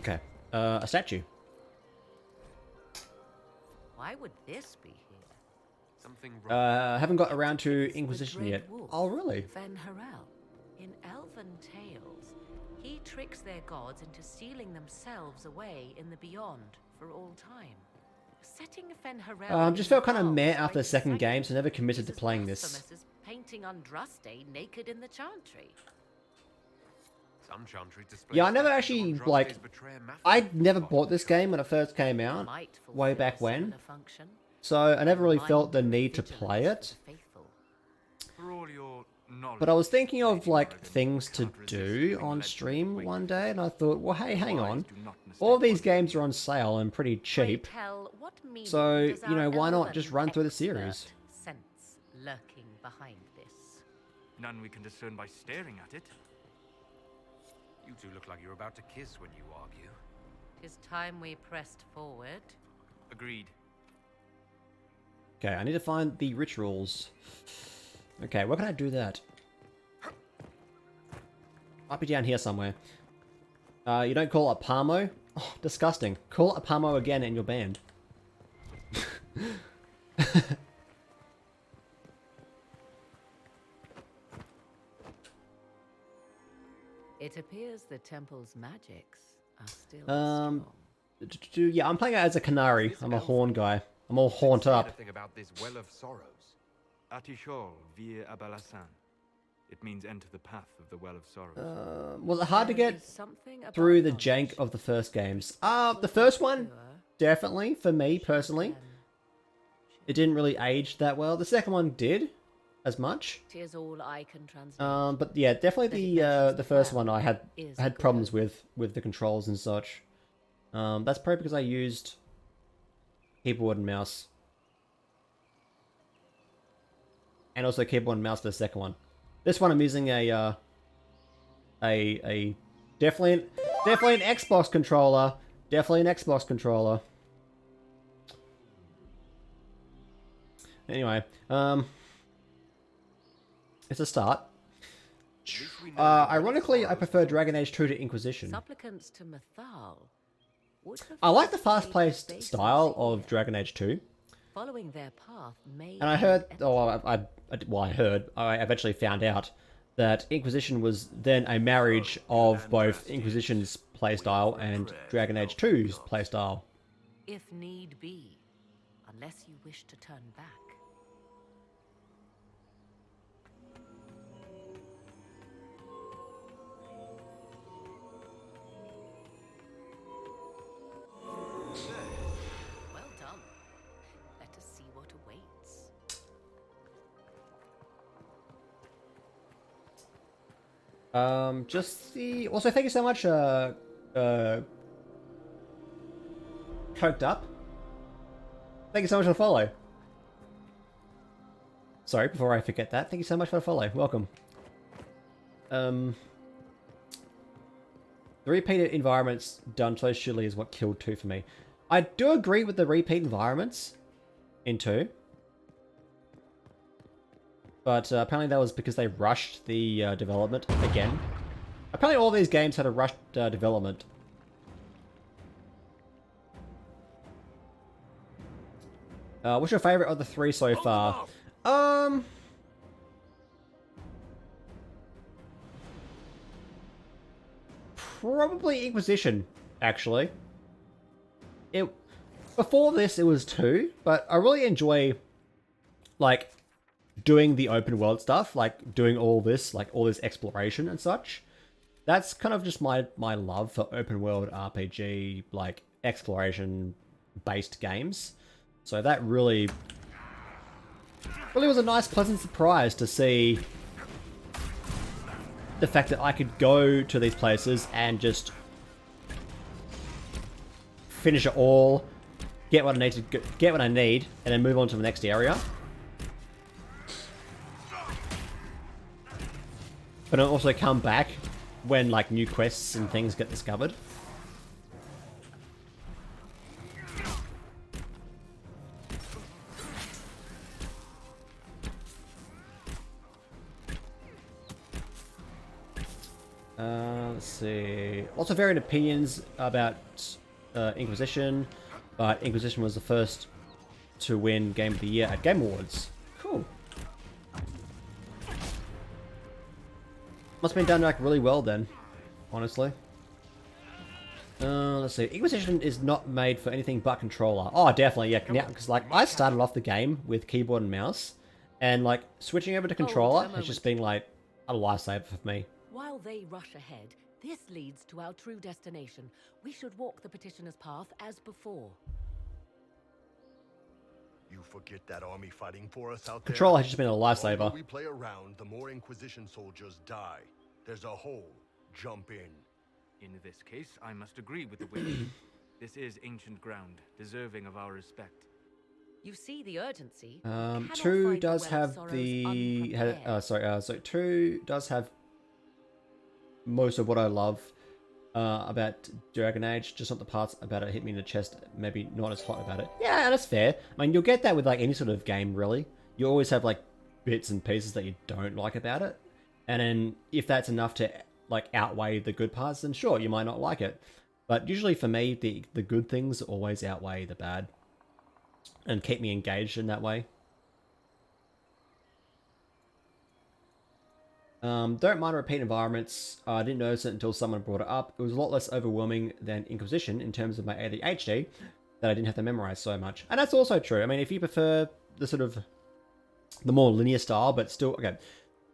Okay, a statue. Why would this be here? Haven't got around to Inquisition yet. Oh, really? Fen Harel. In elven tales, he tricks their gods into sealing themselves away in the beyond for all time. Setting Fen Harel Just felt kind of meh after the second game, so never committed to playing this. As painting Andraste naked in the chantry. Some chantry displays Yeah, I never actually, like, I never bought this game when it first came out, way back when. So I never really felt the need to play it. But I was thinking of, like, things to do on stream one day, and I thought, well, hey, hang on. All these games are on sale and pretty cheap. So, you know, why not just run through the series? Sense lurking behind this. None we can discern by staring at it. You two look like you're about to kiss when you argue. 'Tis time we pressed forward. Agreed. Okay, I need to find the rituals. Okay, where can I do that? Might be down here somewhere. You don't call it Parmo? Oh, disgusting. Call it Parmo again in your band. It appears the temple's magics are still strong. Yeah, I'm playing it as a canary. I'm a horn guy. I'm all horned up. Anything about this Well of Sorrows? Atishol via Abalasan. It means enter the path of the Well of Sorrows. Was it hard to get through the jank of the first games? The first one, definitely, for me, personally. It didn't really age that well. The second one did, as much. Tis all I can transmit. But yeah, definitely the first one I had problems with the controls and such. That's probably because I used keyboard and mouse. And also keyboard and mouse for the second one. This one I'm using a definitely an Xbox controller. Definitely an Xbox controller. Anyway, it's a start. Ironically, I prefer Dragon Age 2 to Inquisition. Supplicants to Mathal. I like the fast-paced style of Dragon Age 2. Following their path may And I heard, I eventually found out that Inquisition was then a marriage of both Inquisition's playstyle and Dragon Age 2's playstyle. if need be, unless you wish to turn back. Well done. Let us see what awaits. Just the... Also, thank you so much, Coked Up. Thank you so much for the follow. Sorry, before I forget that, thank you so much for the follow. Welcome. The repeated environments done so surely is what killed 2 for me. I do agree with the repeat environments in 2. But apparently that was because they rushed the development again. Apparently all these games had a rushed development. What's your favorite of the 3 so far? Probably Inquisition, actually. Before this, it was 2, but I really enjoy, like, doing the open world stuff, like doing all this exploration and such. That's kind of just my love for open world RPG, like exploration based games. So that really was a nice pleasant surprise to see the fact that I could go to these places and just finish it all, get what I need, and then move on to the next area. But I'll also come back when, like, new quests and things get discovered. Let's see. Lots of varied opinions about Inquisition, but Inquisition was the first to win Game of the Year at Game Awards. Cool. Must have been done like really well then, honestly. Let's see. Inquisition is not made for anything but controller. Oh, definitely, yeah. Because like I started off the game with keyboard and mouse, and like switching over to controller has just been like a lifesaver for me. While they rush ahead, this leads to our true destination. We should walk the petitioner's path as before. You forget that army fighting for us out there? Controller has just been a The lifesaver. longer we play around, the more Inquisition soldiers die. There's a hole. Jump in. In this case, I must agree with the witch. This is ancient ground, deserving of our respect. You see the urgency. 2 does have the... so 2 does have most of what I love about Dragon Age, just not the parts about it hit me in the chest, maybe not as hot about it. Yeah, that's fair. I mean, you'll get that with like any sort of game, really. You always have like bits and pieces that you don't like about it. And then if that's enough to like outweigh the good parts, then sure, you might not like it. But usually for me, the good things always outweigh the bad and keep me engaged in that way. Don't mind repeat environments. I didn't notice it until someone brought it up. It was a lot less overwhelming than Inquisition in terms of my ADHD, that I didn't have to memorize so much. And that's also true. I mean, if you prefer the sort of the more linear style, but still, okay,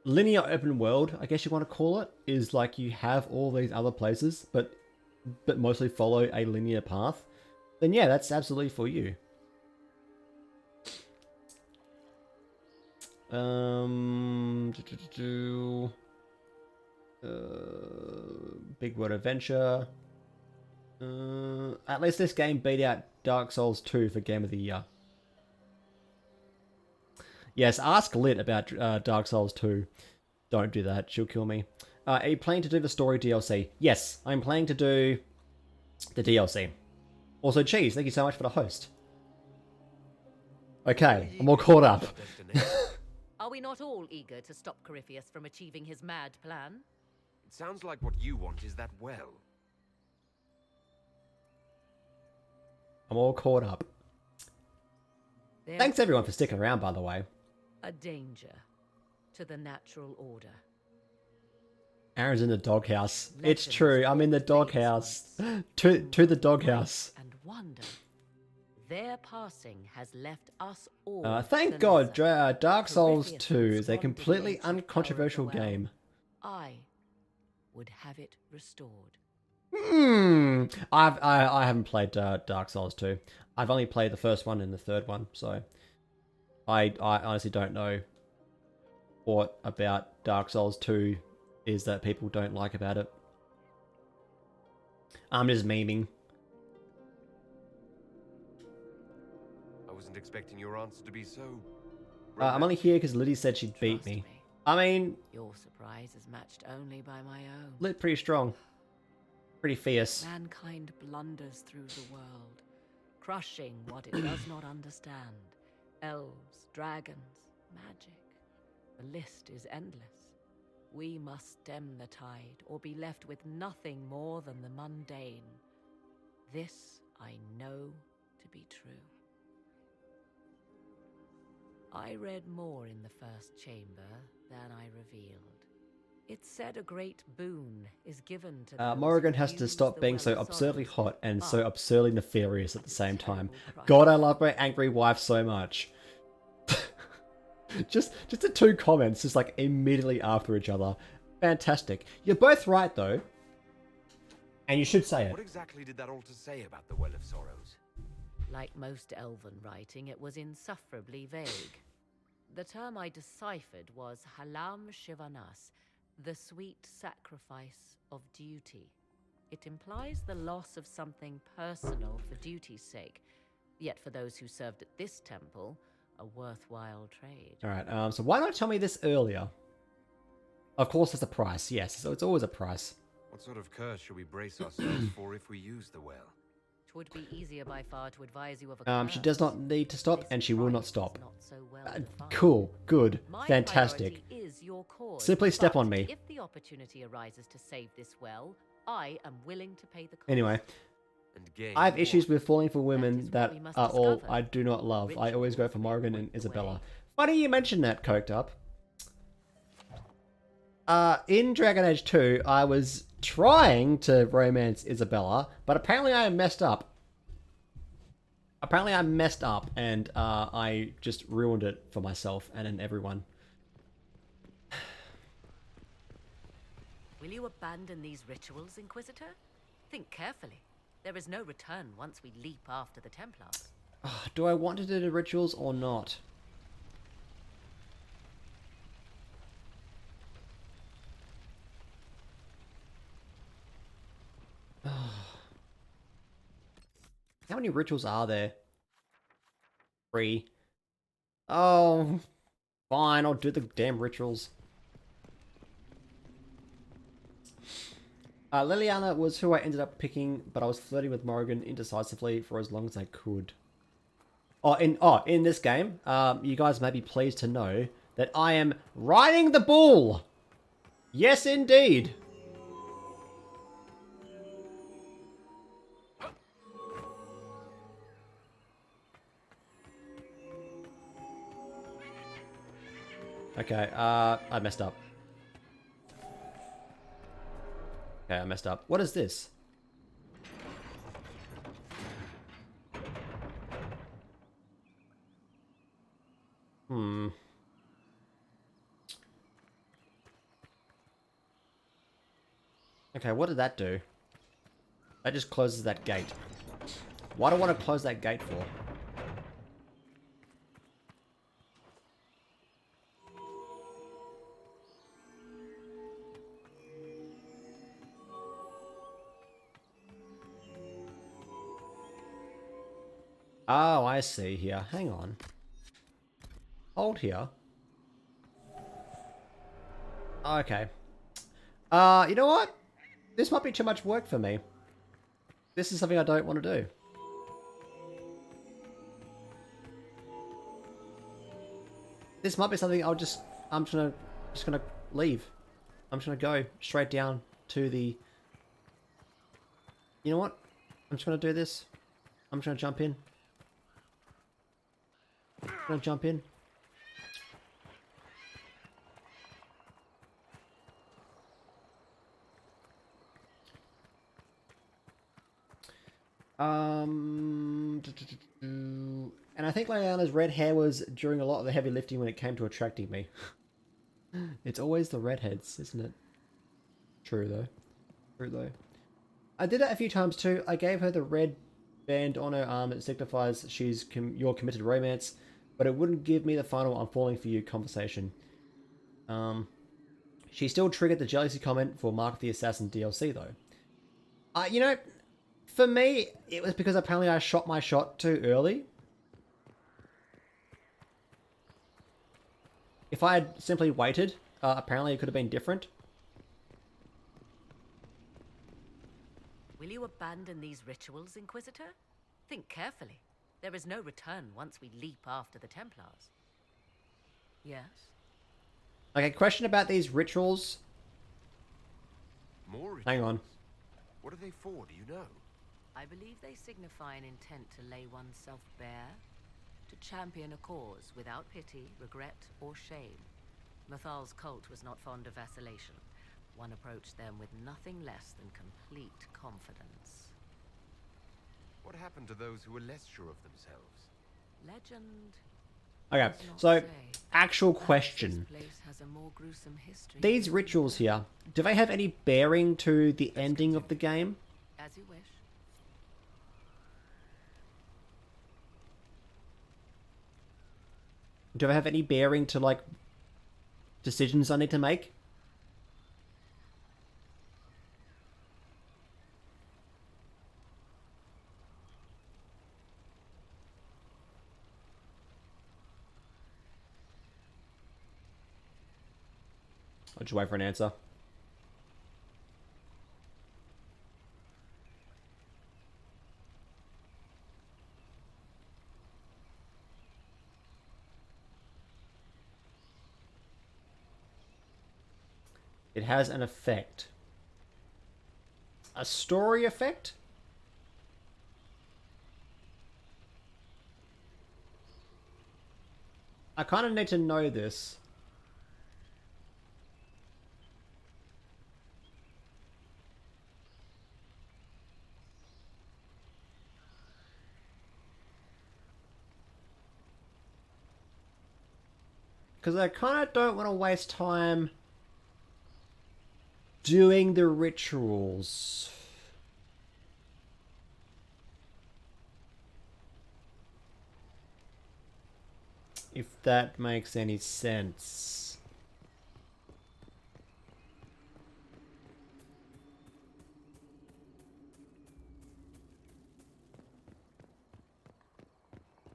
linear open world, I guess you want to call it, is like you have all these other places, but mostly follow a linear path, then yeah, that's absolutely for you. Big Word Adventure. At least this game beat out Dark Souls 2 for Game of the Year. Yes, ask Lit about Dark Souls 2. Don't do that, she'll kill me. Are you planning to do the story DLC? Yes, I'm planning to do the DLC. Also, Cheese, thank you so much for the host. Okay, I'm all caught up. Are we not all eager to stop Corypheus from achieving his mad plan? It sounds like what you want is that well. I'm all caught up. Thanks everyone for sticking around, by the way. A danger to the natural order. Aaron's in the doghouse. It's true, I'm in the doghouse. To the doghouse. And wonder. Their passing has left us all. Thank God, Dark Souls 2 is a completely uncontroversial game. I would have it restored. I haven't played Dark Souls 2. I've only played the first one and the third one, so I honestly don't know what about Dark Souls 2 is that people don't like about it. I'm just memeing. I wasn't expecting your answer to be so... I'm only here because Liddy said she'd beat me. I mean... Your surprise is matched only by my own. Lit pretty strong. Pretty fierce. Mankind blunders through the world, crushing what it does not understand. Elves, dragons, magic. The list is endless. We must stem the tide, or be left with nothing more than the mundane. This I know to be true. I read more in the first chamber than I revealed. It said a great boon is given to Morrigan has to stop being so absurdly hot and so absurdly nefarious at the same time. God, I love my angry wife so much. just the 2 comments, just like immediately after each other. Fantastic. You're both right though. And you should say it. What exactly did that altar say about the Well of Sorrows? Like most elven writing, it was insufferably vague. The term I deciphered was Halam Shivanas, the sweet sacrifice of duty. It implies the loss of something personal for duty's sake, yet for those who served at this temple, a worthwhile trade. Alright, so why not tell me this earlier? Of course there's a price, yes, so it's always a price. What sort of curse should we brace ourselves for if we use the well? It would be easier by far to advise you of a curse. She does not need to stop, and she will not stop. Not so well Cool, good, My fantastic. priority is your cause, Simply step but on me. If the opportunity arises to save this well, I am willing to pay the cost. Anyway, and gain I have more. issues with falling for women that we must are all discover. I do not love. I always go for Rituals Morgan may and point the Isabella. way. Funny you mentioned that, Coked Up. In Dragon Age 2, I was trying to romance Isabella, but apparently I messed up. Apparently I messed up, and I just ruined it for myself and then everyone. Will you abandon these rituals, Inquisitor? Think carefully. There is no return once we leap after the Templars. Do I want to do the rituals or not? How many rituals are there? 3. Oh, fine, I'll do the damn rituals. Liliana was who I ended up picking, but I was flirting with Morrigan indecisively for as long as I could. In this game, you guys may be pleased to know that I am riding the bull! Yes, indeed! Okay, I messed up. Okay, I messed up. What is this? Okay, what did that do? That just closes that gate. Why do I want to close that gate for? Oh, I see here. Hang on. Hold here. Okay. You know what? This might be too much work for me. This is something I don't want to do. This might be something I'm just gonna leave. I'm just gonna go straight down to the... You know what? I'm just gonna do this. I'm just gonna jump in. I'm gonna jump in. And I think Lyanna's red hair was during a lot of the heavy lifting when it came to attracting me. It's always the redheads, isn't it? True though. True though. I did it a few times too. I gave her the red band on her arm that signifies she's your committed romance, but it wouldn't give me the final "I'm falling for you" conversation. She still triggered the jealousy comment for Mark the Assassin DLC though. You know, for me, it was because apparently I shot my shot too early. If I had simply waited, apparently it could have been different. Will you abandon these rituals, Inquisitor? Think carefully. There is no return once we leap after the Templars. Yes? Okay, question about these rituals. More rituals? Hang on. What are they for, do you know? I believe they signify an intent to lay oneself bare, to champion a cause without pity, regret, or shame. Mathal's cult was not fond of vacillation. One approached them with nothing less than complete confidence. What happened to those who were less sure of themselves? Legend. Okay, so actual question. This place has a more gruesome history. These rituals here, do they have any bearing to the ending of the game? As you wish. Do they have any bearing to, like, decisions I need to make? I'll just wait for an answer. It has an effect. A story effect? I kind of need to know this. Because I kind of don't want to waste time doing the rituals. If that makes any sense.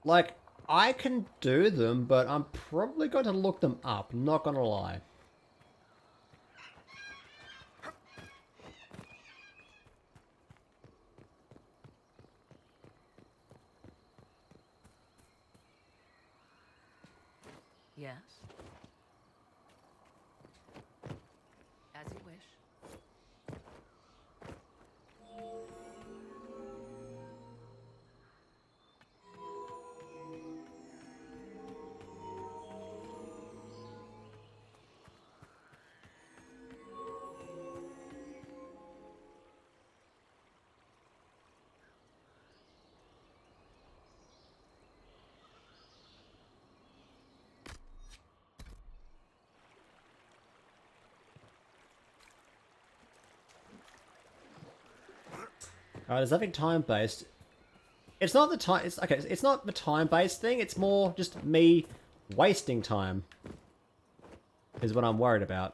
Like, I can do them, but I'm probably going to look them up, not gonna lie. Yes? As you wish. Alright, there's nothing time-based. It's not the time... It's, okay, it's not the time-based thing. It's more just me wasting time. Is what I'm worried about.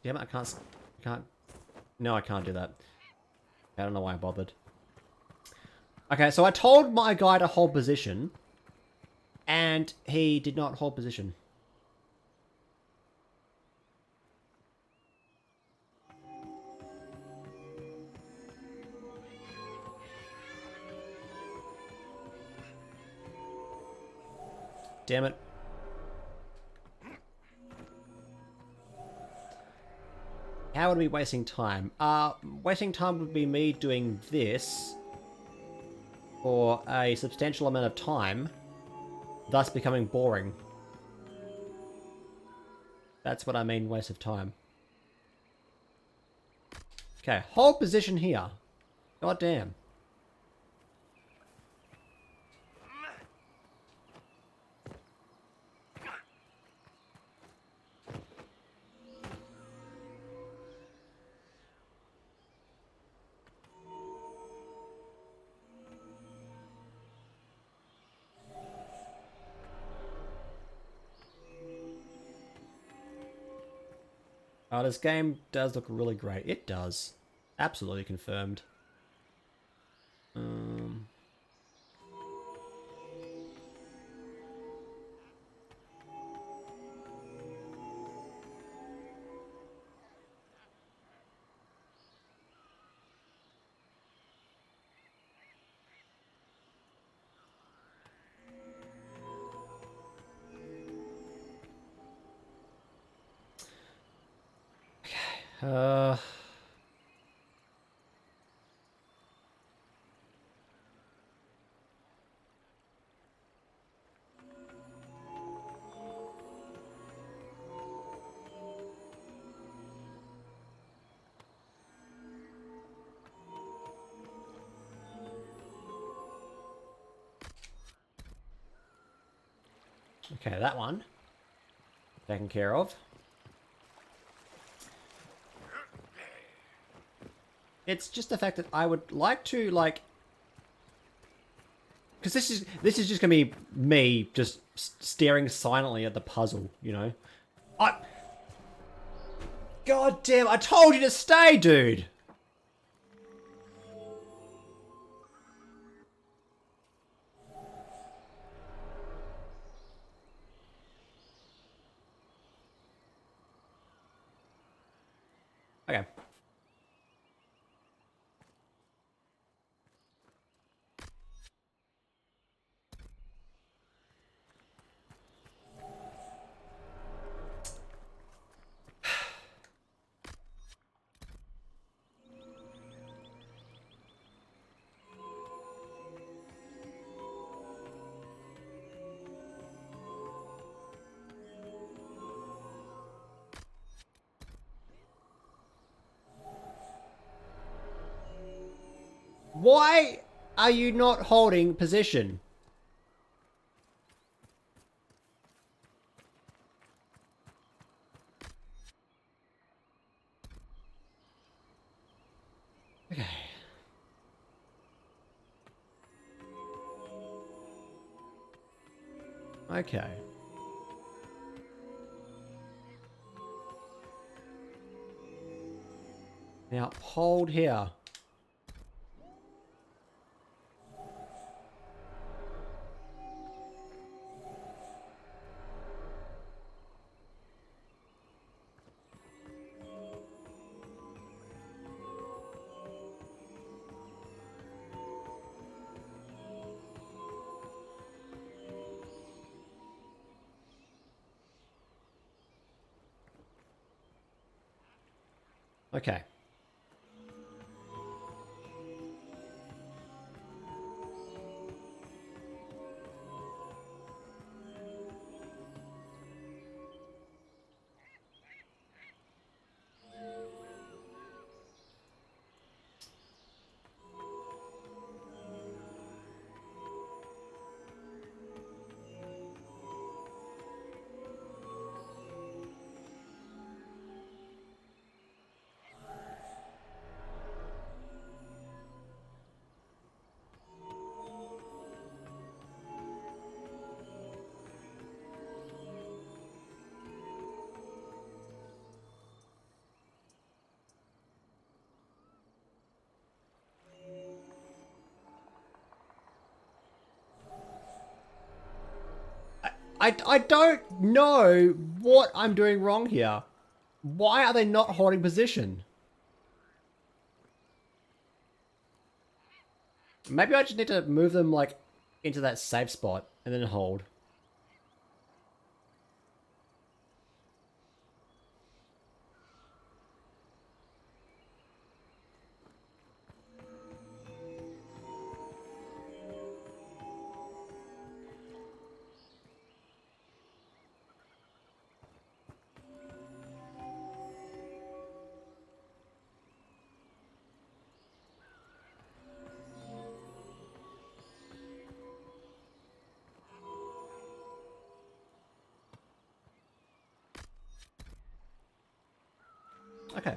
Damn it, I can't... No, I can't do that. I don't know why I bothered. Okay, so I told my guy to hold position. And he did not hold position. Damn it. How would we be wasting time? Wasting time would be me doing this for a substantial amount of time, thus becoming boring. That's what I mean, waste of time. Okay, hold position here. God damn. Oh, this game does look really great. It does. Absolutely confirmed. Okay. Okay, that one. Taken care of. It's just the fact that I would like to, like... Because this is just going to be me just staring silently at the puzzle, you know? God damn, I told you to stay, dude! Okay. Why are you not holding position? Okay. Okay. Now hold here. Okay. I don't know what I'm doing wrong here. Why are they not holding position? Maybe I just need to move them like into that safe spot and then hold. Okay.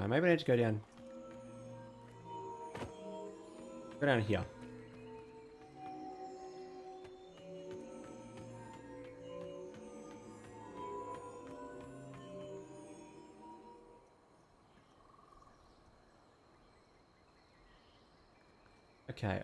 Maybe I need to go down. Go down here. Okay,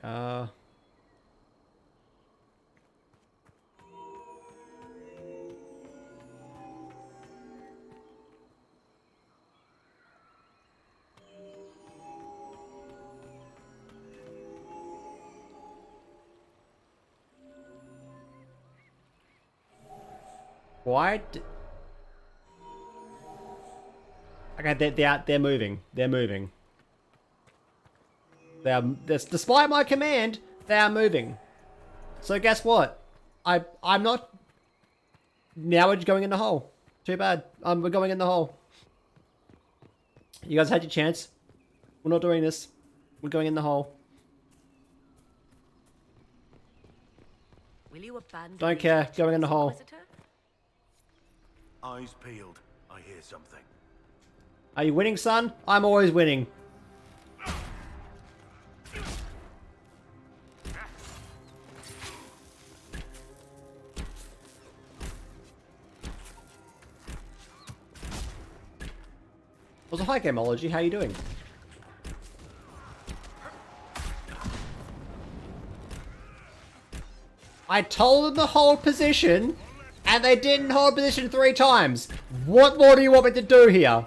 why? Okay, they're moving. They're moving. Despite my command, they are moving. So guess what? I'm not. Now we're just going in the hole. Too bad. We're going in the hole. You guys had your chance. We're not doing this. We're going in the hole. Will you abandon Don't care. Going in the hole. Eyes peeled. I hear something. Are you winning, son? I'm always winning. Also, hi Gamology, how you doing? I told them to hold position, and they didn't hold position 3 times. What more do you want me to do here?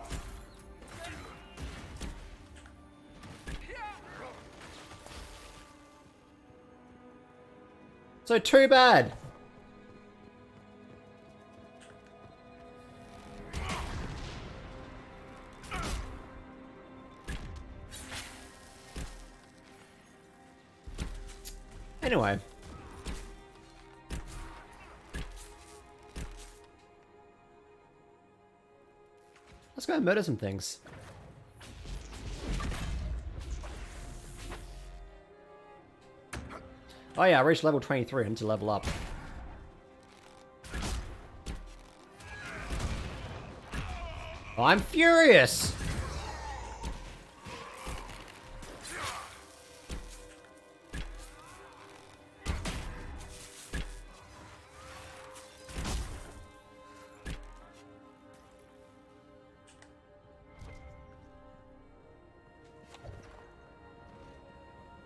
So too bad. Anyway. go murder some things. Oh yeah, I reached level 23. I need to level up. I'm furious!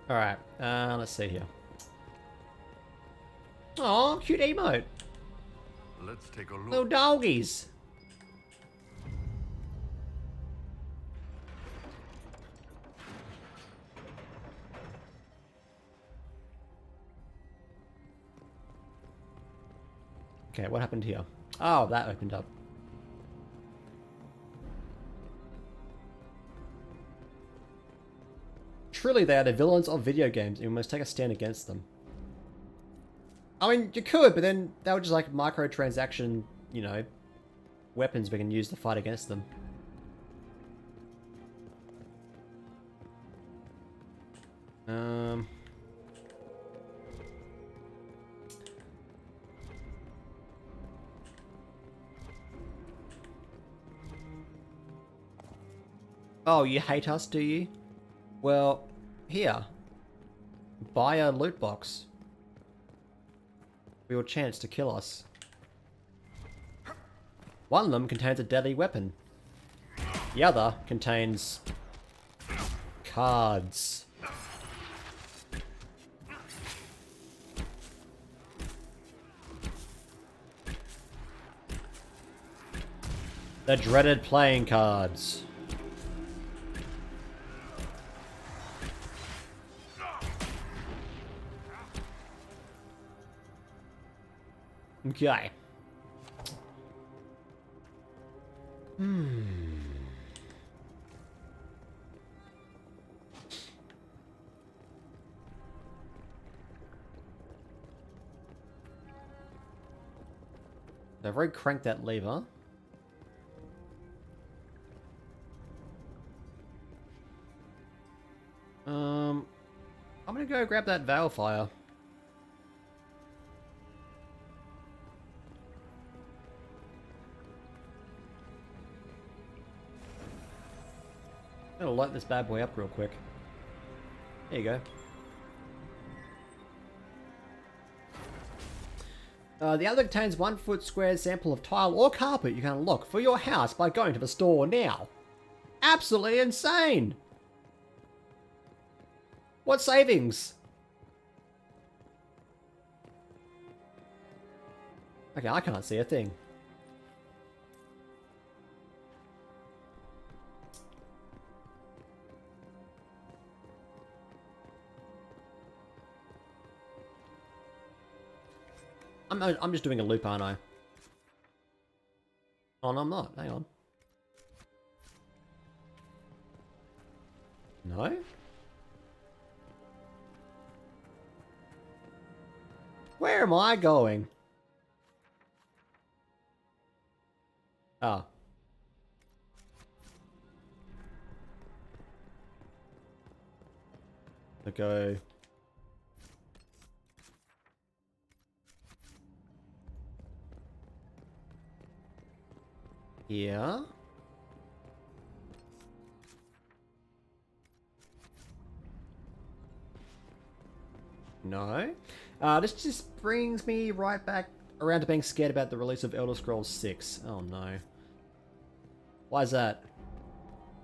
Alright, let's see here. Aw, cute emote. Let's take a look. Little doggies. Okay, what happened here? Oh, that opened up. Truly, they are the villains of video games, and we must take a stand against them. I mean, you could, but then they were just like microtransaction, you know, weapons we can use to fight against them. Oh, you hate us, do you? Well, here. Buy a loot box. For your chance to kill us. One of them contains a deadly weapon. The other contains cards. The dreaded playing cards. Okay. I've already cranked that lever. I'm gonna go grab that Veil Fire. I'm gonna light this bad boy up real quick. There you go. The other contains 1 foot square sample of tile or carpet you can unlock for your house by going to the store now. Absolutely insane! What savings? Okay, I can't see a thing. I'm just doing a loop, aren't I? Oh, no, I'm not. Hang on. No? Where am I going? Ah. I'll go... here. No. This just brings me right back around to being scared about the release of Elder Scrolls 6. Oh no. Why is that?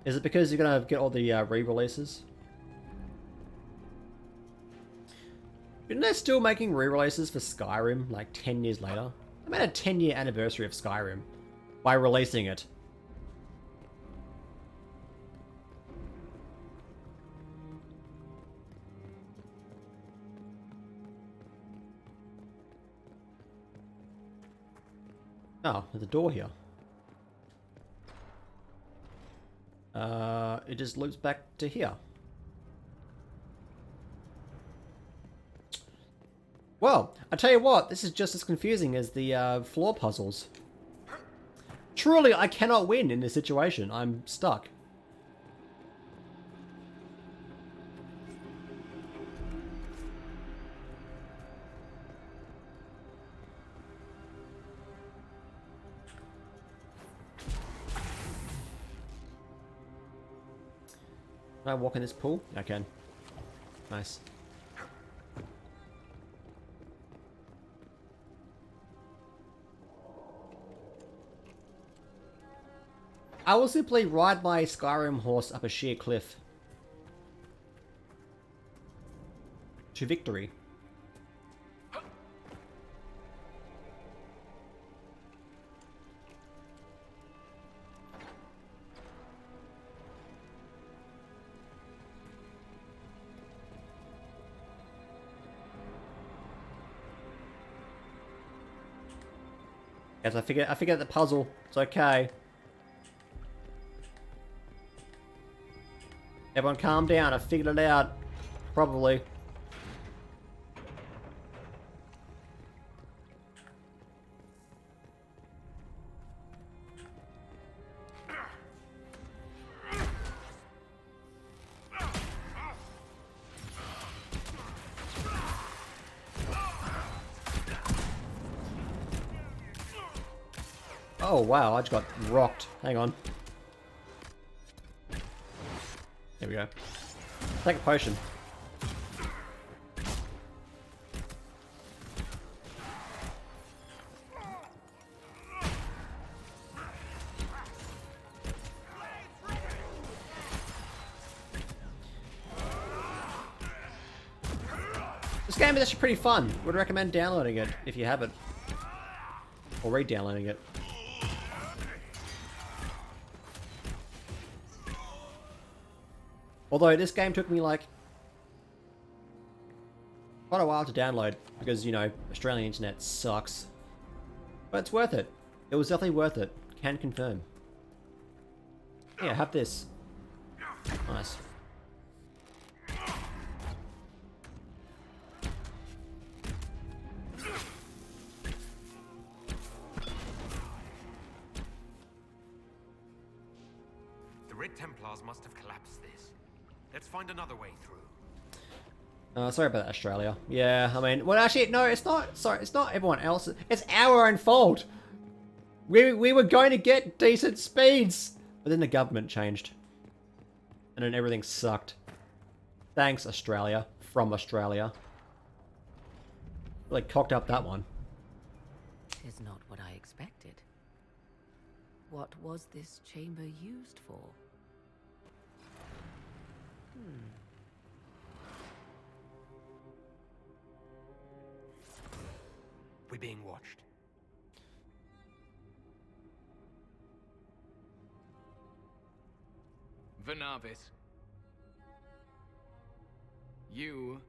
Is it because you're gonna get all the re-releases? Isn't they still making re-releases for Skyrim like 10 years later? I made a 10-year anniversary of Skyrim by releasing it. Oh, there's a door here. It just loops back to here. Well, I tell you what, this is just as confusing as the floor puzzles. Truly, I cannot win in this situation. I'm stuck. Can I walk in this pool? I can. Nice. I will simply ride my Skyrim horse up a sheer cliff. To victory. Yes, I figured the puzzle. It's okay. Everyone calm down, I figured it out. Probably. Oh wow, I just got rocked. Hang on. There we go. Take a potion. This game is actually pretty fun. Would recommend downloading it if you haven't. Or re-downloading it. Although this game took me like quite a while to download because, you know, Australian internet sucks. But it's worth it. It was definitely worth it. Can confirm. Yeah, have this. Nice. The Red Templars must have collapsed this. Let's find another way through. Sorry about that, Australia. Yeah, I mean, well, actually, no, it's not. Sorry, it's not everyone else's. It's our own fault. We were going to get decent speeds, but then the government changed, and then everything sucked. Thanks, Australia. From Australia. Really cocked up that one. Is not what I expected. What was this chamber used for? We're being watched. Vernavis, you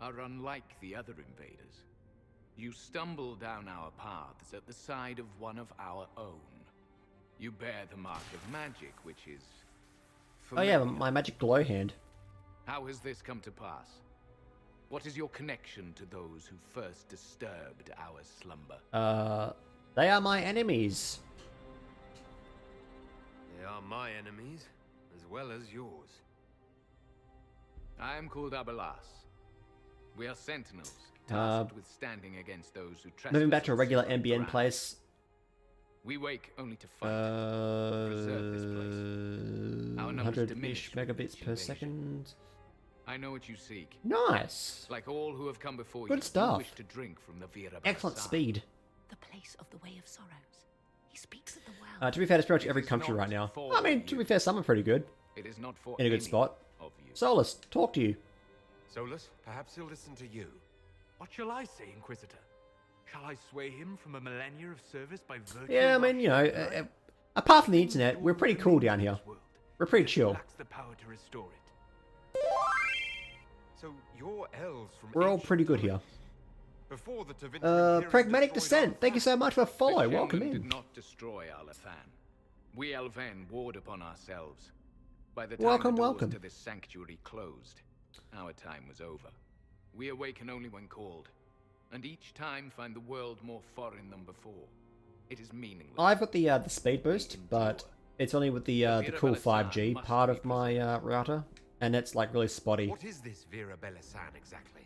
are unlike the other invaders. You stumble down our paths at the side of one of our own. You bear the mark of magic, which is familiar. Oh yeah, my magic glow hand. How has this come to pass? What is your connection to those who first disturbed our slumber? They are my enemies. They are my enemies, as well as yours. I am called Abelas. We are sentinels, tasked with standing against those who trespass. Moving back to a regular NBN place. We wake only to fight. Preserve this place. Our numbers 100-ish megabits per second. I know what you seek. Nice. Like all who have come before Good you, stuff. You wish to drink from the Vira Excellent Barsar. speed. The place of the Way of Sorrows. He speaks of the well. To be fair, it's pretty much every country right now. I mean, to be fair, some are pretty good. It is not for in a good any spot. of you. Solus, talk to you. Solus, perhaps he'll listen to you. What shall I say, Inquisitor? Shall I sway him from a millennia of service by virtue Yeah, I of mean, you know, apart from the internet, we're pretty cool down here. We're pretty chill. lacks the power to restore it? So you're elves from We're all ancient pretty good here. times. Before the Tevinter Imperium Pragmatic destroyed Descent, thank you so much for the follow. The Welcome Shenlong in. did not destroy Alathan. We Elven warred upon ourselves. By the time Welcome, the doors welcome. to this sanctuary closed, our time was over. We awaken only when called, and each time find the world more foreign than before. It is meaningless. I've got the speed boost, but it's only with the cool 5G part of my router, and it's like really spotty. What is this Vera Belisan exactly?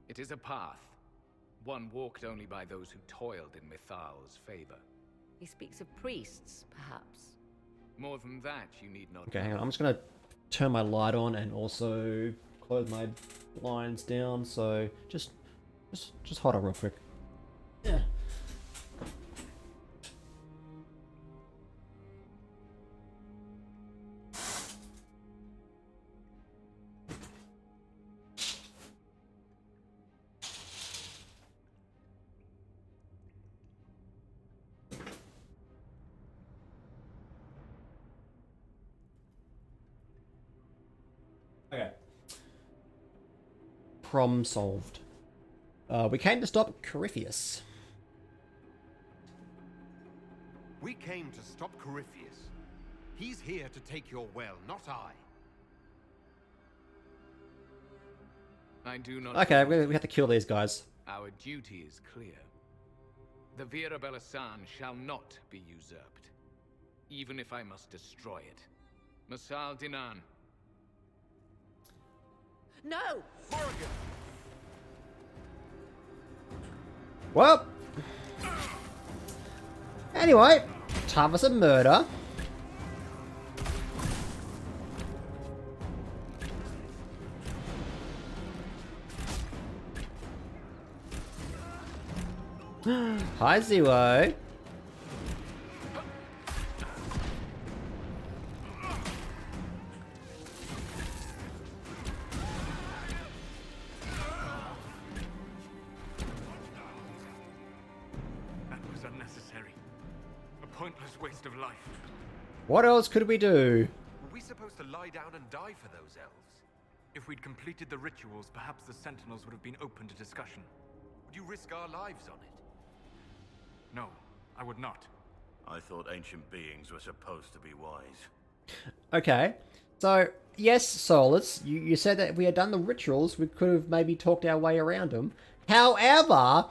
It is a path, one walked only by those who toiled in Mithal's favor. He speaks of priests, perhaps. More than that, you need not. Okay, hang on. I'm just gonna turn my light on and also close my blinds down. So just hold on real quick. Yeah. Okay. Problem solved. We came to stop Corypheus. We came to stop Corypheus. He's here to take your well, not I. I do not. Okay, we have to kill these guys. Our duty is clear. The Vera Belisan shall not be usurped, even if I must destroy it. Masal Dinan. No! Morrigan! Well. Anyway, time for some murder. Hi, Zero. That was unnecessary. A pointless waste of life. What else could we do? Were we supposed to lie down and die for those elves? If we'd completed the rituals, perhaps the Sentinels would have been open to discussion. Would you risk our lives on it? No, I would not. I thought ancient beings were supposed to be wise. Okay, so yes, Solus, you said that if we had done the rituals, we could have maybe talked our way around them. However,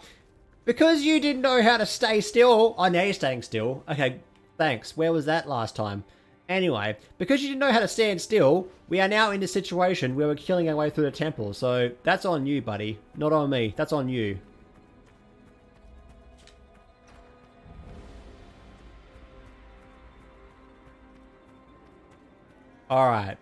because you didn't know how to stay still, oh, now you're staying still. Okay, thanks. Where was that last time? Anyway, because you didn't know how to stand still, we are now in a situation where we're killing our way through the temple. So that's on you, buddy. Not on me. That's on you. Alright.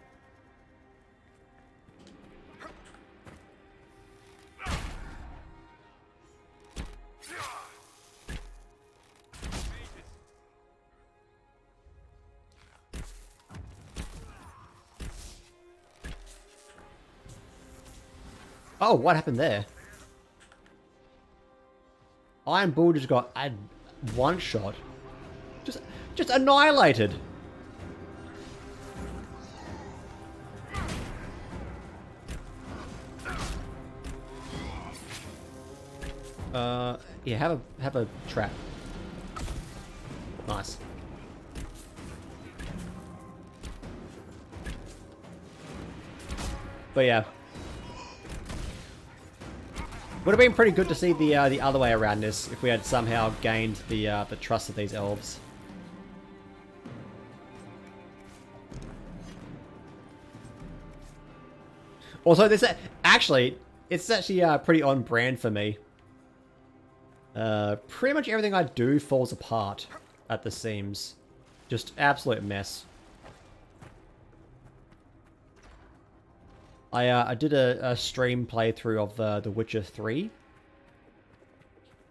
Oh, what happened there? Iron Bull just got a one shot. Just annihilated. Yeah, have a trap. Nice. But yeah. Would have been pretty good to see the other way around this if we had somehow gained the trust of these elves. Also, this actually it's actually pretty on brand for me. Pretty much everything I do falls apart at the seams. Just absolute mess. I did a stream playthrough of The Witcher 3.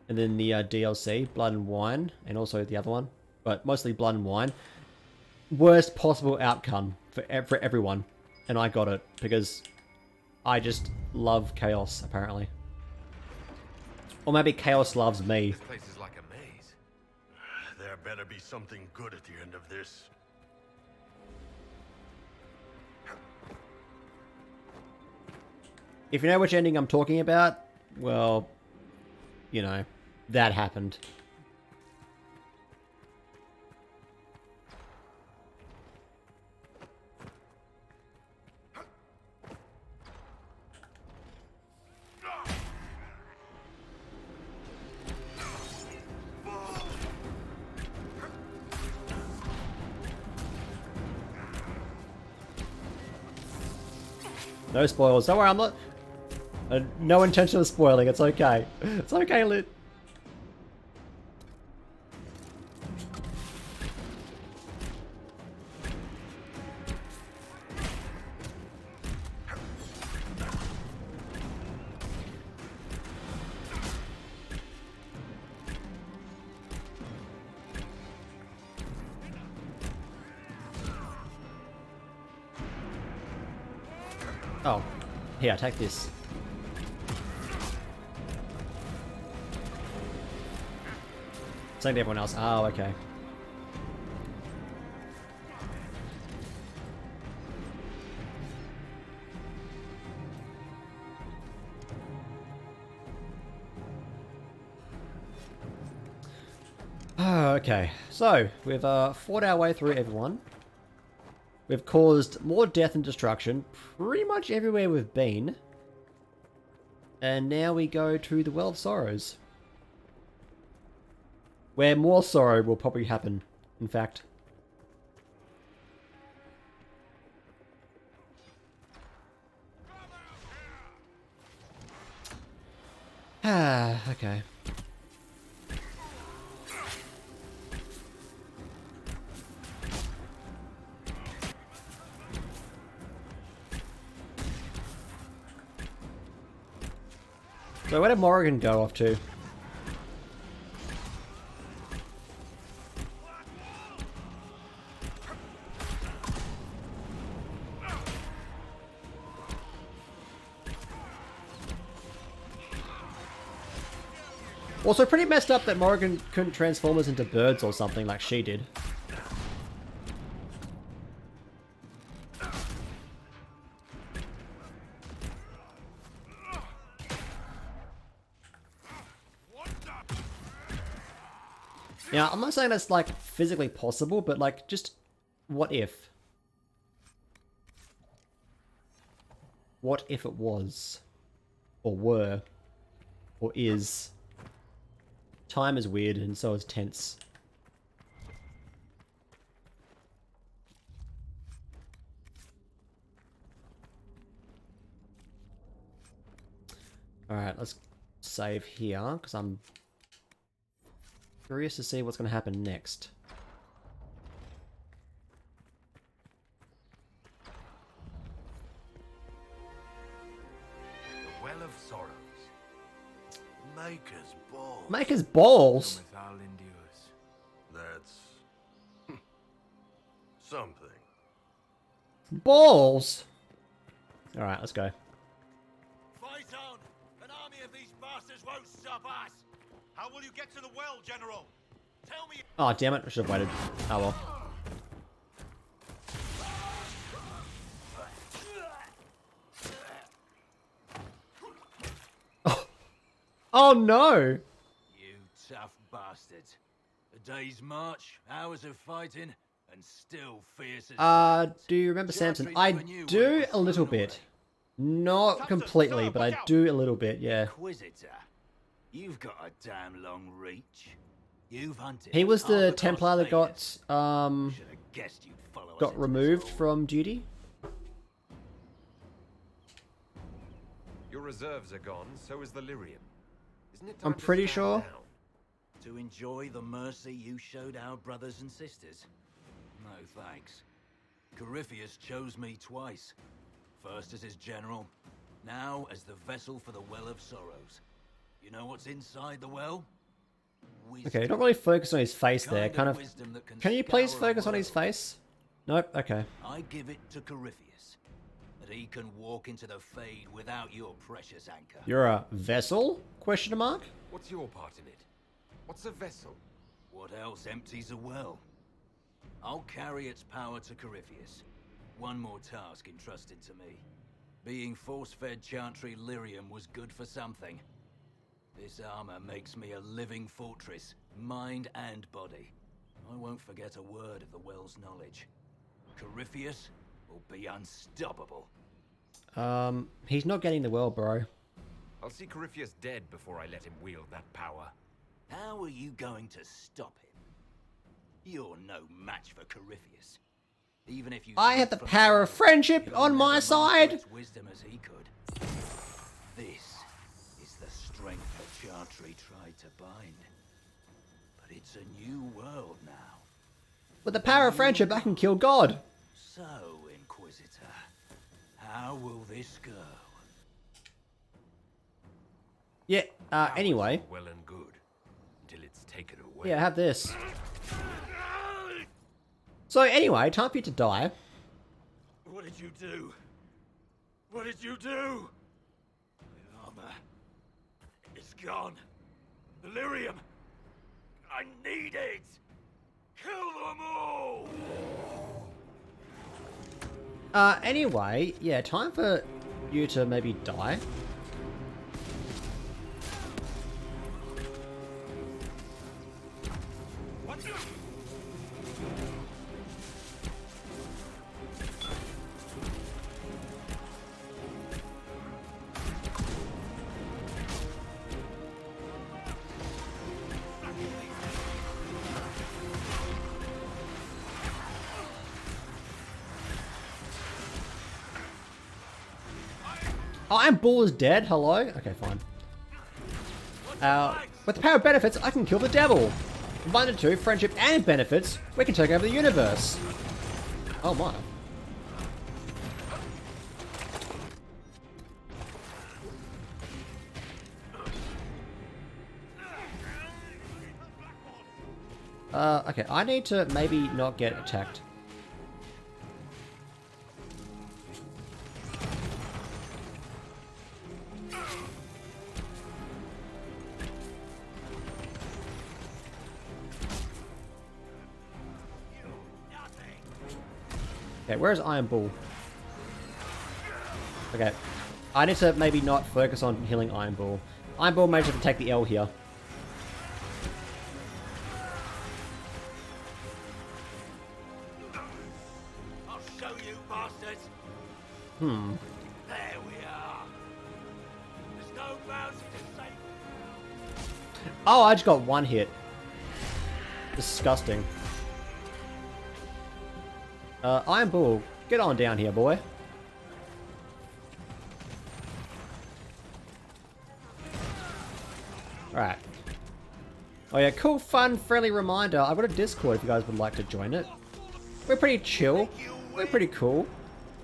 And then the DLC, Blood and Wine, and also the other one. But mostly Blood and Wine. Worst possible outcome for everyone. And I got it, because I just love chaos, apparently. Or maybe chaos loves me. This place is like a maze. There better be something good at the end of this. If you know which ending I'm talking about, well, you know, that happened. No spoils. Don't worry, I'm not... no intention of spoiling, it's okay. It's okay, Lit. Oh, here, take this. Same to everyone else. Oh, okay. Okay, so we've fought our way through everyone. We've caused more death and destruction pretty much everywhere we've been. And now we go to the Well of Sorrows. Where more sorrow will probably happen, in fact. Ah, okay. So where did Morrigan go off to? Also pretty messed up that Morrigan couldn't transform us into birds or something like she did. Yeah, I'm not saying that's like physically possible, but like just what if? What if it was? Or were? Or is? Time is weird and so is tense. Alright, let's save here, because I'm curious to see what's going to happen next. The Well of Sorrows. Maker's balls. Maker's balls? That's something. Balls? Alright, let's go. Fight on! An army of these bastards won't stop us! How will you get to the well, General? Tell me. Oh, damn it. I should have waited. Oh well. Oh, oh no! You tough bastards. A day's march, hours of fighting, and still fierce as... Do you remember Samson? I do a little bit. Not completely, but I do a little bit, yeah. Inquisitor, you've got a damn long reach. You've hunted. He was the half across Templar that got Should've guessed you'd follow us got into removed this hole. from duty. Your reserves are gone, so is the lyrium. Isn't it I'm time to pretty stand sure. down? To enjoy the mercy you showed our brothers and sisters? No thanks. Corypheus chose me twice. First as his general, now as the vessel for the Well of Sorrows. You know what's inside the well? Okay, not really focus on his face there. Kind of. Can you please focus on his face? Nope. Okay. I give it to Corypheus, that he can walk into the Fade without your precious anchor. You're a vessel? Question mark? What's your part in it? What's a vessel? What else empties a well? I'll carry its power to Corypheus. One more task entrusted to me. Being force-fed Chantry lyrium was good for something. This armor makes me a living fortress, mind and body. I won't forget a word of the well's knowledge. Corypheus will be unstoppable. He's not getting the well, bro. I'll see Corypheus dead before I let him wield that power. How are you going to stop him? You're no match for Corypheus. Even if you I have the power of friendship on my side. its wisdom as he could. This is the strength that Chantry tried to bind. But it's a new world now. With the power of friendship, I can kill God. So, Inquisitor, how will this go? Yeah, anyway. Well and good, until it's taken away. Yeah, have this. So anyway, time for you to die. What did you do? What did you do? My armor. It's gone. Delirium. I need it. Kill them all. Anyway, yeah, time for you to maybe die. Iron Bull is dead, hello? Okay, fine. With the power of benefits, I can kill the devil. Combine the two, friendship and benefits, we can take over the universe. Oh my. Okay, I need to maybe not get attacked. Okay, where's Iron Bull? Okay. I need to maybe not focus on healing Iron Bull. Iron Bull managed to take the L here. I'll show you, bastards. Hmm. There we are. There's no bounds to save. Oh, I just got one hit. Disgusting. Iron Bull, get on down here, boy. Alright. Oh yeah, cool, fun, friendly reminder. I've got a Discord if you guys would like to join it. We're pretty chill. We're pretty cool.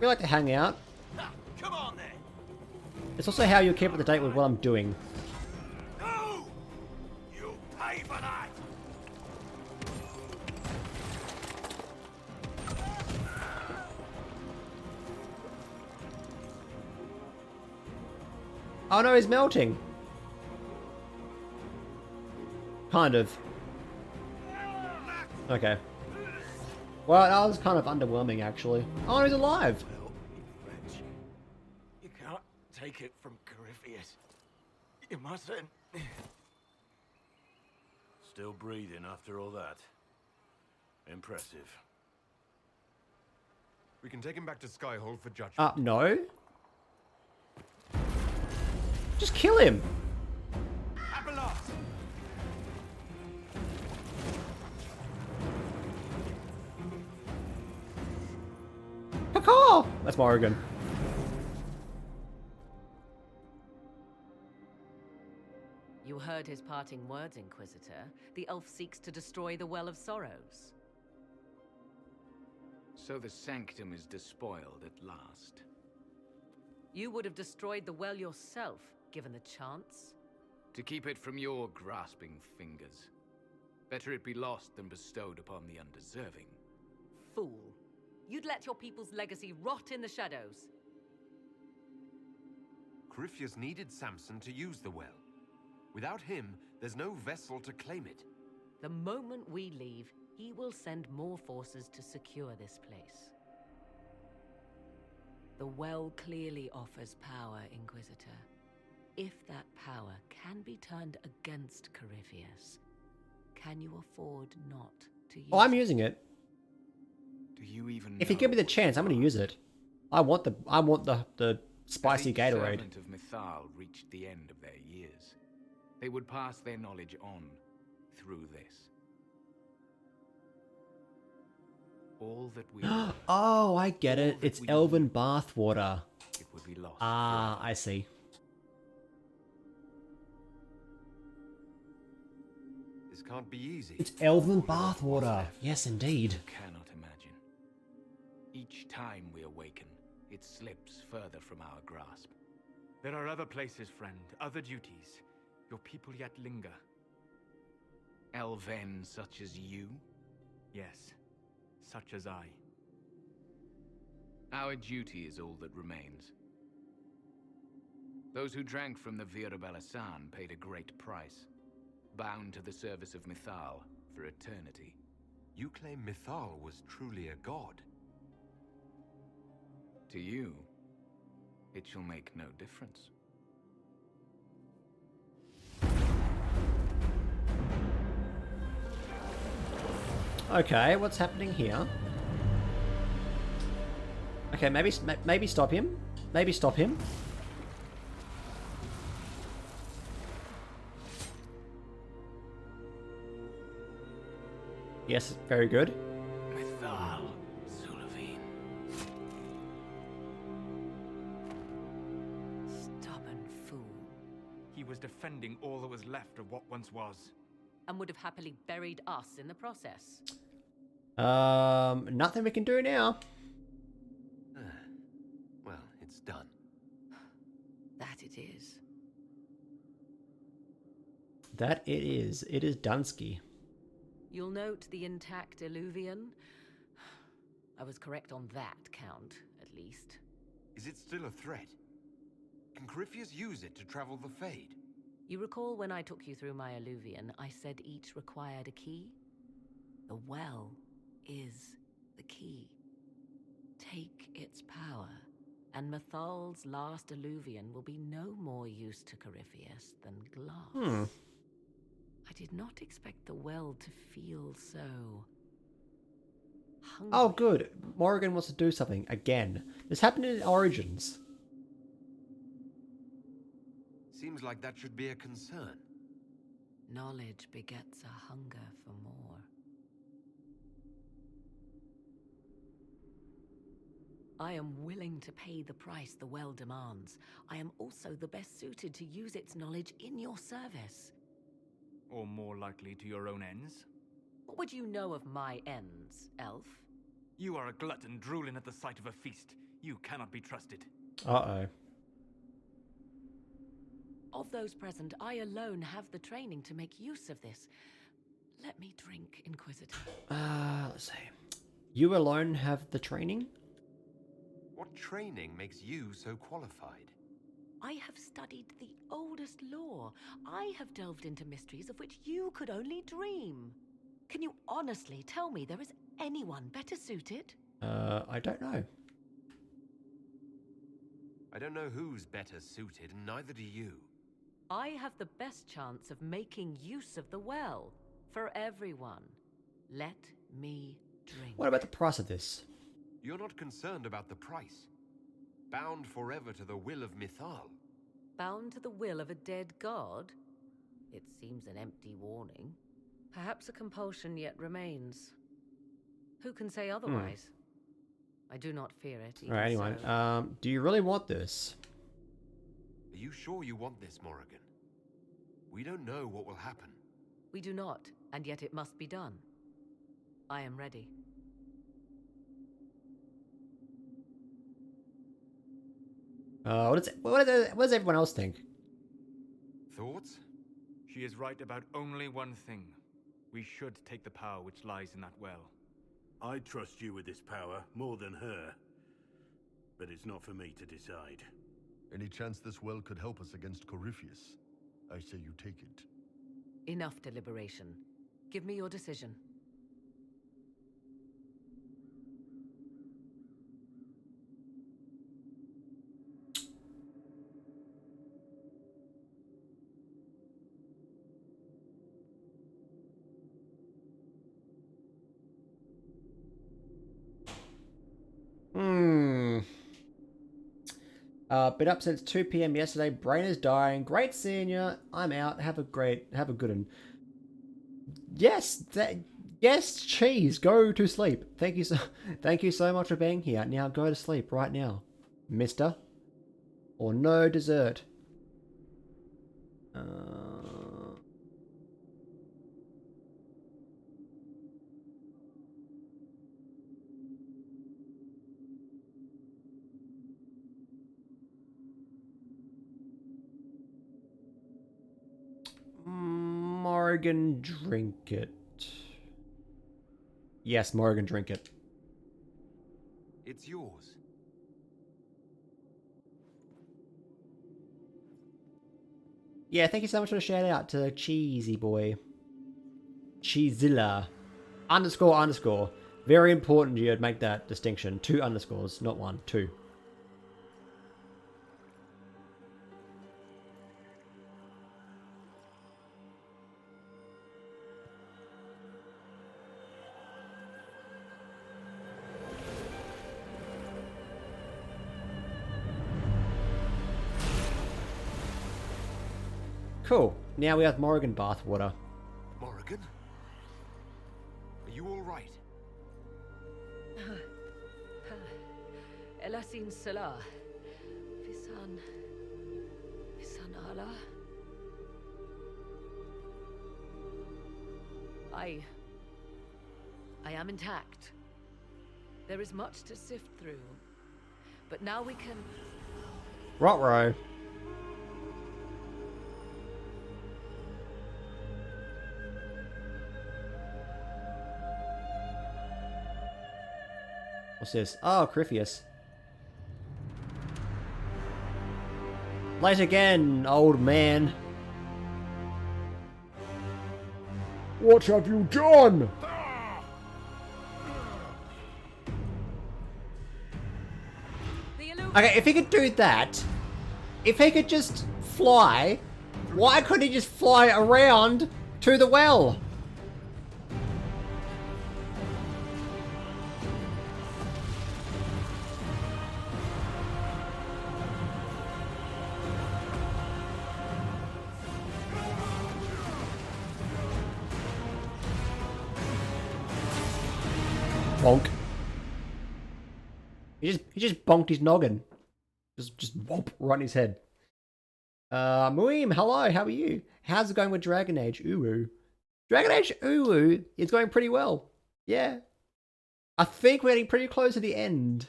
We like to hang out. Come on then. It's also how you keep up to date with what I'm doing. No! You pay for that! Oh no, he's melting. Kind of. Okay. Well, that was kind of underwhelming, actually. Oh, he's alive. French. You can't take it from Corypheus. You mustn't. Still breathing after all that. Impressive. We can take him back to Skyhold for judgment. No. Just kill him. Caw! That's Morrigan. You heard his parting words, Inquisitor. The elf seeks to destroy the Well of Sorrows. So the sanctum is despoiled at last. You would have destroyed the well yourself, given the chance. To keep it from your grasping fingers. Better it be lost than bestowed upon the undeserving. Fool. You'd let your people's legacy rot in the shadows. Corypheus needed Samson to use the well. Without him, there's no vessel to claim it. The moment we leave, he will send more forces to secure this place. The well clearly offers power, Inquisitor. If that power can be turned against Corypheus, can you afford not to use Oh, I'm using it. Do you even If you give me the chance, I'm going to use it. I want the spicy As each Gatorade. servant of Mythal reached the end of their years, they would pass their knowledge on through this. all that we were, Oh, I get it. that It's we elven bathwater. it would be lost. Ah, I see. This can't be easy. It's elven bathwater. Yes, indeed. You cannot imagine. Each time we awaken, it slips further from our grasp. There are other places, friend, other duties. Your people yet linger. Elven such as you? Yes, such as I. Our duty is all that remains. Those who drank from the Vira Belasan paid a great price, bound to the service of Mythal for eternity. You claim Mythal was truly a god? To you, it shall make no difference. Okay, what's happening here? Okay, maybe stop him. Maybe stop him. Yes, very good. Mythal, Sulavine. Stubborn fool. He was defending all that was left of what once was. And would have happily buried us in the process. Nothing we can do now. Well, it's done. That it is. That it is. It is Dunsky. You'll note the intact Illuvian. I was correct on that count, at least. Is it still a threat? Can Corypheus use it to travel the Fade? You recall when I took you through my Illuvian, I said each required a key? The well is the key. Take its power, and Mythal's last Illuvian will be no more use to Corypheus than glass. I did not expect the well to feel so hungry. Oh, good. Morrigan wants to do something again. This happened in Origins. Seems like that should be a concern. Knowledge begets a hunger for more. I am willing to pay the price the well demands. I am also the best suited to use its knowledge in your service. Or more likely to your own ends? What would you know of my ends, elf? You are a glutton drooling at the sight of a feast. You cannot be trusted. Uh-oh. Of those present, I alone have the training to make use of this. Let me drink, Inquisitor. Let's see. You alone have the training? What training makes you so qualified? I have studied the oldest lore. I have delved into mysteries of which you could only dream. Can you honestly tell me there is anyone better suited? I don't know. I don't know who's better suited, and neither do you. I have the best chance of making use of the well. For everyone. Let me drink. What about the price of this? You're not concerned about the price. Bound forever to the will of Mythal. Bound to the will of a dead god? It seems an empty warning. Perhaps a compulsion yet remains. Who can say otherwise? I do not fear it. Alright, anyway. So. Do you really want this? Are you sure you want this, Morrigan? We don't know what will happen. We do not, and yet it must be done. I am ready. What does everyone else think? Thoughts? She is right about only one thing. We should take the power which lies in that well. I trust you with this power more than her. But it's not for me to decide. Any chance this well could help us against Corypheus? I say you take it. Enough deliberation. Give me your decision. Been up since 2 p.m. yesterday. Brain is dying. Great seeing you. I'm out. Have a good one. Yes, Yes, cheese, go to sleep. Thank you so much for being here. Now go to sleep right now, mister. Or no dessert. Morgan, drink it. Yes, Morgan, drink it. It's yours. Yeah, thank you so much for the shout out to Cheesy Boy. Cheezilla. __. Very important you make that distinction. 2 underscores, not 1, 2. Cool. Now we have Morrigan bathwater. Morrigan? Are you alright? Elasin Salah. Visan Allah. I am intact. There is much to sift through. But now we can... Ruh-roh. What's this? Oh, Crifius. Late again, old man. What have you done? Okay, if he could do that, if he could just fly, why couldn't he just fly around to the well? Bonk. He just bonked his noggin. Just whomp right in his head. Muim, hello, how are you? How's it going with Dragon Age Uwu? Dragon Age Uwu is going pretty well. Yeah. I think we're getting pretty close to the end.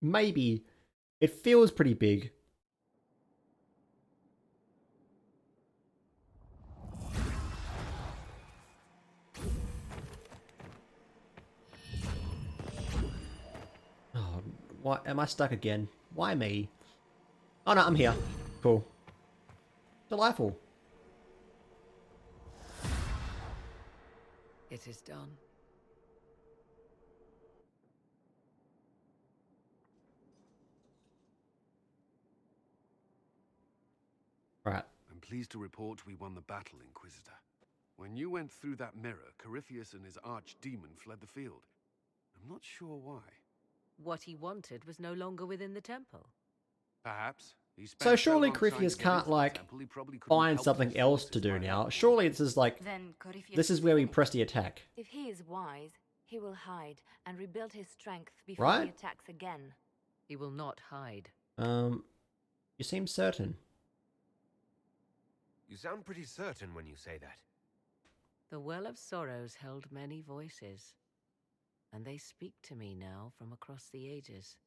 Maybe. It feels pretty big. Oh, why am I stuck again? Why me? Oh no, I'm here. Cool. Delightful. It is done. Right. I'm pleased to report we won the battle, Inquisitor. When you went through that mirror, Corypheus and his archdemon fled the field. I'm not sure why. What he wanted was no longer within the temple. Perhaps. So surely Corypheus can't, like, find something else to do now. Surely it's just like, this is where we press the attack. If he is wise, he will hide and rebuild his strength before Right? he attacks again. He will not hide. You seem certain. You sound pretty certain when you say that. The Well of Sorrows held many voices, and they speak to me now from across the ages.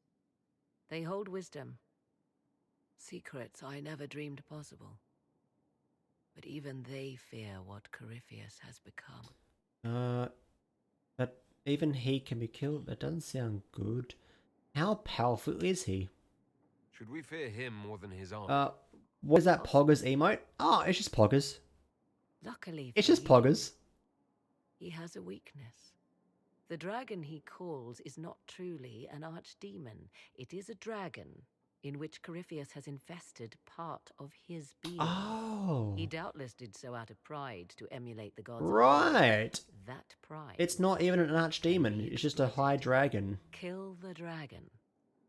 They hold wisdom. Secrets I never dreamed possible. But even they fear what Corypheus has become. But even he can be killed? That doesn't sound good. How powerful is he? Should we fear him more than his army? What is that Poggers emote? Oh, it's just Poggers. Luckily It's for just you, Poggers. he has a weakness. The dragon he calls is not truly an archdemon. It is a dragon in which Corypheus has infested part of his being. Oh. He doubtless did so out of pride to emulate the gods. Right. That pride. It's not even an archdemon. It's just a high dragon. Kill the dragon,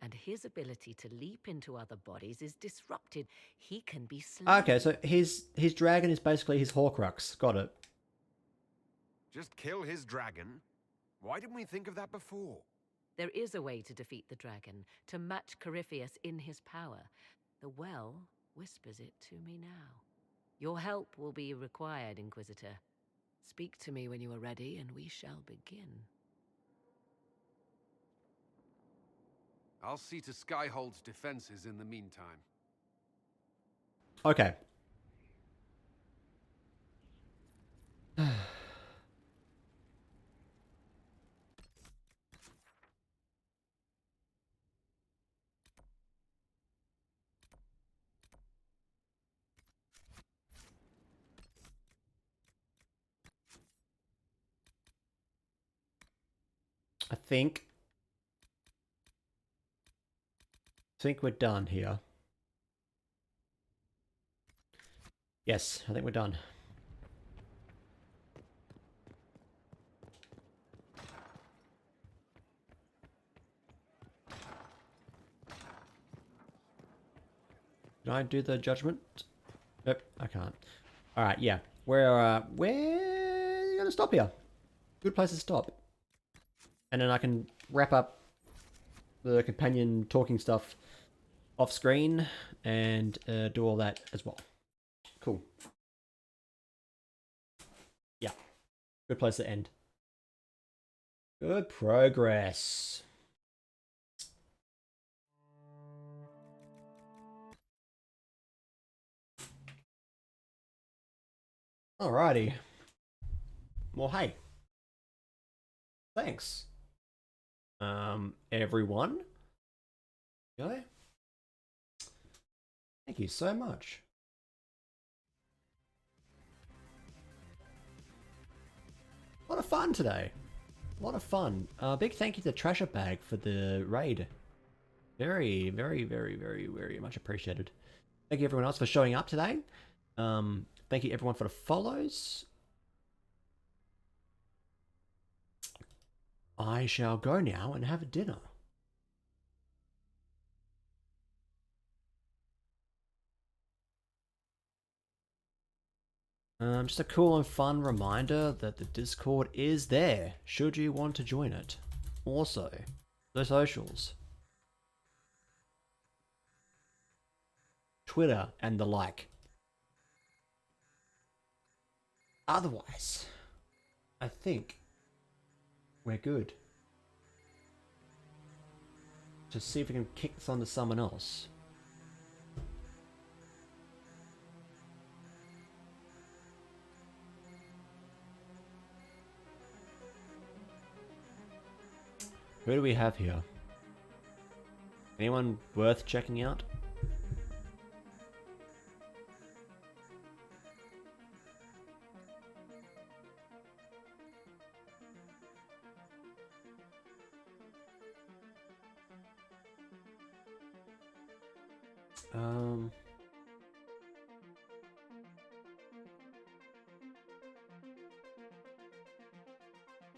and his ability to leap into other bodies is disrupted. He can be slain. Okay, so his dragon is basically his Horcrux. Got it. Just kill his dragon? Why didn't we think of that before? There is a way to defeat the dragon, to match Corypheus in his power. The well whispers it to me now. Your help will be required, Inquisitor. Speak to me when you are ready, and we shall begin. I'll see to Skyhold's defenses in the meantime. Okay. I think we're done here. Yes, I think we're done. Can I do the judgment? Nope, I can't. Alright, yeah. We're gonna stop here. Good place to stop. And then I can wrap up the companion talking stuff off screen and do all that as well. Cool. Yeah. Good place to end. Good progress. Alrighty. Well, hey. Thanks. Everyone. Okay. Thank you so much. A lot of fun today. A lot of fun. Big thank you to Trasher Bag for the raid. Very, very, very, very, very much appreciated. Thank you everyone else for showing up today. Thank you everyone for the follows. I shall go now and have a dinner. Just a cool and fun reminder that the Discord is there, should you want to join it. Also, the socials. Twitter and the like. Otherwise, I think we're good. Just see if we can kick this on to someone else. Who do we have here? Anyone worth checking out?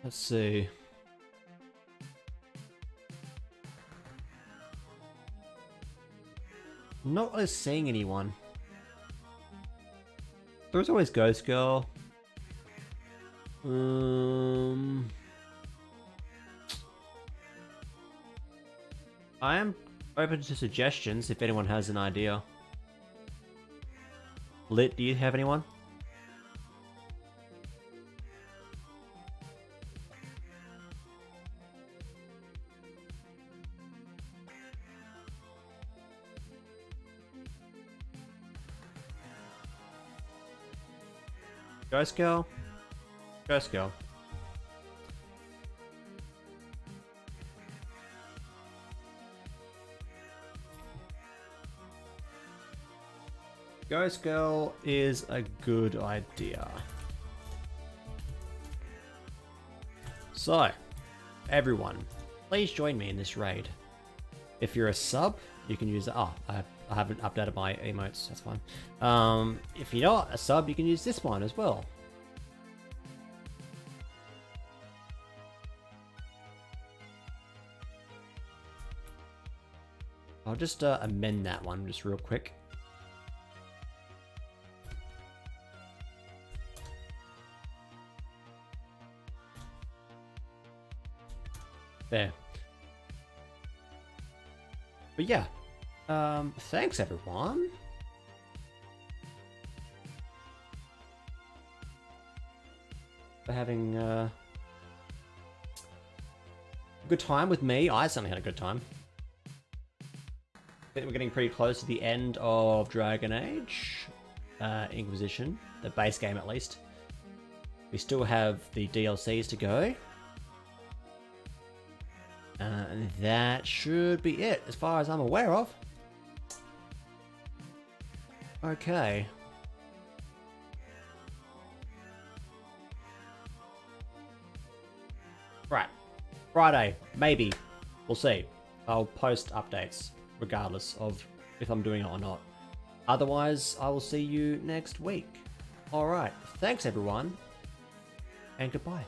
Let's see. Not really seeing anyone. There's always Ghost Girl. I am open to suggestions if anyone has an idea. Lit, do you have anyone? Ghost Girl? Ghost Girl. Ghost Girl is a good idea. So, everyone, please join me in this raid. If you're a sub, you can use... Oh, I haven't updated my emotes, that's fine. If you're not a sub, you can use this one as well. I'll just amend that one just real quick. there. But yeah, thanks everyone. For having a good time with me. I certainly had a good time. I think we're getting pretty close to the end of Dragon Age Inquisition, the base game at least. We still have the DLCs to go. And that should be it, as far as I'm aware of. Okay. Right. Friday, maybe. We'll see. I'll post updates, regardless of if I'm doing it or not. Otherwise, I will see you next week. Alright, thanks everyone, and goodbye.